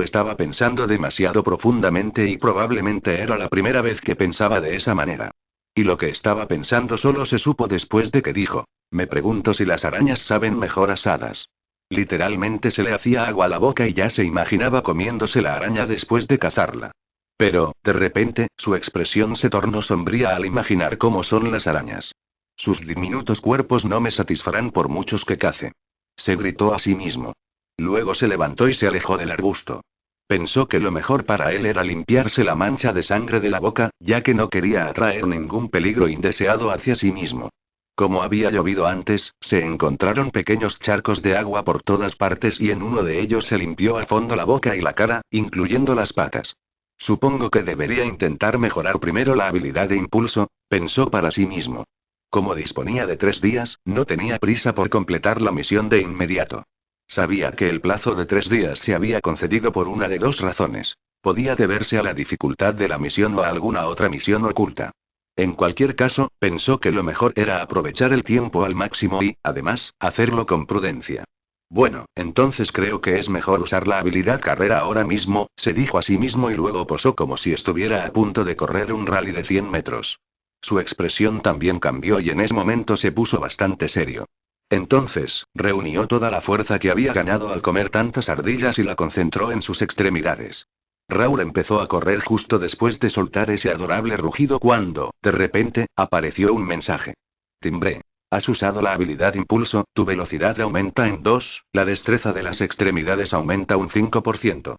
Speaker 1: Estaba pensando demasiado profundamente y probablemente era la primera vez que pensaba de esa manera. Y lo que estaba pensando solo se supo después de que dijo: me pregunto si las arañas saben mejor asadas. Literalmente se le hacía agua a la boca y ya se imaginaba comiéndose la araña después de cazarla. Pero, de repente, su expresión se tornó sombría al imaginar cómo son las arañas. Sus diminutos cuerpos no me satisfarán por muchos que cace. Se gritó a sí mismo. Luego se levantó y se alejó del arbusto. Pensó que lo mejor para él era limpiarse la mancha de sangre de la boca, ya que no quería atraer ningún peligro indeseado hacia sí mismo. Como había llovido antes, se encontraron pequeños charcos de agua por todas partes y en uno de ellos se limpió a fondo la boca y la cara, incluyendo las patas. Supongo que debería intentar mejorar primero la habilidad de impulso, pensó para sí mismo. Como disponía de 3 días, no tenía prisa por completar la misión de inmediato. Sabía que el plazo de 3 días se había concedido por una de 2 razones. Podía deberse a la dificultad de la misión o a alguna otra misión oculta. En cualquier caso, pensó que lo mejor era aprovechar el tiempo al máximo y, además, hacerlo con prudencia. Bueno, entonces creo que es mejor usar la habilidad carrera ahora mismo, se dijo a sí mismo y luego posó como si estuviera a punto de correr un rally de 100 metros. Su expresión también cambió y en ese momento se puso bastante serio. Entonces, reunió toda la fuerza que había ganado al comer tantas ardillas y la concentró en sus extremidades. Raúl empezó a correr justo después de soltar ese adorable rugido cuando, de repente, apareció un mensaje. Timbre. Has usado la habilidad impulso, tu velocidad aumenta en 2, la destreza de las extremidades aumenta un 5%.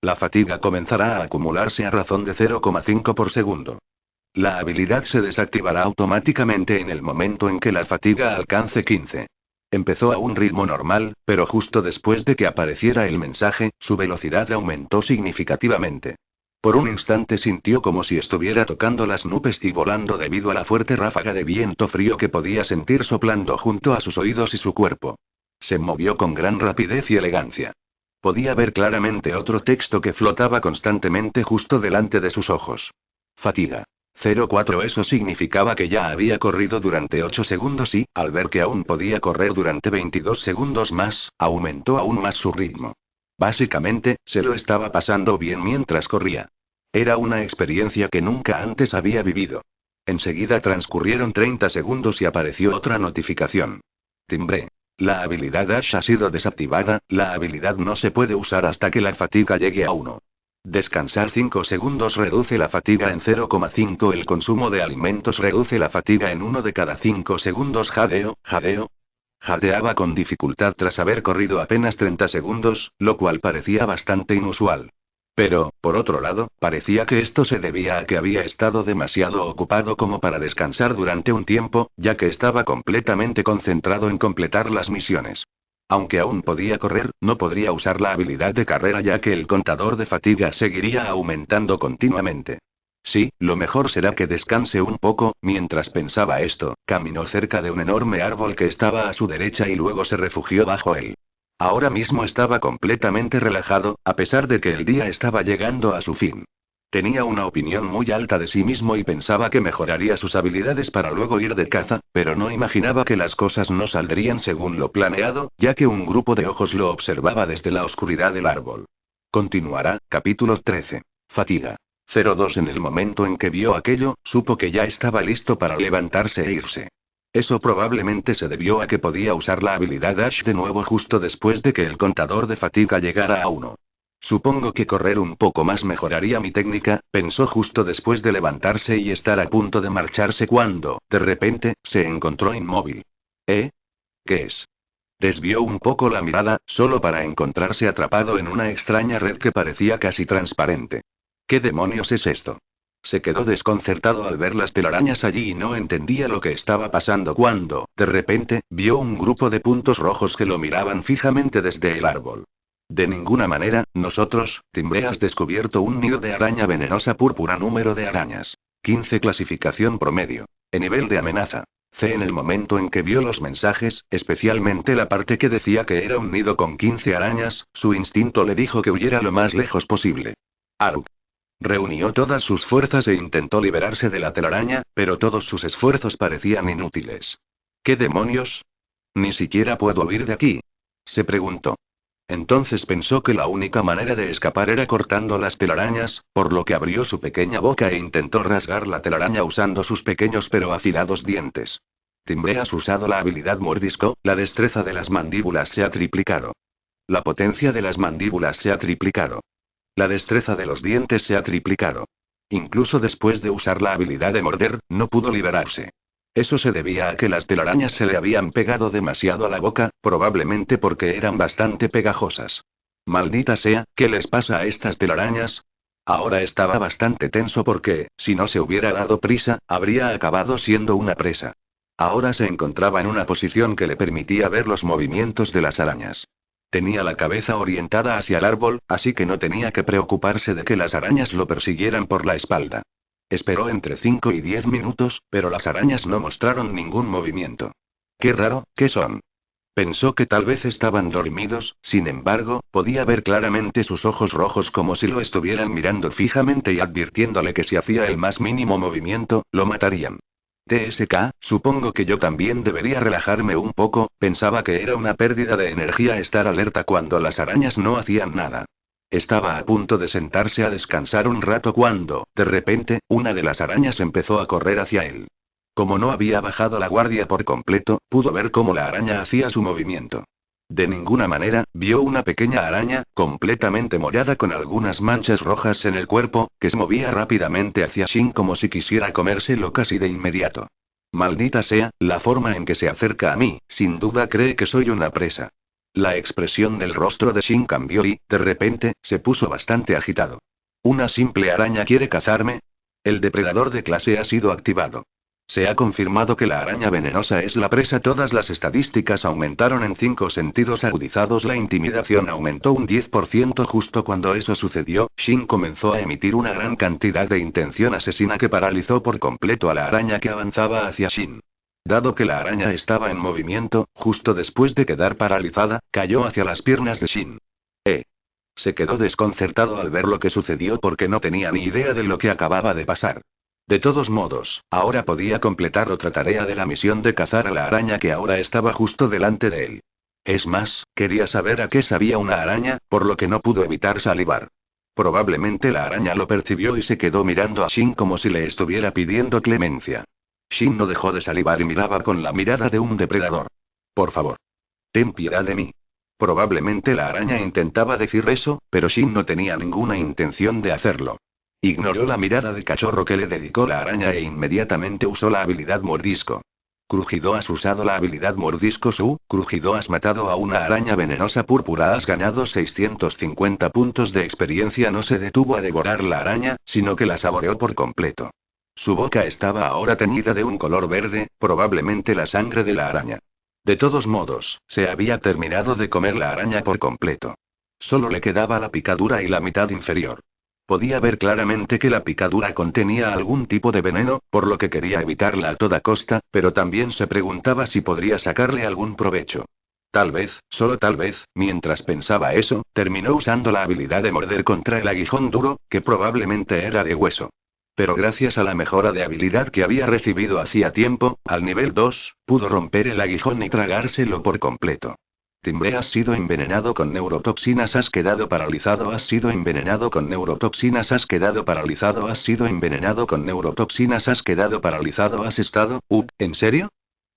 Speaker 1: La fatiga comenzará a acumularse a razón de 0,5 por segundo. La habilidad se desactivará automáticamente en el momento en que la fatiga alcance 15. Empezó a un ritmo normal, pero justo después de que apareciera el mensaje, su velocidad aumentó significativamente. Por un instante sintió como si estuviera tocando las nubes y volando debido a la fuerte ráfaga de viento frío que podía sentir soplando junto a sus oídos y su cuerpo. Se movió con gran rapidez y elegancia. Podía ver claramente otro texto que flotaba constantemente justo delante de sus ojos. Fatiga. 04. Eso significaba que ya había corrido durante 8 segundos y, al ver que aún podía correr durante 22 segundos más, aumentó aún más su ritmo. Básicamente, se lo estaba pasando bien mientras corría. Era una experiencia que nunca antes había vivido. Enseguida transcurrieron 30 segundos y apareció otra notificación. Timbré. La habilidad Dash ha sido desactivada, la habilidad no se puede usar hasta que la fatiga llegue a 1. Descansar 5 segundos reduce la fatiga en 0,5. El consumo de alimentos reduce la fatiga en 1 de cada 5 segundos. Jadeo. Jadeaba con dificultad tras haber corrido apenas 30 segundos, lo cual parecía bastante inusual. Pero, por otro lado, parecía que esto se debía a que había estado demasiado ocupado como para descansar durante un tiempo, ya que estaba completamente concentrado en completar las misiones. Aunque aún podía correr, no podría usar la habilidad de carrera ya que el contador de fatiga seguiría aumentando continuamente. Sí, lo mejor será que descanse un poco. Mientras pensaba esto, caminó cerca de un enorme árbol que estaba a su derecha y luego se refugió bajo él. Ahora mismo estaba completamente relajado, a pesar de que el día estaba llegando a su fin. Tenía una opinión muy alta de sí mismo y pensaba que mejoraría sus habilidades para luego ir de caza, pero no imaginaba que las cosas no saldrían según lo planeado, ya que un grupo de ojos lo observaba desde la oscuridad del árbol. Continuará, capítulo 13. Fatiga. 02. En el momento en que vio aquello, supo que ya estaba listo para levantarse e irse. Eso probablemente se debió a que podía usar la habilidad Dash de nuevo justo después de que el contador de fatiga llegara a 1. Supongo que correr un poco más mejoraría mi técnica, pensó justo después de levantarse y estar a punto de marcharse cuando, de repente, se encontró inmóvil. ¿Qué es? Desvió un poco la mirada, solo para encontrarse atrapado en una extraña red que parecía casi transparente. ¿Qué demonios es esto? Se quedó desconcertado al ver las telarañas allí y no entendía lo que estaba pasando cuando, de repente, vio un grupo de puntos rojos que lo miraban fijamente desde el árbol. De ninguna manera, nosotros, Timbre, has descubierto un nido de araña venenosa púrpura. Número de arañas. 15. Clasificación promedio. Nivel de amenaza. C. En el momento en que vio los mensajes, especialmente la parte que decía que era un nido con 15 arañas, su instinto le dijo que huyera lo más lejos posible. Aruk. Reunió todas sus fuerzas e intentó liberarse de la telaraña, pero todos sus esfuerzos parecían inútiles. ¿Qué demonios? Ni siquiera puedo huir de aquí. Se preguntó. Entonces pensó que la única manera de escapar era cortando las telarañas, por lo que abrió su pequeña boca e intentó rasgar la telaraña usando sus pequeños pero afilados dientes. Timbre, has usado la habilidad mordisco, la destreza de las mandíbulas se ha triplicado. La potencia de las mandíbulas se ha triplicado. La destreza de los dientes se ha triplicado. Incluso después de usar la habilidad de morder, no pudo liberarse. Eso se debía a que las telarañas se le habían pegado demasiado a la boca, probablemente porque eran bastante pegajosas. Maldita sea, ¿qué les pasa a estas telarañas? Ahora estaba bastante tenso porque, si no se hubiera dado prisa, habría acabado siendo una presa. Ahora se encontraba en una posición que le permitía ver los movimientos de las arañas. Tenía la cabeza orientada hacia el árbol, así que no tenía que preocuparse de que las arañas lo persiguieran por la espalda. Esperó entre 5 y 10 minutos, pero las arañas no mostraron ningún movimiento. Qué raro, ¿qué son? Pensó que tal vez estaban dormidos, sin embargo, podía ver claramente sus ojos rojos como si lo estuvieran mirando fijamente y advirtiéndole que si hacía el más mínimo movimiento, lo matarían. TSK, supongo que yo también debería relajarme un poco, pensaba que era una pérdida de energía estar alerta cuando las arañas no hacían nada. Estaba a punto de sentarse a descansar un rato cuando, de repente, una de las arañas empezó a correr hacia él. Como no había bajado la guardia por completo, pudo ver cómo la araña hacía su movimiento. De ninguna manera, vio una pequeña araña, completamente morada con algunas manchas rojas en el cuerpo, que se movía rápidamente hacia Shin como si quisiera comérselo casi de inmediato. Maldita sea, la forma en que se acerca a mí, sin duda cree que soy una presa. La expresión del rostro de Shin cambió y, de repente, se puso bastante agitado. ¿Una simple araña quiere cazarme? El depredador de clase ha sido activado. Se ha confirmado que la araña venenosa es la presa. Todas las estadísticas aumentaron en 5 sentidos agudizados. La intimidación aumentó un 10%. Justo cuando eso sucedió, Shin comenzó a emitir una gran cantidad de intención asesina que paralizó por completo a la araña que avanzaba hacia Shin. Dado que la araña estaba en movimiento, justo después de quedar paralizada, cayó hacia las piernas de Shin. Se quedó desconcertado al ver lo que sucedió porque no tenía ni idea de lo que acababa de pasar. De todos modos, ahora podía completar otra tarea de la misión de cazar a la araña que ahora estaba justo delante de él. Es más, quería saber a qué sabía una araña, por lo que no pudo evitar salivar. Probablemente la araña lo percibió y se quedó mirando a Shin como si le estuviera pidiendo clemencia. Shin no dejó de salivar y miraba con la mirada de un depredador. Por favor. Ten piedad de mí. Probablemente la araña intentaba decir eso, pero Shin no tenía ninguna intención de hacerlo. Ignoró la mirada de cachorro que le dedicó la araña e inmediatamente usó la habilidad mordisco. Crujido, has usado la habilidad mordisco Crujido, has matado a una araña venenosa púrpura, has ganado 650 puntos de experiencia. No se detuvo a devorar la araña, sino que la saboreó por completo. Su boca estaba ahora teñida de un color verde, probablemente la sangre de la araña. De todos modos, se había terminado de comer la araña por completo. Solo le quedaba la picadura y la mitad inferior. Podía ver claramente que la picadura contenía algún tipo de veneno, por lo que quería evitarla a toda costa, pero también se preguntaba si podría sacarle algún provecho. Tal vez, solo tal vez, mientras pensaba eso, terminó usando la habilidad de morder contra el aguijón duro, que probablemente era de hueso. Pero gracias a la mejora de habilidad que había recibido hacía tiempo, al nivel 2, pudo romper el aguijón y tragárselo por completo. Timbre, has sido envenenado con neurotoxinas, has quedado paralizado, has sido envenenado con neurotoxinas, has quedado paralizado, has sido envenenado con neurotoxinas, has quedado paralizado, has estado, ¿en serio?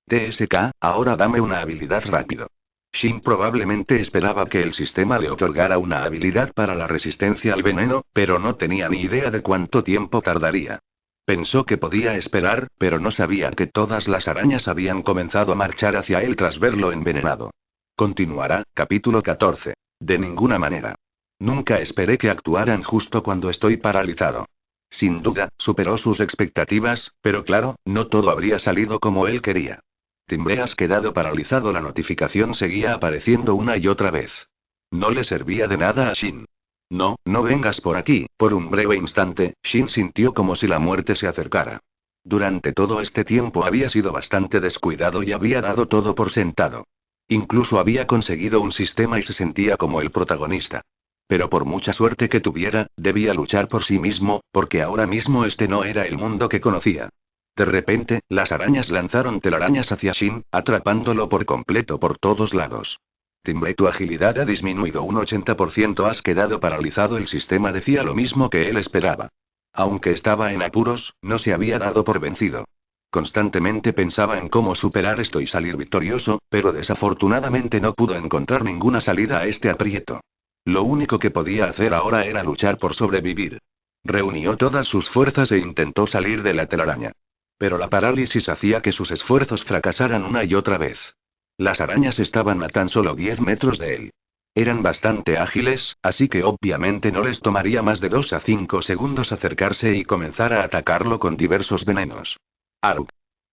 Speaker 1: TSK, ahora dame una habilidad rápido. Shin probablemente esperaba que el sistema le otorgara una habilidad para la resistencia al veneno, pero no tenía ni idea de cuánto tiempo tardaría. Pensó que podía esperar, pero no sabía que todas las arañas habían comenzado a marchar hacia él tras verlo envenenado. Continuará, capítulo 14. De ninguna manera. Nunca esperé que actuaran justo cuando estoy paralizado. Sin duda, superó sus expectativas, pero claro, no todo habría salido como él quería. Timbre, has quedado paralizado. La notificación seguía apareciendo una y otra vez. No le servía de nada a Shin. No, no vengas por aquí. Por un breve instante, Shin sintió como si la muerte se acercara. Durante todo este tiempo había sido bastante descuidado y había dado todo por sentado. Incluso había conseguido un sistema y se sentía como el protagonista. Pero por mucha suerte que tuviera, debía luchar por sí mismo, porque ahora mismo este no era el mundo que conocía. De repente, las arañas lanzaron telarañas hacia Shin, atrapándolo por completo por todos lados. Timbre, tu agilidad ha disminuido un 80%, has quedado paralizado. El sistema decía lo mismo que él esperaba. Aunque estaba en apuros, no se había dado por vencido. Constantemente pensaba en cómo superar esto y salir victorioso, pero desafortunadamente no pudo encontrar ninguna salida a este aprieto. Lo único que podía hacer ahora era luchar por sobrevivir. Reunió todas sus fuerzas e intentó salir de la telaraña. Pero la parálisis hacía que sus esfuerzos fracasaran una y otra vez. Las arañas estaban a tan solo 10 metros de él. Eran bastante ágiles, así que obviamente no les tomaría más de 2 a 5 segundos acercarse y comenzar a atacarlo con diversos venenos. Aruk.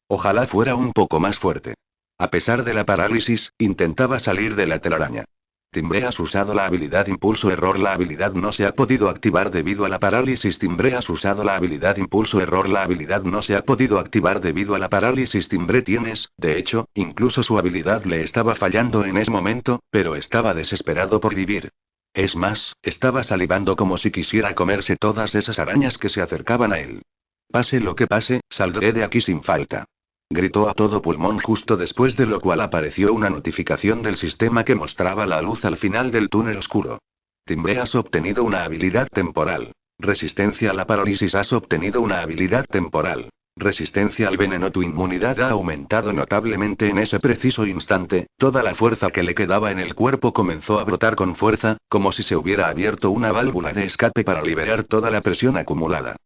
Speaker 1: Ojalá fuera un poco más fuerte. A pesar de la parálisis, intentaba salir de la telaraña. Timbre, has usado la habilidad impulso error. La habilidad no se ha podido activar debido a la parálisis. Timbre, has usado la habilidad impulso error. La habilidad no se ha podido activar debido a la parálisis. Timbre, de hecho, incluso su habilidad le estaba fallando en ese momento, pero estaba desesperado por vivir. Es más, estaba salivando como si quisiera comerse todas esas arañas que se acercaban a él. Pase lo que pase, saldré de aquí sin falta. Gritó a todo pulmón, justo después de lo cual apareció una notificación del sistema que mostraba la luz al final del túnel oscuro. Timbre, has obtenido una habilidad temporal. Resistencia a la parálisis. Has obtenido una habilidad temporal. Resistencia al veneno. Tu inmunidad ha aumentado notablemente en ese preciso instante. Toda la fuerza que le quedaba en el cuerpo comenzó a brotar con fuerza, como si se hubiera abierto una válvula de escape para liberar toda la presión acumulada.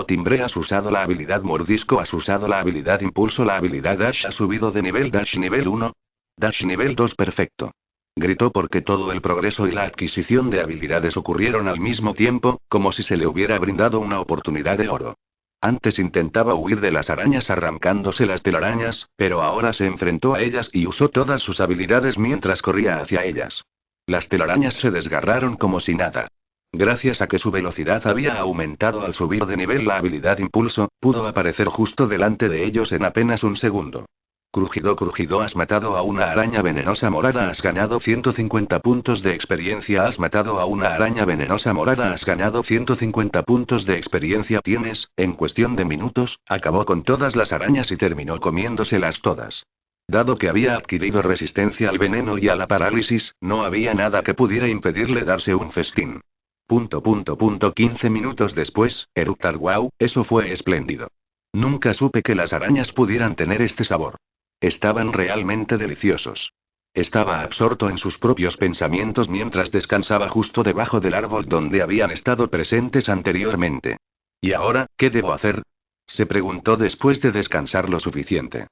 Speaker 1: Timbre, has usado la habilidad mordisco. Has usado la habilidad impulso. La habilidad dash ha subido de nivel. Dash nivel 1. Dash nivel 2. Perfecto. Gritó porque todo el progreso y la adquisición de habilidades ocurrieron al mismo tiempo, como si se le hubiera brindado una oportunidad de oro. Antes intentaba huir de las arañas arrancándose las telarañas, pero ahora se enfrentó a ellas y usó todas sus habilidades mientras corría hacia ellas. Las telarañas se desgarraron como si nada. Gracias a que su velocidad había aumentado al subir de nivel, la habilidad impulso pudo aparecer justo delante de ellos en apenas un segundo. Crujido, has matado a una araña venenosa morada. Has ganado 150 puntos de experiencia. Has matado a una araña venenosa morada. Has ganado 150 puntos de experiencia. En cuestión de minutos, acabó con todas las arañas y terminó comiéndoselas todas. Dado que había adquirido resistencia al veneno y a la parálisis, no había nada que pudiera impedirle darse un festín. 15 minutos después, eructar. Wow, eso fue espléndido. Nunca supe que las arañas pudieran tener este sabor. Estaban realmente deliciosos. Estaba absorto en sus propios pensamientos mientras descansaba justo debajo del árbol donde habían estado presentes anteriormente. ¿Y ahora, qué debo hacer? Se preguntó después de descansar lo suficiente.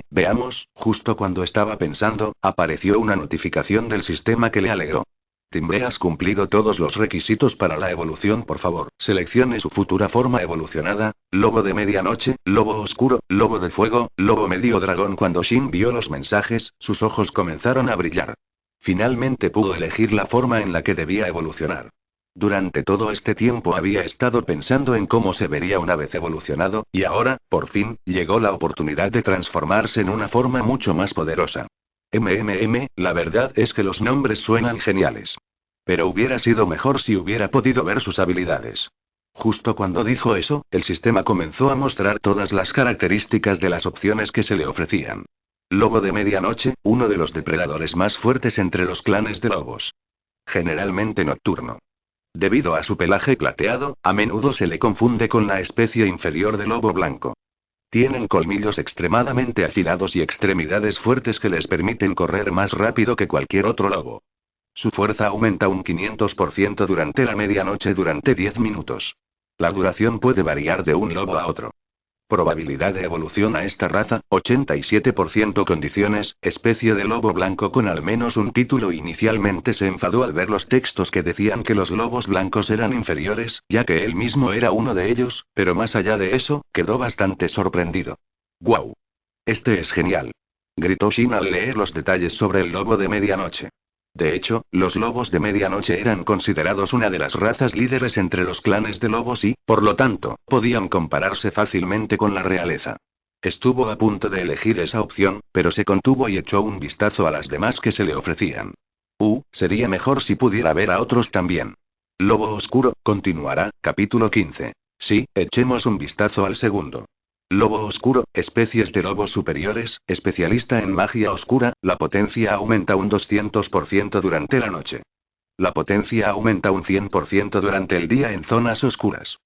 Speaker 1: Veamos, justo cuando estaba pensando, apareció una notificación del sistema que le alegró. Timbre, has cumplido todos los requisitos para la evolución, por favor. Seleccione su futura forma evolucionada: lobo de medianoche, lobo oscuro, lobo de fuego, lobo medio dragón. Cuando Shin vio los mensajes, sus ojos comenzaron a brillar. Finalmente pudo elegir la forma en la que debía evolucionar. Durante todo este tiempo había estado pensando en cómo se vería una vez evolucionado, y ahora, por fin, llegó la oportunidad de transformarse en una forma mucho más poderosa. La verdad es que los nombres suenan geniales. Pero hubiera sido mejor si hubiera podido ver sus habilidades. Justo cuando dijo eso, el sistema comenzó a mostrar todas las características de las opciones que se le ofrecían. Lobo de medianoche, uno de los depredadores más fuertes entre los clanes de lobos. Generalmente nocturno. Debido a su pelaje plateado, a menudo se le confunde con la especie inferior de lobo blanco. Tienen colmillos extremadamente afilados y extremidades fuertes que les permiten correr más rápido que cualquier otro lobo. Su fuerza aumenta un 500% durante la medianoche durante 10 minutos. La duración puede variar de un lobo a otro. Probabilidad de evolución a esta raza, 87%. Condiciones: especie de lobo blanco con al menos un título. Inicialmente se enfadó al ver los textos que decían que los lobos blancos eran inferiores, ya que él mismo era uno de ellos, pero más allá de eso, quedó bastante sorprendido. ¡Guau! Este es genial. Gritó Shin al leer los detalles sobre el lobo de medianoche. De hecho, los lobos de medianoche eran considerados una de las razas líderes entre los clanes de lobos y, por lo tanto, podían compararse fácilmente con la realeza. Estuvo a punto de elegir esa opción, pero se contuvo y echó un vistazo a las demás que se le ofrecían. Sería mejor si pudiera ver a otros también. Lobo oscuro, continuará, capítulo 15. Sí, echemos un vistazo al segundo. Lobo oscuro, especies de lobos superiores, especialista en magia oscura, la potencia aumenta un 200% durante la noche. La potencia aumenta un 100% durante el día en zonas oscuras.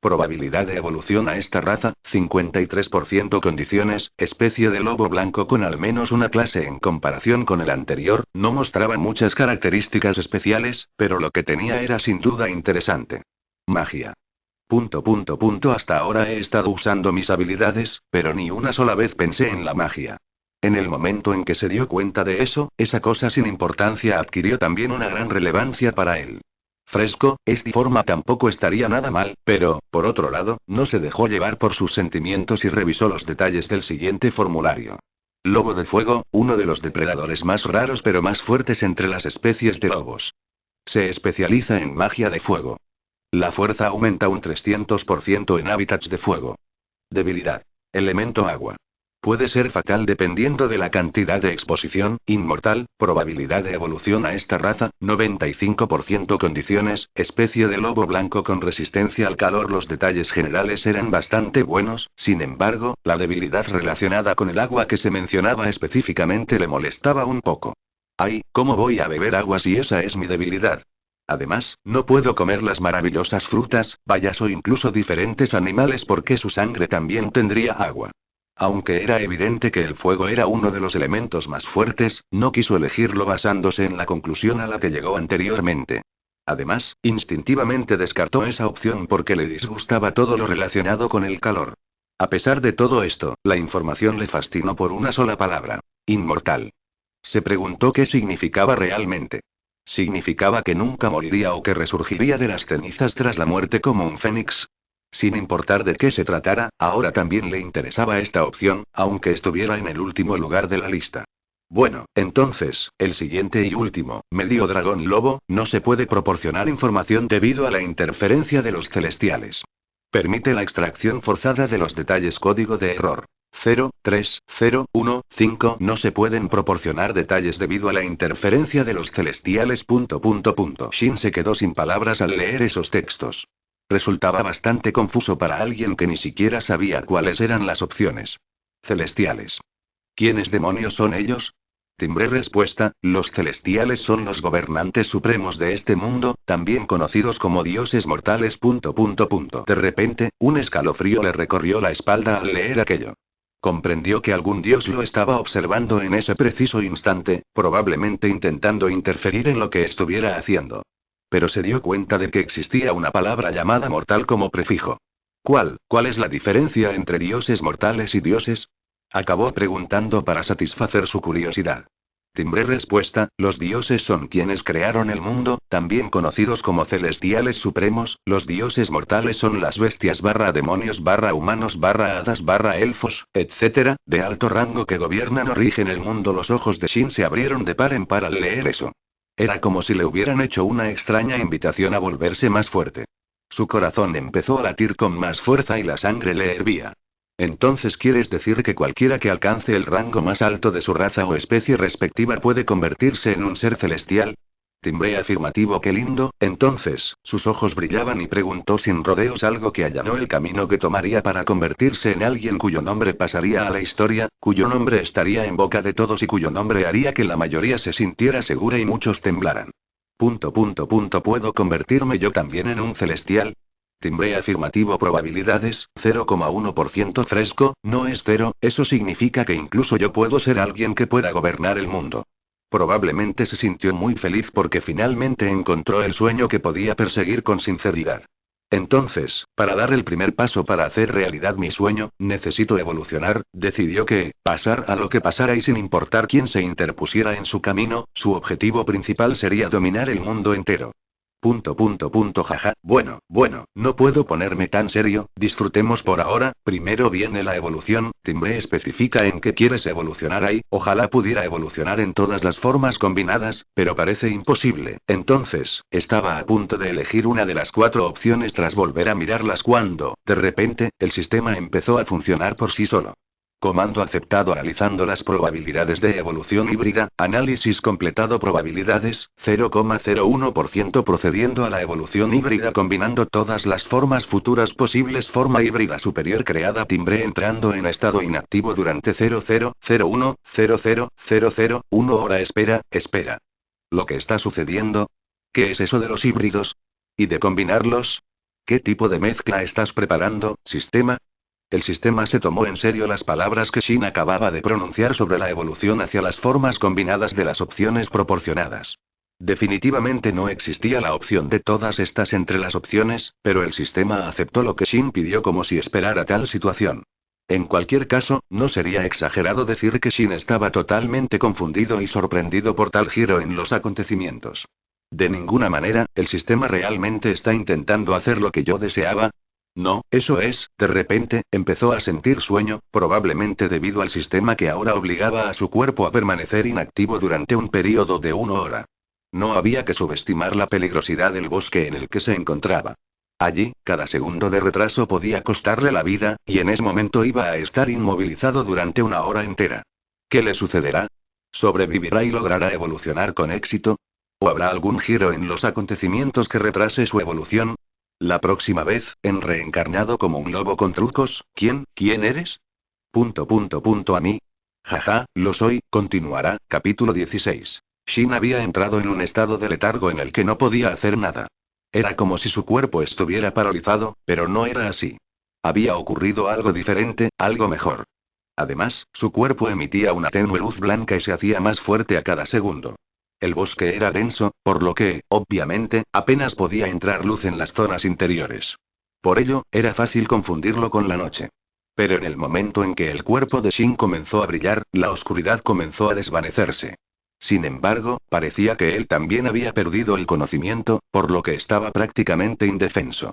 Speaker 1: Probabilidad de evolución a esta raza, 53%. Condiciones: especie de lobo blanco con al menos una clase. En comparación con el anterior, no mostraba muchas características especiales, pero lo que tenía era sin duda interesante. Magia. Hasta ahora he estado usando mis habilidades, pero ni una sola vez pensé en la magia. En el momento en que se dio cuenta de eso, esa cosa sin importancia adquirió también una gran relevancia para él. Fresco, esta forma tampoco estaría nada mal, pero, por otro lado, no se dejó llevar por sus sentimientos y revisó los detalles del siguiente formulario. Lobo de fuego, uno de los depredadores más raros pero más fuertes entre las especies de lobos. Se especializa en magia de fuego. La fuerza aumenta un 300% en hábitats de fuego. Debilidad. Elemento agua. Puede ser fatal dependiendo de la cantidad de exposición. Inmortal, probabilidad de evolución a esta raza, 95%. Condiciones: especie de lobo blanco con resistencia al calor. Los detalles generales eran bastante buenos, sin embargo, la debilidad relacionada con el agua que se mencionaba específicamente le molestaba un poco. ¡Ay, cómo voy a beber agua si esa es mi debilidad! Además, no puedo comer las maravillosas frutas, bayas o incluso diferentes animales porque su sangre también tendría agua. Aunque era evidente que el fuego era uno de los elementos más fuertes, no quiso elegirlo basándose en la conclusión a la que llegó anteriormente. Además, instintivamente descartó esa opción porque le disgustaba todo lo relacionado con el calor. A pesar de todo esto, la información le fascinó por una sola palabra: inmortal. Se preguntó qué significaba realmente. ¿Significaba que nunca moriría o que resurgiría de las cenizas tras la muerte como un fénix? Sin importar de qué se tratara, ahora también le interesaba esta opción, aunque estuviera en el último lugar de la lista. Bueno, entonces, el siguiente y último, medio dragón lobo, no se puede proporcionar información debido a la interferencia de los celestiales. Permite la extracción forzada de los detalles. Código de error: 03015. No se pueden proporcionar detalles debido a la interferencia de los celestiales. Shin se quedó sin palabras al leer esos textos. Resultaba bastante confuso para alguien que ni siquiera sabía cuáles eran las opciones. Celestiales. ¿Quiénes demonios son ellos? Timbré respuesta, los celestiales son los gobernantes supremos de este mundo, también conocidos como dioses mortales. De repente, un escalofrío le recorrió la espalda al leer aquello. Comprendió que algún dios lo estaba observando en ese preciso instante, probablemente intentando interferir en lo que estuviera haciendo. Pero se dio cuenta de que existía una palabra llamada mortal como prefijo. ¿Cuál es la diferencia entre dioses mortales y dioses? Acabó preguntando para satisfacer su curiosidad. Timbré respuesta, los dioses son quienes crearon el mundo, también conocidos como celestiales supremos, los dioses mortales son las bestias demonios humanos hadas elfos, etc., de alto rango que gobiernan o rigen el mundo. Los ojos de Shin se abrieron de par en par al leer eso. Era como si le hubieran hecho una extraña invitación a volverse más fuerte. Su corazón empezó a latir con más fuerza y la sangre le hervía. Entonces ¿quieres decir que cualquiera que alcance el rango más alto de su raza o especie respectiva puede convertirse en un ser celestial? Timbré afirmativo. Qué lindo. Entonces, sus ojos brillaban y preguntó sin rodeos, algo que allanó el camino que tomaría para convertirse en alguien cuyo nombre pasaría a la historia, cuyo nombre estaría en boca de todos y cuyo nombre haría que la mayoría se sintiera segura y muchos temblaran. ¿Puedo convertirme yo también en un celestial? Timbré afirmativo. Probabilidades, 0,1% fresco, no es cero, eso significa que incluso yo puedo ser alguien que pueda gobernar el mundo. Probablemente se sintió muy feliz porque finalmente encontró el sueño que podía perseguir con sinceridad. Entonces, para dar el primer paso para hacer realidad mi sueño, necesito evolucionar. Decidió que, pasar a lo que pasara y sin importar quién se interpusiera en su camino, su objetivo principal sería dominar el mundo entero. Jaja, bueno, no puedo ponerme tan serio, disfrutemos por ahora, primero viene la evolución. Timbré especifica en qué quieres evolucionar ahí, ojalá pudiera evolucionar en todas las formas combinadas, pero parece imposible. Entonces, estaba a punto de elegir una de las 4 opciones tras volver a mirarlas cuando, de repente, el sistema empezó a funcionar por sí solo. Comando aceptado. Analizando las probabilidades de evolución híbrida, análisis completado. Probabilidades, 0,01%. Procediendo a la evolución híbrida combinando todas las formas futuras posibles. Forma híbrida superior creada. Timbré entrando en estado inactivo durante 0001 hora. Espera. ¿Lo que está sucediendo? ¿Qué es eso de los híbridos? ¿Y de combinarlos? ¿Qué tipo de mezcla estás preparando, sistema? El sistema se tomó en serio las palabras que Shin acababa de pronunciar sobre la evolución hacia las formas combinadas de las opciones proporcionadas. Definitivamente no existía la opción de todas estas entre las opciones, pero el sistema aceptó lo que Shin pidió como si esperara tal situación. En cualquier caso, no sería exagerado decir que Shin estaba totalmente confundido y sorprendido por tal giro en los acontecimientos. De ninguna manera, el sistema realmente está intentando hacer lo que yo deseaba. No, eso es, de repente, empezó a sentir sueño, probablemente debido al sistema que ahora obligaba a su cuerpo a permanecer inactivo durante un periodo de 1 hora. No había que subestimar la peligrosidad del bosque en el que se encontraba. Allí, cada segundo de retraso podía costarle la vida, y en ese momento iba a estar inmovilizado durante 1 hora entera. ¿Qué le sucederá? ¿Sobrevivirá y logrará evolucionar con éxito? ¿O habrá algún giro en los acontecimientos que retrase su evolución? La próxima vez, en reencarnado como un lobo con trucos. ¿Quién eres? A mí. Jaja, lo soy. Continuará. Capítulo 16. Shin había entrado en un estado de letargo en el que no podía hacer nada. Era como si su cuerpo estuviera paralizado, pero no era así. Había ocurrido algo diferente, algo mejor. Además, su cuerpo emitía una tenue luz blanca y se hacía más fuerte a cada segundo. El bosque era denso, por lo que, obviamente, apenas podía entrar luz en las zonas interiores. Por ello, era fácil confundirlo con la noche. Pero en el momento en que el cuerpo de Shin comenzó a brillar, la oscuridad comenzó a desvanecerse. Sin embargo, parecía que él también había perdido el conocimiento, por lo que estaba prácticamente indefenso.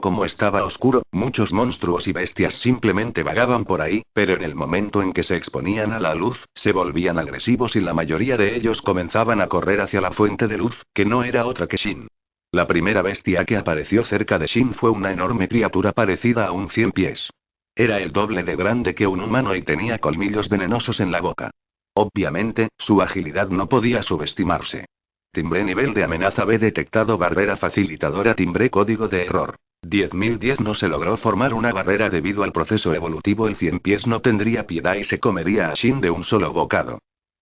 Speaker 1: Como estaba oscuro, muchos monstruos y bestias simplemente vagaban por ahí, pero en el momento en que se exponían a la luz, se volvían agresivos y la mayoría de ellos comenzaban a correr hacia la fuente de luz, que no era otra que Shin. La primera bestia que apareció cerca de Shin fue una enorme criatura parecida a un 100 pies. Era el doble de grande que un humano y tenía colmillos venenosos en la boca. Obviamente, su agilidad no podía subestimarse. Timbré nivel de amenaza B detectado. Barrera facilitadora. Timbré código de error 10.010. No se logró formar una barrera debido al proceso evolutivo. El 100 pies no tendría piedad y se comería a Shin de un solo bocado.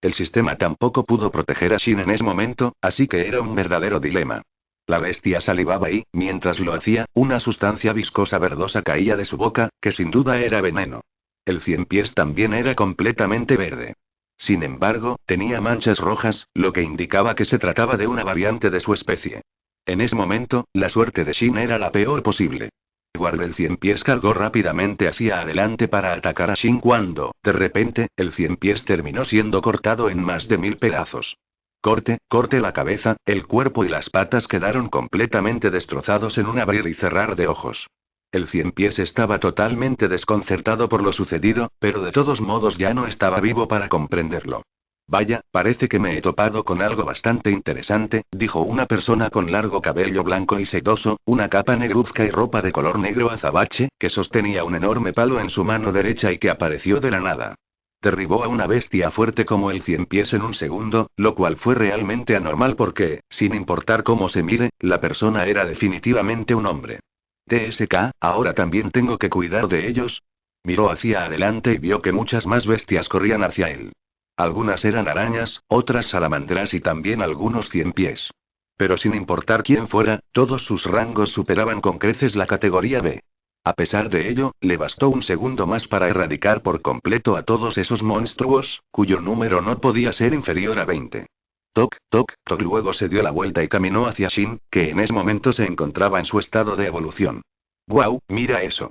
Speaker 1: El sistema tampoco pudo proteger a Shin en ese momento, así que era un verdadero dilema. La bestia salivaba y, mientras lo hacía, una sustancia viscosa verdosa caía de su boca, que sin duda era veneno. El cien pies también era completamente verde. Sin embargo, tenía manchas rojas, lo que indicaba que se trataba de una variante de su especie. En ese momento, la suerte de Shin era la peor posible. El cien pies cargó rápidamente hacia adelante para atacar a Shin cuando, de repente, el cien pies terminó siendo cortado en más de 1000 pedazos. Corte la cabeza, el cuerpo y las patas quedaron completamente destrozados en un abrir y cerrar de ojos. El cien pies estaba totalmente desconcertado por lo sucedido, pero de todos modos ya no estaba vivo para comprenderlo. Vaya, parece que me he topado con algo bastante interesante, dijo una persona con largo cabello blanco y sedoso, una capa negruzca y ropa de color negro azabache, que sostenía un enorme palo en su mano derecha y que apareció de la nada. Derribó a una bestia fuerte como el cien pies en un segundo, lo cual fue realmente anormal porque, sin importar cómo se mire, la persona era definitivamente un hombre. TSK, ¿ahora también tengo que cuidar de ellos? Miró hacia adelante y vio que muchas más bestias corrían hacia él. Algunas eran arañas, otras salamandras y también algunos cien pies. Pero sin importar quién fuera, todos sus rangos superaban con creces la categoría B. A pesar de ello, le bastó un segundo más para erradicar por completo a todos esos monstruos, cuyo número no podía ser inferior a 20. Toc, toc, toc. Luego se dio la vuelta y caminó hacia Shin, que en ese momento se encontraba en su estado de evolución. ¡Guau! Mira eso.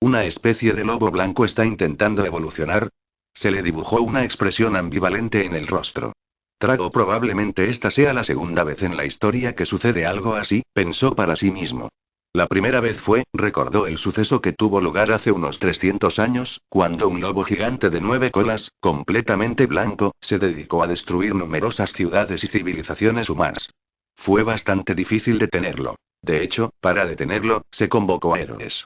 Speaker 1: ¿Una especie de lobo blanco está intentando evolucionar? Se le dibujó una expresión ambivalente en el rostro. Probablemente esta sea la segunda vez en la historia que sucede algo así, pensó para sí mismo. La primera vez recordó el suceso que tuvo lugar hace unos 300 años, cuando un lobo gigante de 9 colas, completamente blanco, se dedicó a destruir numerosas ciudades y civilizaciones humanas. Fue bastante difícil detenerlo. De hecho, para detenerlo, se convocó a héroes.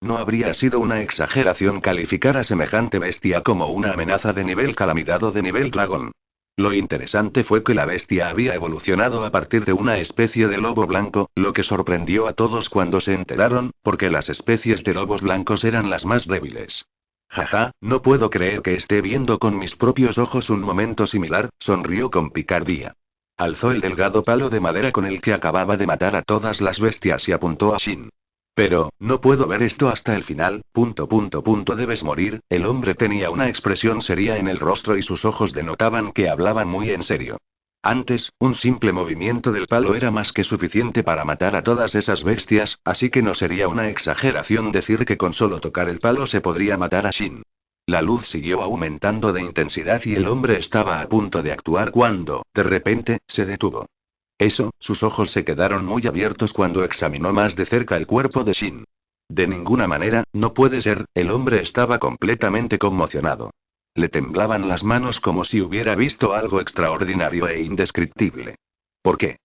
Speaker 1: No habría sido una exageración calificar a semejante bestia como una amenaza de nivel calamidad o de nivel dragón. Lo interesante fue que la bestia había evolucionado a partir de una especie de lobo blanco, lo que sorprendió a todos cuando se enteraron, porque las especies de lobos blancos eran las más débiles. Jaja, no puedo creer que esté viendo con mis propios ojos un momento similar, sonrió con picardía. Alzó el delgado palo de madera con el que acababa de matar a todas las bestias y apuntó a Shin. Pero, no puedo ver esto hasta el final, ... debes morir. El hombre tenía una expresión seria en el rostro y sus ojos denotaban que hablaban muy en serio. Antes, un simple movimiento del palo era más que suficiente para matar a todas esas bestias, así que no sería una exageración decir que con solo tocar el palo se podría matar a Shin. La luz siguió aumentando de intensidad y el hombre estaba a punto de actuar cuando, de repente, se detuvo. Sus ojos se quedaron muy abiertos cuando examinó más de cerca el cuerpo de Shin. De ninguna manera, no puede ser, el hombre estaba completamente conmocionado. Le temblaban las manos como si hubiera visto algo extraordinario e indescriptible. ¿Por qué?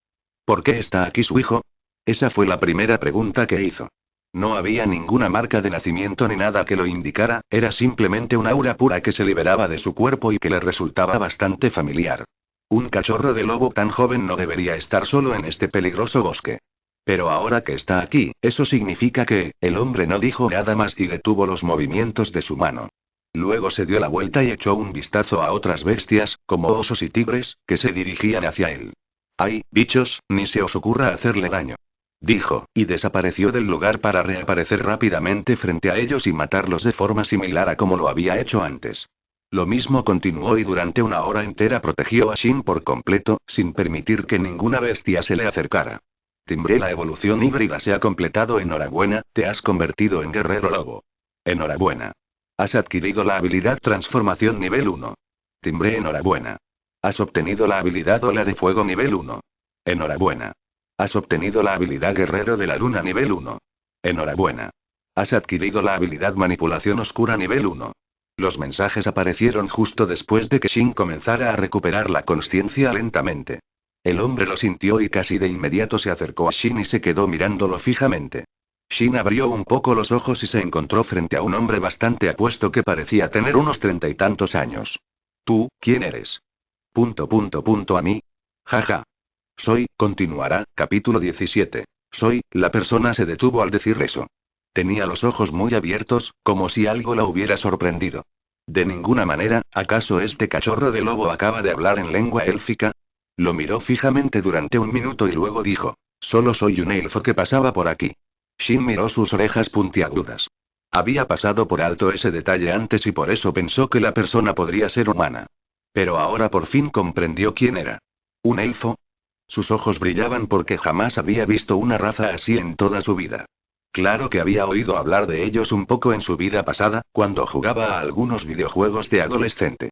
Speaker 1: ¿Por qué está aquí su hijo? Esa fue la primera pregunta que hizo. No había ninguna marca de nacimiento ni nada que lo indicara, era simplemente un aura pura que se liberaba de su cuerpo y que le resultaba bastante familiar. Un cachorro de lobo tan joven no debería estar solo en este peligroso bosque. Pero ahora que está aquí, eso significa que, el hombre no dijo nada más y detuvo los movimientos de su mano. Luego se dio la vuelta y echó un vistazo a otras bestias, como osos y tigres, que se dirigían hacia él. ¡Ay, bichos, ni se os ocurra hacerle daño! Dijo, y desapareció del lugar para reaparecer rápidamente frente a ellos y matarlos de forma similar a como lo había hecho antes. Lo mismo continuó y durante una hora entera protegió a Shin por completo, sin permitir que ninguna bestia se le acercara. Timbre, la evolución híbrida se ha completado. Enhorabuena, te has convertido en guerrero lobo. Enhorabuena. Has adquirido la habilidad transformación nivel 1. Timbre, enhorabuena. Has obtenido la habilidad ola de fuego nivel 1. Enhorabuena. Has obtenido la habilidad guerrero de la luna nivel 1. Enhorabuena. Has adquirido la habilidad manipulación oscura nivel 1. Los mensajes aparecieron justo después de que Shin comenzara a recuperar la consciencia lentamente. El hombre lo sintió y casi de inmediato se acercó a Shin y se quedó mirándolo fijamente. Shin abrió un poco los ojos y se encontró frente a un hombre bastante apuesto que parecía tener unos 30 y tantos años. ¿Tú, quién eres? A mí. Jaja. Continuará, capítulo 17. La persona se detuvo al decir eso. Tenía los ojos muy abiertos, como si algo la hubiera sorprendido. De ninguna manera, ¿acaso este cachorro de lobo acaba de hablar en lengua élfica? Lo miró fijamente durante un minuto y luego dijo: solo soy un elfo que pasaba por aquí. Shin miró sus orejas puntiagudas. Había pasado por alto ese detalle antes y por eso pensó que la persona podría ser humana. Pero ahora por fin comprendió quién era. ¿Un elfo? Sus ojos brillaban porque jamás había visto una raza así en toda su vida. Claro que había oído hablar de ellos un poco en su vida pasada, cuando jugaba a algunos videojuegos de adolescente.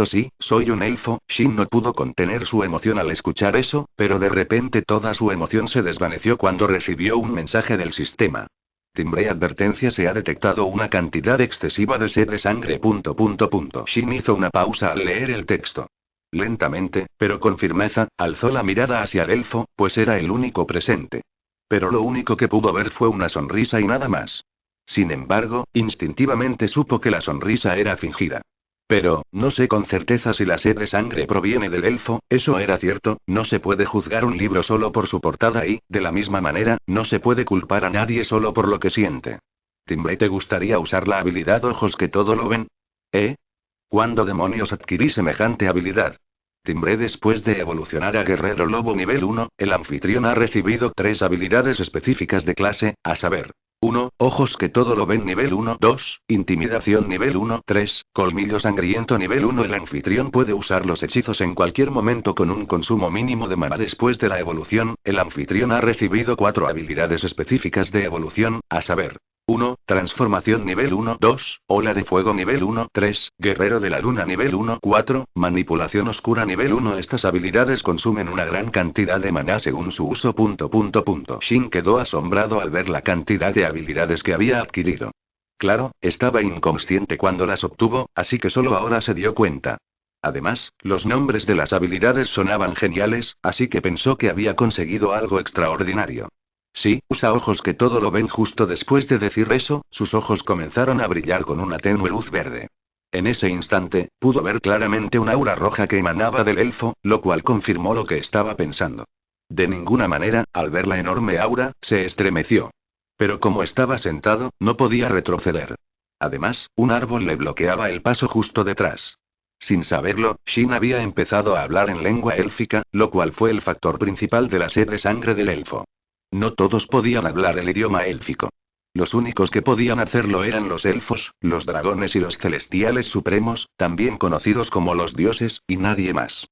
Speaker 1: Sí, soy un elfo. Shin no pudo contener su emoción al escuchar eso, pero de repente toda su emoción se desvaneció cuando recibió un mensaje del sistema. Timbre advertencia: se ha detectado una cantidad excesiva de sed de sangre. Shin hizo una pausa al leer el texto. Lentamente, pero con firmeza, alzó la mirada hacia el elfo, pues era el único presente. Pero lo único que pudo ver fue una sonrisa y nada más. Sin embargo, instintivamente supo que la sonrisa era fingida. Pero, no sé con certeza si la sed de sangre proviene del elfo. Eso era cierto, no se puede juzgar un libro solo por su portada y, de la misma manera, no se puede culpar a nadie solo por lo que siente. Timbre, ¿te gustaría usar la habilidad ojos que todo lo ven? ¿Eh? ¿Cuándo demonios adquirí semejante habilidad? Timbre, después de evolucionar a Guerrero Lobo nivel 1, el anfitrión ha recibido 3 habilidades específicas de clase, a saber: 1. Ojos que todo lo ven nivel 1. 2. Intimidación nivel 1. 3. Colmillo sangriento nivel 1. El anfitrión puede usar los hechizos en cualquier momento con un consumo mínimo de mana. Después de la evolución, el anfitrión ha recibido 4 habilidades específicas de evolución, a saber: 1. Transformación nivel 1. 2. Ola de fuego nivel 1. 3. Guerrero de la luna nivel 1. 4. Manipulación oscura nivel 1. Estas habilidades consumen una gran cantidad de maná según su uso. Shin quedó asombrado al ver la cantidad de habilidades que había adquirido. Claro, estaba inconsciente cuando las obtuvo, así que solo ahora se dio cuenta. Además, los nombres de las habilidades sonaban geniales, así que pensó que había conseguido algo extraordinario. Sí, usa ojos que todo lo ven. Justo después de decir eso, sus ojos comenzaron a brillar con una tenue luz verde. En ese instante, pudo ver claramente un aura roja que emanaba del elfo, lo cual confirmó lo que estaba pensando. De ninguna manera, al ver la enorme aura, se estremeció. Pero como estaba sentado, no podía retroceder. Además, un árbol le bloqueaba el paso justo detrás. Sin saberlo, Shin había empezado a hablar en lengua élfica, lo cual fue el factor principal de la sed de sangre del elfo. No todos podían hablar el idioma élfico. Los únicos que podían hacerlo eran los elfos, los dragones y los celestiales supremos, también conocidos como los dioses, y nadie más.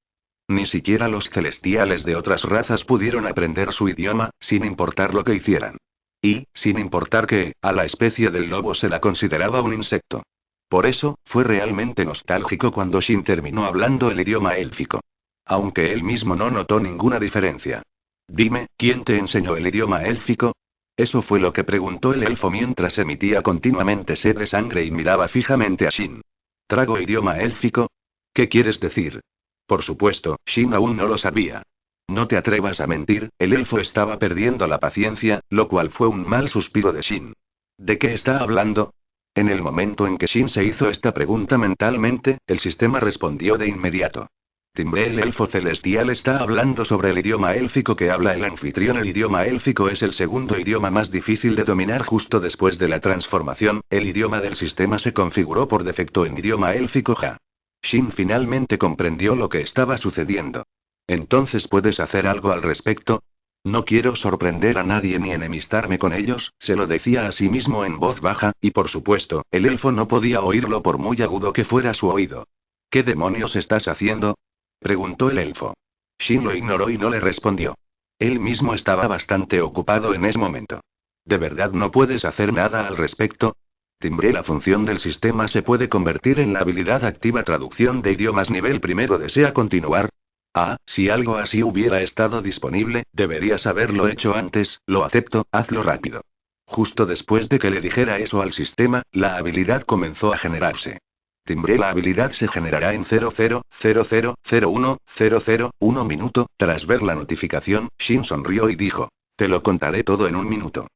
Speaker 1: Ni siquiera los celestiales de otras razas pudieron aprender su idioma, sin importar lo que hicieran. Y, sin importar que, a la especie del lobo se la consideraba un insecto. Por eso, fue realmente nostálgico cuando Shin terminó hablando el idioma élfico. Aunque él mismo no notó ninguna diferencia. Dime, ¿quién te enseñó el idioma élfico? Eso fue lo que preguntó el elfo mientras emitía continuamente sed de sangre y miraba fijamente a Shin. ¿Trago idioma élfico? ¿Qué quieres decir? Por supuesto, Shin aún no lo sabía. No te atrevas a mentir. El elfo estaba perdiendo la paciencia, lo cual fue un mal suspiro de Shin. ¿De qué está hablando? En el momento en que Shin se hizo esta pregunta mentalmente, el sistema respondió de inmediato. Timbre, el elfo celestial está hablando sobre el idioma élfico que habla el anfitrión. El idioma élfico es el segundo idioma más difícil de dominar justo después de la transformación. El idioma del sistema se configuró por defecto en idioma élfico ja. Shin finalmente comprendió lo que estaba sucediendo. ¿Entonces puedes hacer algo al respecto? No quiero sorprender a nadie ni enemistarme con ellos, se lo decía a sí mismo en voz baja, y por supuesto, el elfo no podía oírlo por muy agudo que fuera su oído. ¿Qué demonios estás haciendo? Preguntó el elfo. Shin lo ignoró y no le respondió. Él mismo estaba bastante ocupado en ese momento. ¿De verdad no puedes hacer nada al respecto? Timbre, la función del sistema se puede convertir en la habilidad activa traducción de idiomas nivel primero. ¿Desea continuar? Ah, si algo así hubiera estado disponible, deberías haberlo hecho antes. Lo acepto, hazlo rápido. Justo después de que le dijera eso al sistema, la habilidad comenzó a generarse. Timbre, la habilidad se generará en 00001001 minuto. Tras ver la notificación, Shin sonrió y dijo: te lo contaré todo en un minuto.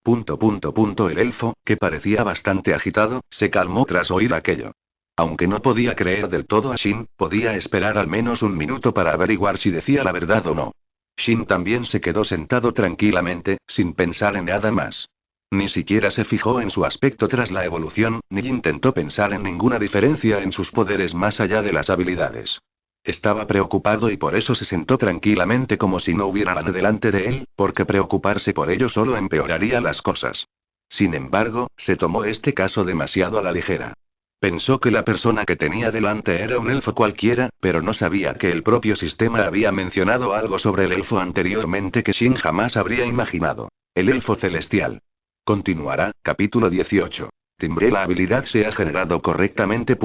Speaker 1: El elfo, que parecía bastante agitado, se calmó tras oír aquello. Aunque no podía creer del todo a Shin, podía esperar al menos un minuto para averiguar si decía la verdad o no. Shin también se quedó sentado tranquilamente, sin pensar en nada más. Ni siquiera se fijó en su aspecto tras la evolución, ni intentó pensar en ninguna diferencia en sus poderes más allá de las habilidades. Estaba preocupado y por eso se sentó tranquilamente como si no hubiera nada delante de él, porque preocuparse por ello solo empeoraría las cosas. Sin embargo, se tomó este caso demasiado a la ligera. Pensó que la persona que tenía delante era un elfo cualquiera, pero no sabía que el propio sistema había mencionado algo sobre el elfo anteriormente que Shin jamás habría imaginado. El elfo celestial. Continuará, capítulo 18. Timbre. La habilidad se ha generado correctamente.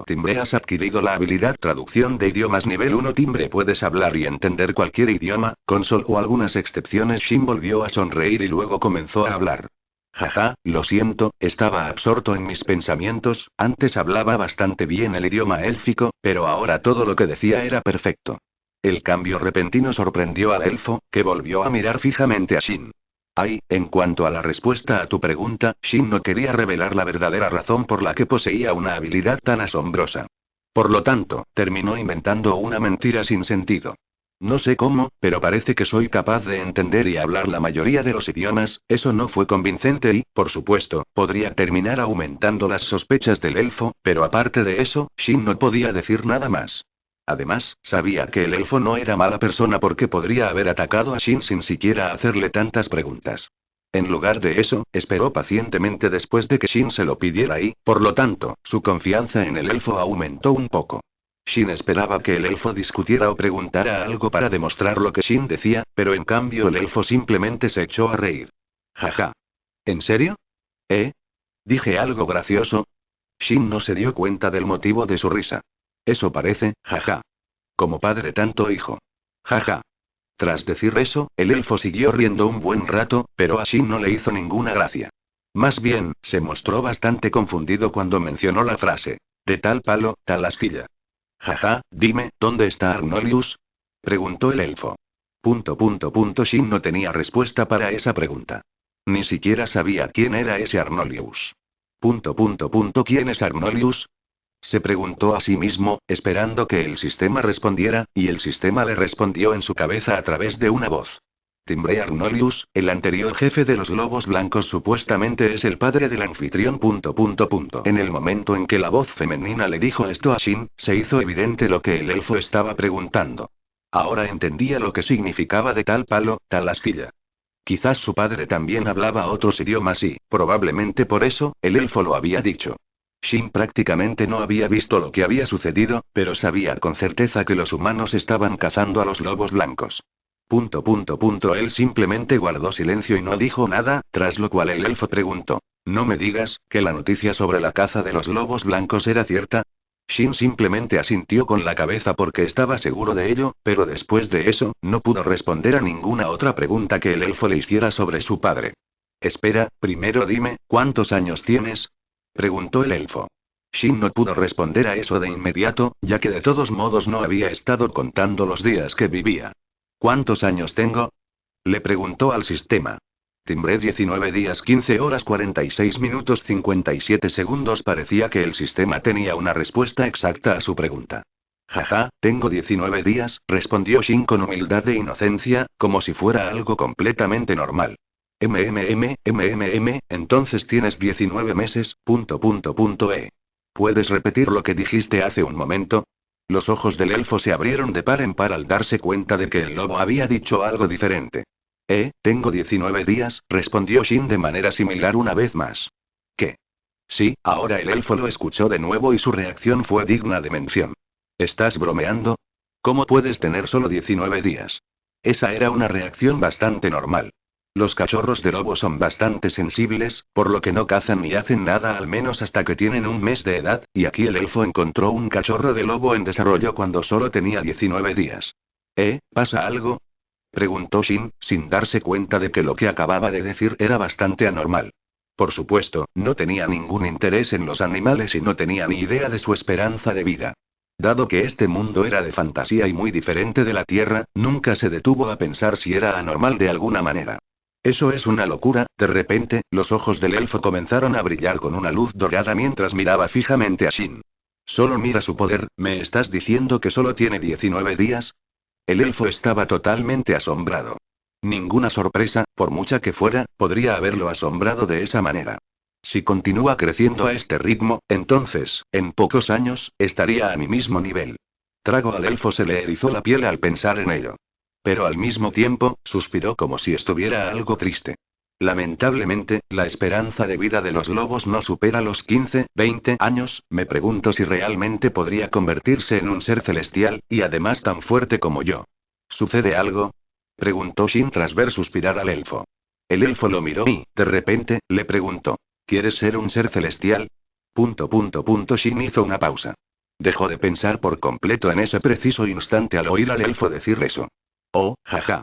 Speaker 1: Timbre. Has adquirido la habilidad traducción de idiomas nivel 1. Timbre. Puedes hablar y entender cualquier idioma, con solo algunas excepciones. Shin volvió a sonreír y luego comenzó a hablar. Jaja, lo siento, estaba absorto en mis pensamientos, antes hablaba bastante bien el idioma élfico, pero ahora todo lo que decía era perfecto. El cambio repentino sorprendió al elfo, que volvió a mirar fijamente a Shin. En cuanto a la respuesta a tu pregunta, Shin no quería revelar la verdadera razón por la que poseía una habilidad tan asombrosa. Por lo tanto, terminó inventando una mentira sin sentido. No sé cómo, pero parece que soy capaz de entender y hablar la mayoría de los idiomas. Eso no fue convincente y, por supuesto, podría terminar aumentando las sospechas del elfo, pero aparte de eso, Shin no podía decir nada más. Además, sabía que el elfo no era mala persona porque podría haber atacado a Shin sin siquiera hacerle tantas preguntas. En lugar de eso, esperó pacientemente después de que Shin se lo pidiera y, por lo tanto, su confianza en el elfo aumentó un poco. Shin esperaba que el elfo discutiera o preguntara algo para demostrar lo que Shin decía, pero en cambio el elfo simplemente se echó a reír. Jaja. ¿En serio? ¿Dije algo gracioso? Shin no se dio cuenta del motivo de su risa. Eso parece, jaja. Como padre tanto hijo. Jaja. Tras decir eso, el elfo siguió riendo un buen rato, pero a Shin no le hizo ninguna gracia. Más bien, se mostró bastante confundido cuando mencionó la frase. De tal palo, tal astilla. Jaja, dime, ¿dónde está Arnolius? Preguntó el elfo. Shin no tenía respuesta para esa pregunta. Ni siquiera sabía quién era ese Arnolius. ¿Quién es Arnolius? Se preguntó a sí mismo, esperando que el sistema respondiera, y el sistema le respondió en su cabeza a través de una voz. Timbre. Arnolius, el anterior jefe de los lobos blancos, supuestamente es el padre del anfitrión. En el momento en que la voz femenina le dijo esto a Shin, se hizo evidente lo que el elfo estaba preguntando. Ahora entendía lo que significaba de tal palo, tal astilla. Quizás su padre también hablaba otros idiomas y, probablemente por eso, el elfo lo había dicho. Shin prácticamente no había visto lo que había sucedido, pero sabía con certeza que los humanos estaban cazando a los lobos blancos. Él simplemente guardó silencio y no dijo nada, tras lo cual el elfo preguntó. ¿No me digas, que la noticia sobre la caza de los lobos blancos era cierta? Shin simplemente asintió con la cabeza porque estaba seguro de ello, pero después de eso, no pudo responder a ninguna otra pregunta que el elfo le hiciera sobre su padre. Espera, primero dime, ¿cuántos años tienes? Preguntó el elfo. Shin no pudo responder a eso de inmediato, ya que de todos modos no había estado contando los días que vivía. ¿Cuántos años tengo? Le preguntó al sistema. Timbre. 19 días 15 horas 46 minutos 57 segundos. Parecía que el sistema tenía una respuesta exacta a su pregunta. Jaja, tengo 19 días, respondió Shin con humildad e inocencia, como si fuera algo completamente normal. Entonces tienes 19 meses. ¿Puedes repetir lo que dijiste hace un momento? Los ojos del elfo se abrieron de par en par al darse cuenta de que el lobo había dicho algo diferente. Tengo 19 días, respondió Shin de manera similar una vez más. ¿Qué? Sí, ahora el elfo lo escuchó de nuevo y su reacción fue digna de mención. ¿Estás bromeando? ¿Cómo puedes tener solo 19 días? Esa era una reacción bastante normal. Los cachorros de lobo son bastante sensibles, por lo que no cazan ni hacen nada al menos hasta que tienen un mes de edad, y aquí el elfo encontró un cachorro de lobo en desarrollo cuando solo tenía 19 días. ¿Pasa algo? Preguntó Shin, sin darse cuenta de que lo que acababa de decir era bastante anormal. Por supuesto, no tenía ningún interés en los animales y no tenía ni idea de su esperanza de vida. Dado que este mundo era de fantasía y muy diferente de la Tierra, nunca se detuvo a pensar si era anormal de alguna manera. Eso es una locura. De repente, los ojos del elfo comenzaron a brillar con una luz dorada mientras miraba fijamente a Shin. Solo mira su poder, ¿me estás diciendo que solo tiene 19 días? El elfo estaba totalmente asombrado. Ninguna sorpresa, por mucha que fuera, podría haberlo asombrado de esa manera. Si continúa creciendo a este ritmo, entonces, en pocos años, estaría a mi mismo nivel. Trago al elfo se le erizó la piel al pensar en ello. Pero al mismo tiempo, suspiró como si estuviera algo triste. Lamentablemente, la esperanza de vida de los lobos no supera los 15, 20 años, me pregunto si realmente podría convertirse en un ser celestial, y además tan fuerte como yo. ¿Sucede algo? Preguntó Shin tras ver suspirar al elfo. El elfo lo miró y, de repente, le preguntó. ¿Quieres ser un ser celestial? Shin hizo una pausa. Dejó de pensar por completo en ese preciso instante al oír al elfo decir eso. Oh, jaja.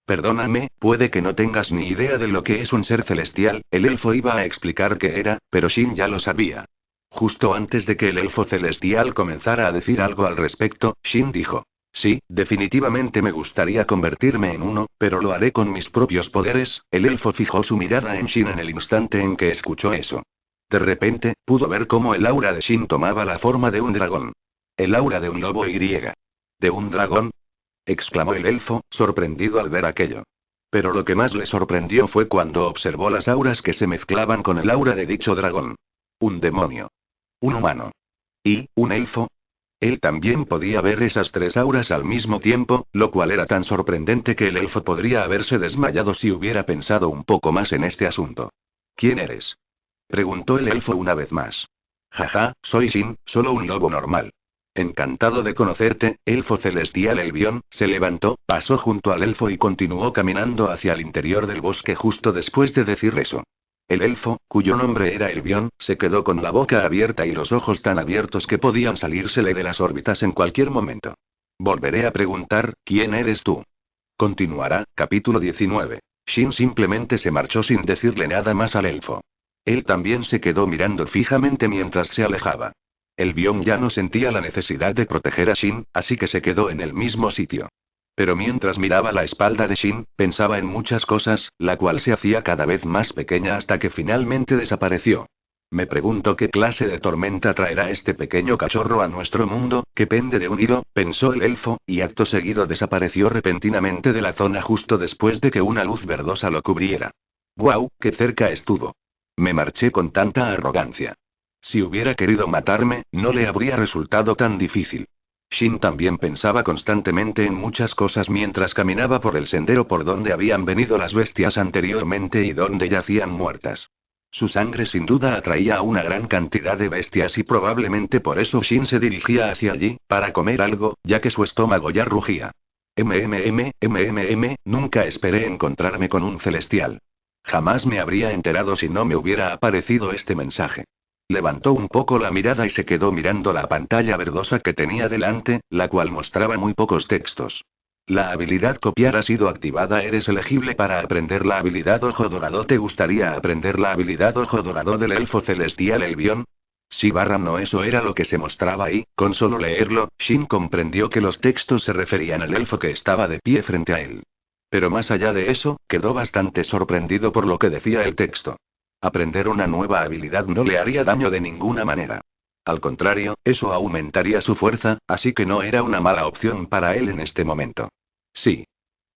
Speaker 1: Perdóname, puede que no tengas ni idea de lo que es un ser celestial, el elfo iba a explicar qué era, pero Shin ya lo sabía. Justo antes de que el elfo celestial comenzara a decir algo al respecto, Shin dijo. Sí, definitivamente me gustaría convertirme en uno, pero lo haré con mis propios poderes. El elfo fijó su mirada en Shin en el instante en que escuchó eso. De repente, pudo ver cómo el aura de Shin tomaba la forma de un dragón. El aura de un lobo y. ¿De un dragón? Exclamó el elfo, sorprendido al ver aquello. Pero lo que más le sorprendió fue cuando observó las auras que se mezclaban con el aura de dicho dragón. Un demonio. Un humano. ¿Y un elfo? Él también podía ver esas tres auras al mismo tiempo, lo cual era tan sorprendente que el elfo podría haberse desmayado si hubiera pensado un poco más en este asunto. ¿Quién eres? Preguntó el elfo una vez más. Jaja, soy Shin, solo un lobo normal. Encantado de conocerte, elfo celestial. Elvión se levantó, pasó junto al elfo y continuó caminando hacia el interior del bosque justo después de decir eso. El elfo, cuyo nombre era Elvión, se quedó con la boca abierta y los ojos tan abiertos que podían salírsele de las órbitas en cualquier momento. Volveré a preguntar, ¿quién eres tú? Continuará, capítulo 19. Shin simplemente se marchó sin decirle nada más al elfo. Él también se quedó mirando fijamente mientras se alejaba. Elvión ya no sentía la necesidad de proteger a Shin, así que se quedó en el mismo sitio. Pero mientras miraba la espalda de Shin, pensaba en muchas cosas, la cual se hacía cada vez más pequeña hasta que finalmente desapareció. Me pregunto qué clase de tormenta traerá este pequeño cachorro a nuestro mundo, que pende de un hilo, pensó el elfo, y acto seguido desapareció repentinamente de la zona justo después de que una luz verdosa lo cubriera. ¡Guau, qué cerca estuvo! Me marché con tanta arrogancia. Si hubiera querido matarme, no le habría resultado tan difícil. Shin también pensaba constantemente en muchas cosas mientras caminaba por el sendero por donde habían venido las bestias anteriormente y donde yacían muertas. Su sangre sin duda atraía a una gran cantidad de bestias y probablemente por eso Shin se dirigía hacia allí, para comer algo, ya que su estómago ya rugía. Nunca esperé encontrarme con un celestial. Jamás me habría enterado si no me hubiera aparecido este mensaje. Levantó un poco la mirada y se quedó mirando la pantalla verdosa que tenía delante, la cual mostraba muy pocos textos. La habilidad copiar ha sido activada. Eres elegible para aprender la habilidad Ojo Dorado. ¿Te gustaría aprender la habilidad Ojo Dorado del elfo celestial Elvión? Sí, no, eso era lo que se mostraba ahí. Con solo leerlo, Shin comprendió que los textos se referían al elfo que estaba de pie frente a él. Pero más allá de eso, quedó bastante sorprendido por lo que decía el texto. Aprender una nueva habilidad no le haría daño de ninguna manera. Al contrario, eso aumentaría su fuerza, así que no era una mala opción para él en este momento. Sí.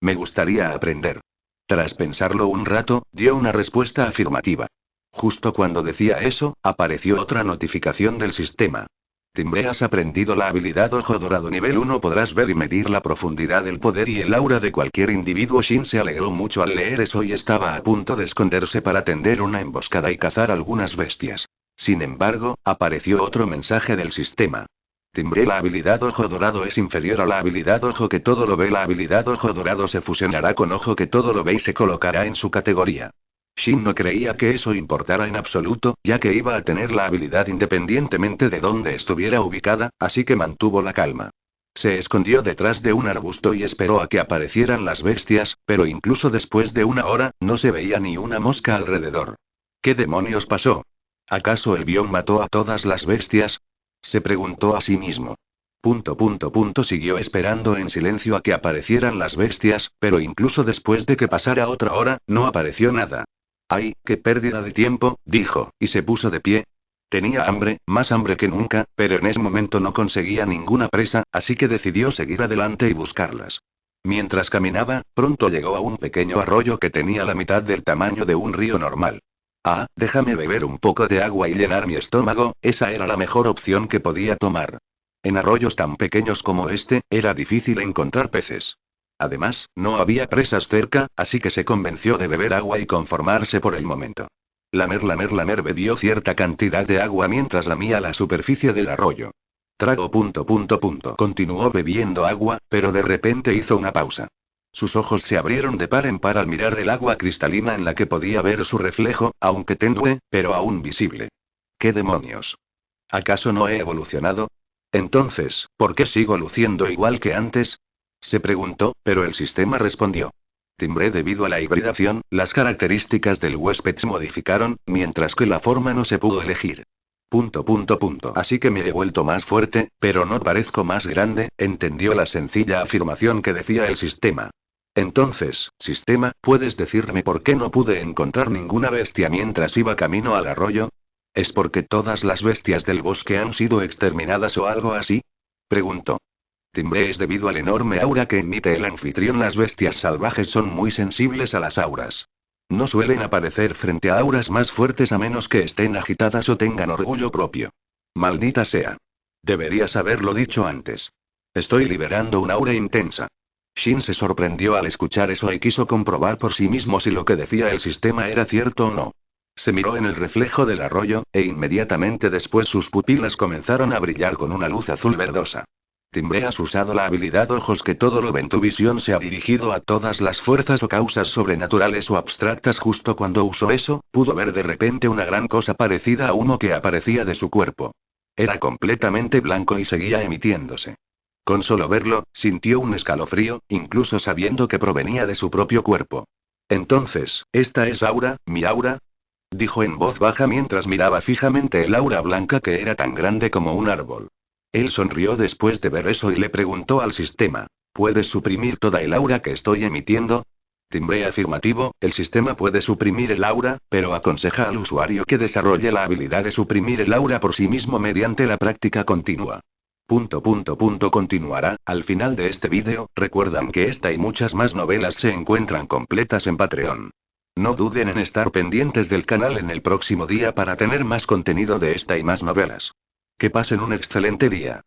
Speaker 1: Me gustaría aprender. Tras pensarlo un rato, dio una respuesta afirmativa. Justo cuando decía eso, apareció otra notificación del sistema. Timbre, has aprendido la habilidad Ojo Dorado nivel 1. Podrás ver y medir la profundidad del poder y el aura de cualquier individuo. Shin se alegró mucho al leer eso y estaba a punto de esconderse para tender una emboscada y cazar algunas bestias. Sin embargo, apareció otro mensaje del sistema. Timbre, la habilidad Ojo Dorado es inferior a la habilidad Ojo que todo lo ve. La habilidad Ojo Dorado se fusionará con Ojo que todo lo ve y se colocará en su categoría. Shin no creía que eso importara en absoluto, ya que iba a tener la habilidad independientemente de dónde estuviera ubicada, así que mantuvo la calma. Se escondió detrás de un arbusto y esperó a que aparecieran las bestias, pero incluso después de una hora, no se veía ni una mosca alrededor. ¿Qué demonios pasó? ¿Acaso el bión mató a todas las bestias? Se preguntó a sí mismo. Siguió esperando en silencio a que aparecieran las bestias, pero incluso después de que pasara otra hora, no apareció nada. ¡Ay, qué pérdida de tiempo!, dijo, y se puso de pie. Tenía hambre, más hambre que nunca, pero en ese momento no conseguía ninguna presa, así que decidió seguir adelante y buscarlas. Mientras caminaba, pronto llegó a un pequeño arroyo que tenía la mitad del tamaño de un río normal. Ah, déjame beber un poco de agua y llenar mi estómago, esa era la mejor opción que podía tomar. En arroyos tan pequeños como este, era difícil encontrar peces. Además, no había presas cerca, así que se convenció de beber agua y conformarse por el momento. Lamer bebió cierta cantidad de agua mientras lamía la superficie del arroyo. Trago. Continuó bebiendo agua, pero de repente hizo una pausa. Sus ojos se abrieron de par en par al mirar el agua cristalina en la que podía ver su reflejo, aunque tenue, pero aún visible. ¿Qué demonios? ¿Acaso no he evolucionado? Entonces, ¿por qué sigo luciendo igual que antes? Se preguntó, pero el sistema respondió. Timbré. Debido a la hibridación, las características del huésped se modificaron, mientras que la forma no se pudo elegir. Así que me he vuelto más fuerte, pero no parezco más grande, entendió la sencilla afirmación que decía el sistema. Entonces, sistema, ¿puedes decirme por qué no pude encontrar ninguna bestia mientras iba camino al arroyo? ¿Es porque todas las bestias del bosque han sido exterminadas o algo así? Preguntó. Timbré. Es debido al enorme aura que emite el anfitrión. Las bestias salvajes son muy sensibles a las auras. No suelen aparecer frente a auras más fuertes a menos que estén agitadas o tengan orgullo propio. Maldita sea. Deberías haberlo dicho antes. Estoy liberando una aura intensa. Shin se sorprendió al escuchar eso y quiso comprobar por sí mismo si lo que decía el sistema era cierto o no. Se miró en el reflejo del arroyo, e inmediatamente después sus pupilas comenzaron a brillar con una luz azul verdosa. Timbré. Has usado la habilidad ojos que todo lo ven. Tu visión se ha dirigido a todas las fuerzas o causas sobrenaturales o abstractas. Justo cuando usó eso, pudo ver de repente una gran cosa parecida a humo que aparecía de su cuerpo. Era completamente blanco y seguía emitiéndose. Con solo verlo, sintió un escalofrío, incluso sabiendo que provenía de su propio cuerpo. Entonces, ¿esta es aura, mi aura? Dijo en voz baja mientras miraba fijamente el aura blanca que era tan grande como un árbol. Él sonrió después de ver eso y le preguntó al sistema, ¿puedes suprimir toda el aura que estoy emitiendo? Timbré afirmativo. El sistema puede suprimir el aura, pero aconseja al usuario que desarrolle la habilidad de suprimir el aura por sí mismo mediante la práctica continua. Continuará. Al final de este vídeo, recuerdan que esta y muchas más novelas se encuentran completas en Patreon. No duden en estar pendientes del canal en el próximo día para tener más contenido de esta y más novelas. Que pasen un excelente día.